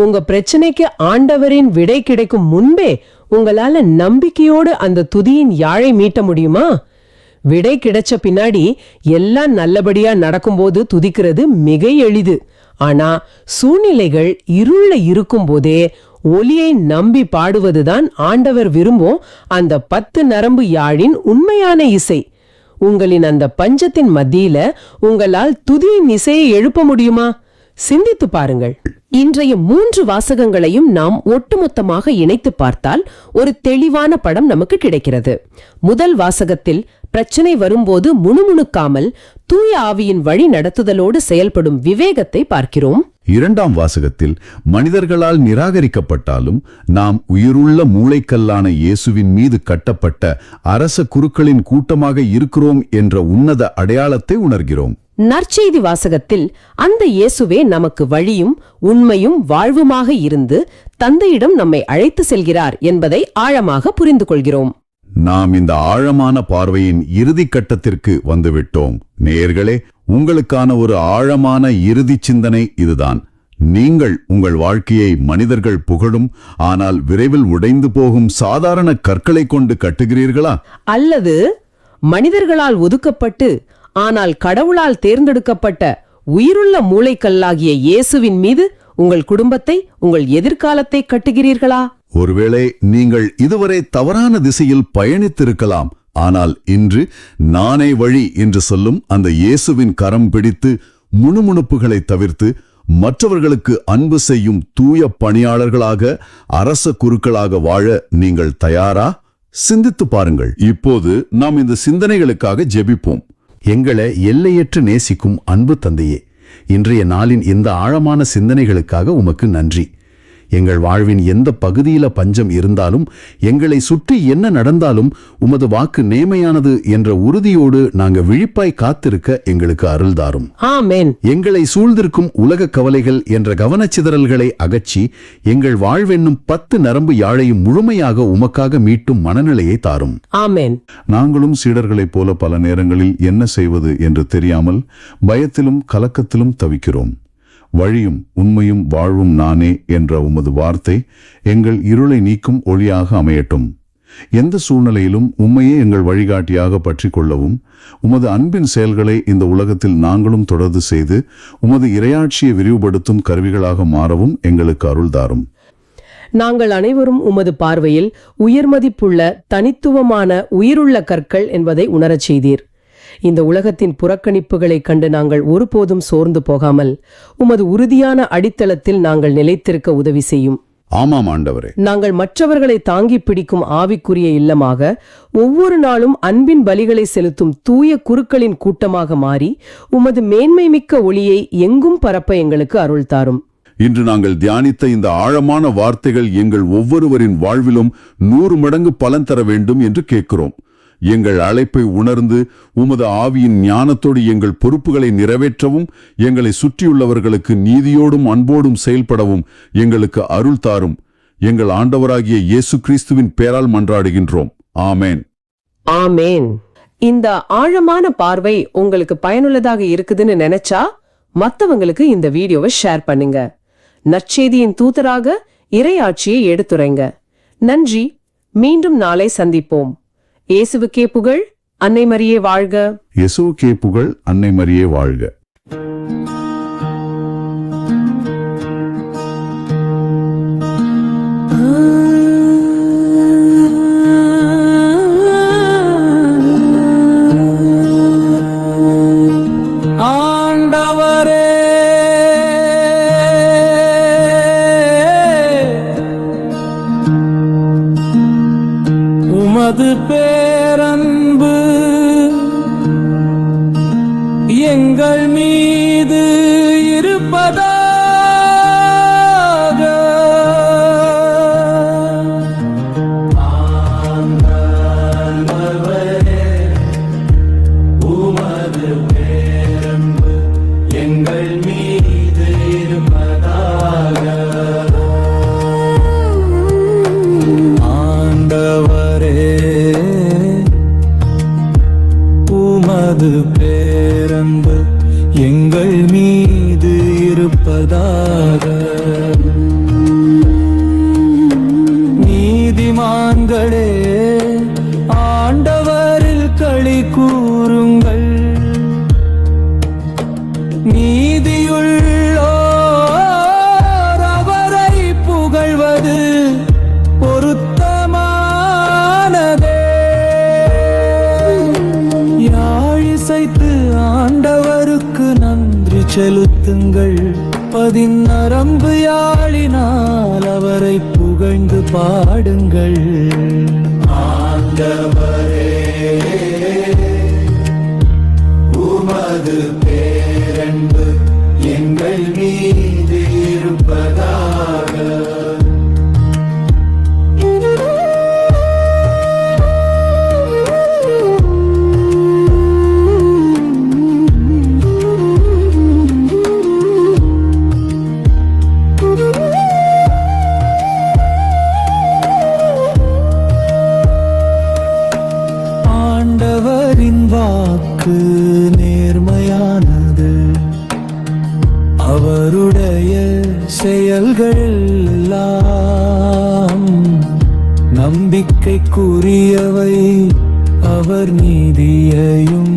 உங்க பிரச்சனைக்கு ஆண்டவரின் விடை கிடைக்கும் முன்பே உங்களால நம்பிக்கையோடு அந்த துதியின் யாழை மீட்ட முடியுமா? விடை கிடைச்ச பின்னாடி எல்லாம் நல்லபடியா நடக்கும்போது துதிக்கிறது மிக எளிது. ஆனா சூழ்நிலைகள் இருள இருக்கும் போதே ஒலியை நம்பி பாடுவதுதான் ஆண்டவர் விரும்பும் அந்த 10 நரம்பு யாழின் உண்மையான இசை. உங்களின் அந்த பஞ்சத்தின் மத்தியில உங்களால் துதியின் இசையை எழுப்ப முடியுமா? சிந்தித்து பாருங்கள். இன்றைய 3 வாசகங்களையும் நாம் ஒட்டுமொத்தமாக இணைத்து பார்த்தால் ஒரு தெளிவான படம் நமக்கு கிடைக்கிறது. முதல் வாசகத்தில் பிரச்சனை வரும்போது முணுமுணுக்காமல் தூய ஆவியின் வழி நடத்துதலோடு செயல்படும் விவேகத்தை பார்க்கிறோம். 2ஆம் வாசகத்தில் மனிதர்களால் நிராகரிக்கப்பட்டாலும் நாம் உயிருள்ள மூளைக்கல்லான இயேசுவின் மீது கட்டப்பட்ட அரச குருக்களின் கூட்டமாக இருக்கிறோம் என்ற உன்னத அடையாளத்தை உணர்கிறோம். நற்செய்தி வாசகத்தில் அந்த இயேசுவே நமக்கு வழியும் உண்மையும் வாழ்வுமாக இருந்து தந்தையிடம் நம்மை அழைத்து செல்கிறார் என்பதை ஆழமாக புரிந்து கொள்கிறோம். நாம் இந்த ஆழமான பார்வையின் இறுதி கட்டத்திற்கு வந்துவிட்டோம். நேயர்களே, உங்களுக்கான ஒரு ஆழமான இறுதி சிந்தனை இதுதான். நீங்கள் உங்கள் வாழ்க்கையை மனிதர்கள் புகழும் ஆனால் விரைவில் உடைந்து போகும் சாதாரண கற்களை கொண்டு கட்டுகிறீர்களா? அல்லது மனிதர்களால் ஒதுக்கப்பட்டு ஆனால் கடவுளால் தேர்ந்தெடுக்கப்பட்ட உயிருள்ள மூளைக்கல்லாகிய இயேசுவின் மீது உங்கள் குடும்பத்தை, உங்கள் எதிர்காலத்தை கட்டுகிறீர்களா? ஒருவேளை நீங்கள் இதுவரை தவறான திசையில் பயணித்திருக்கலாம். ஆனால் இன்று நானே வழி என்று சொல்லும் அந்த இயேசுவின் கரம் பிடித்து முணுமுணுப்புகளை தவிர்த்து மற்றவர்களுக்கு அன்பு செய்யும் தூய பணியாளர்களாக, அரச குருக்களாக வாழ நீங்கள் தயாரா? சிந்தித்து பாருங்கள். இப்போது நாம் இந்த சிந்தனைகளுக்காக ஜெபிப்போம். எங்களை எல்லையற்று நேசிக்கும் அன்பு தந்தையே, இன்றைய நாளின் இந்த ஆழமான சிந்தனைகளுக்காக உமக்கு நன்றி. எங்கள் வாழ்வின் எந்த பகுதியில பஞ்சம் இருந்தாலும், எங்களை சுற்றி என்ன நடந்தாலும் உமது வாக்கு நேமையானது என்ற உறுதியோடு நாங்க விழிப்பாய் காத்திருக்க எங்களுக்கு அருள்தாரும். ஆமென். எங்களை சூழ்ந்திருக்கும் உலக கவலைகள் என்ற கவனச்சிதறல்களை அகற்றி எங்கள் வாழ்வென்னும் 10 நரம்பு யாழையும் முழுமையாக உமக்காக மீட்டும் மனநிலையை தாரும். ஆமென். நாங்களும் சீடர்களைப் போல பல நேரங்களில் என்ன செய்வது என்று தெரியாமல் பயத்திலும் கலக்கத்திலும் தவிக்கிறோம். வழியும் உண்மையும் வாழ்வும் நானே என்ற உமது வார்த்தை எங்கள் இருளை நீக்கும் ஒளியாக அமையட்டும். எந்த சூழ்நிலையிலும் உம்மையே எங்கள் வழிகாட்டியாக பற்றி கொள்ளவும், உமது அன்பின் செயல்களை இந்த உலகத்தில் நாங்களும் தொடர்ந்து செய்து உமது இறையாட்சியை விரிவுபடுத்தும் கருவிகளாக மாறவும் எங்களுக்கு அருள்தாரும். நாங்கள் அனைவரும் உமது பார்வையில் உயர்மதிப்புள்ள தனித்துவமான உயிருள்ள கற்கள் என்பதை உணரச் செய்தீர். இந்த உலகத்தின் புறக்கணிப்புகளைக் கண்டு நாங்கள் ஒருபோதும் சோர்ந்து போகாமல் உமது உறுதியான அடித்தளத்தில் நாங்கள் நிலைத்திருக்க உதவி செய்யும். ஆமாம் ஆண்டவரே. நாங்கள் மற்றவர்களை தாங்கி பிடிக்கும் ஆவிக்குரிய இல்லமாக, ஒவ்வொரு நாளும் அன்பின் பலிகளை செலுத்தும் தூய குருக்களின் கூட்டமாக மாறி உமது மேன்மை மிக்க ஒளியை எங்கும் பரப்ப எங்களுக்கு அருள் தாரும். இன்று நாங்கள் தியானித்த இந்த ஆழமான வார்த்தைகள் எங்கள் ஒவ்வொருவரின் வாழ்விலும் 100 மடங்கு பலன் தர வேண்டும் என்று கேட்கிறோம். எங்கள் அழைப்பை உணர்ந்து உமது ஆவியின் ஞானத்தோடு எங்கள் பொறுப்புகளை நிறைவேற்றவும், எங்களை சுற்றியுள்ளவர்களுக்கு நீதியோடும் அன்போடும் செயல்படவும் எங்களுக்கு அருள் தாரும். எங்கள் ஆண்டவராகிய இயேசு கிறிஸ்துவின் பெயரால் மன்றாடுகின்றோம். ஆமேன். ஆமேன். இந்த ஆழமான பார்வை உங்களுக்கு பயனுள்ளதாக இருக்குதுன்னு நினைச்சா மத்தவங்களுக்கு இந்த வீடியோவை ஷேர் பண்ணுங்க. நற்செய்தியின் தூதராக இறையாட்சியை எடுத்துரைங்க. நன்றி. மீண்டும் நாளை சந்திப்போம். இயேசுவுக்கே புகழ். அன்னை மரியே வாழ்க. இயேசுவுக்கே புகழ். அன்னை மரியே வாழ்க. உமது பேரன்பு எங்கள் மீது இருப்பதாக. உமது பேரன்பு எங்கள் மீது இருப்பதாக. உமது பேரன்பு எங்கள் மீது இருப்பதாக. நீதிமான்களே, ஆண்டவரில் களி கூறுங்கள். நீதியுள்ளோர் அவரை புகழ்வது பொருத்தமானதே. யாழிசைத்து ஆண்டவருக்கு நன்றி செலுத்துங்கள். 10 நரம்பு யாழினால் அவரை புகழ்ந்து பாடுங்கள். ஆண்டவரே, உமது பேரன்பு எங்கள் மீது நன்மைக்குரியவை அவர் நீதியையும்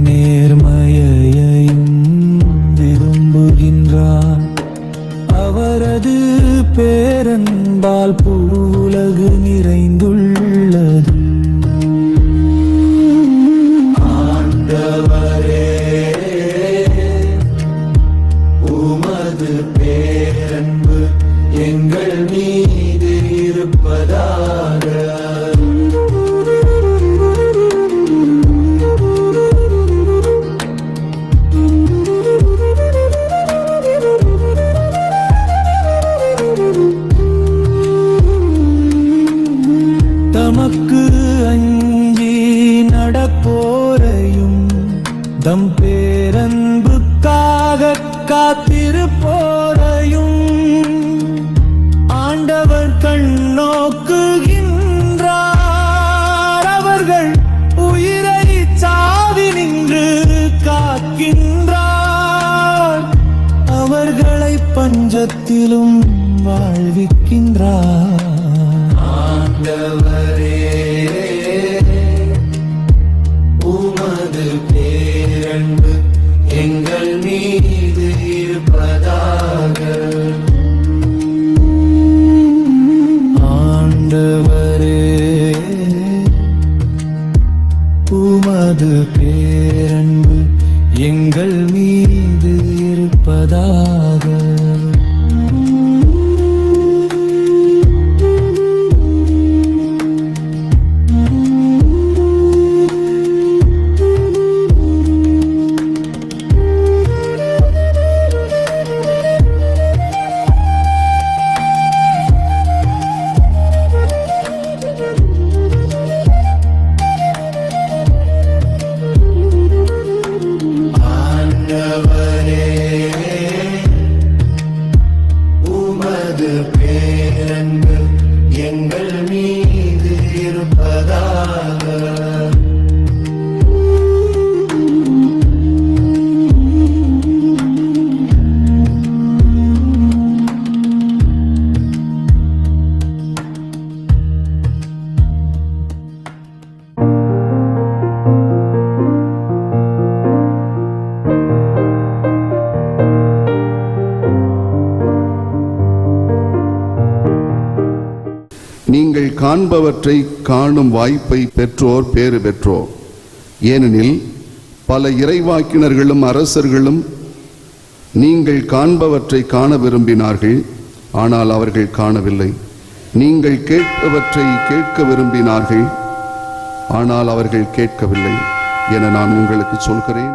நேர்மையையும் விரும்புகின்றார். அவரது பேரன்பால் பூவுலகு நிறைந்துள்ளது. ஆண்டவரே, உமது பேரன்பு எங்கள் மீது இருப்பதாக. தமக்கு அஞ்சி நடப்போரையும் தம் பேரன்புக்காக காத்திருப்போரையும் ஆண்டவர் கண்ணோக்குகின்றார். அவர்கள் உயிரை சாவி நின்று காக்கின்றார். அவர்களை பஞ்சத்திலும் வாழ்விக்கின்றார். ஆண்டவரே, உமது பேரன்பு எங்கள் மீது இருப்பதாக. ஆண்டவரே, உமது பேரன்பு எங்கள் மீது இருப்பதாக. பேரன்பு எங்கள் மீது இருப்பதாக. நீங்கள் காண்பவற்றை காணும் வாய்ப்பை பெற்றோர் பேறு பெற்றோர். ஏனெனில் பல இறைவாக்கினர்களும் அரசர்களும் நீங்கள் காண்பவற்றை காண விரும்பினார்கள், ஆனால் அவர்கள் காணவில்லை. நீங்கள் கேட்பவற்றை கேட்க விரும்பினார்கள், ஆனால் அவர்கள் கேட்கவில்லை என நான் உங்களுக்கு சொல்கிறேன்.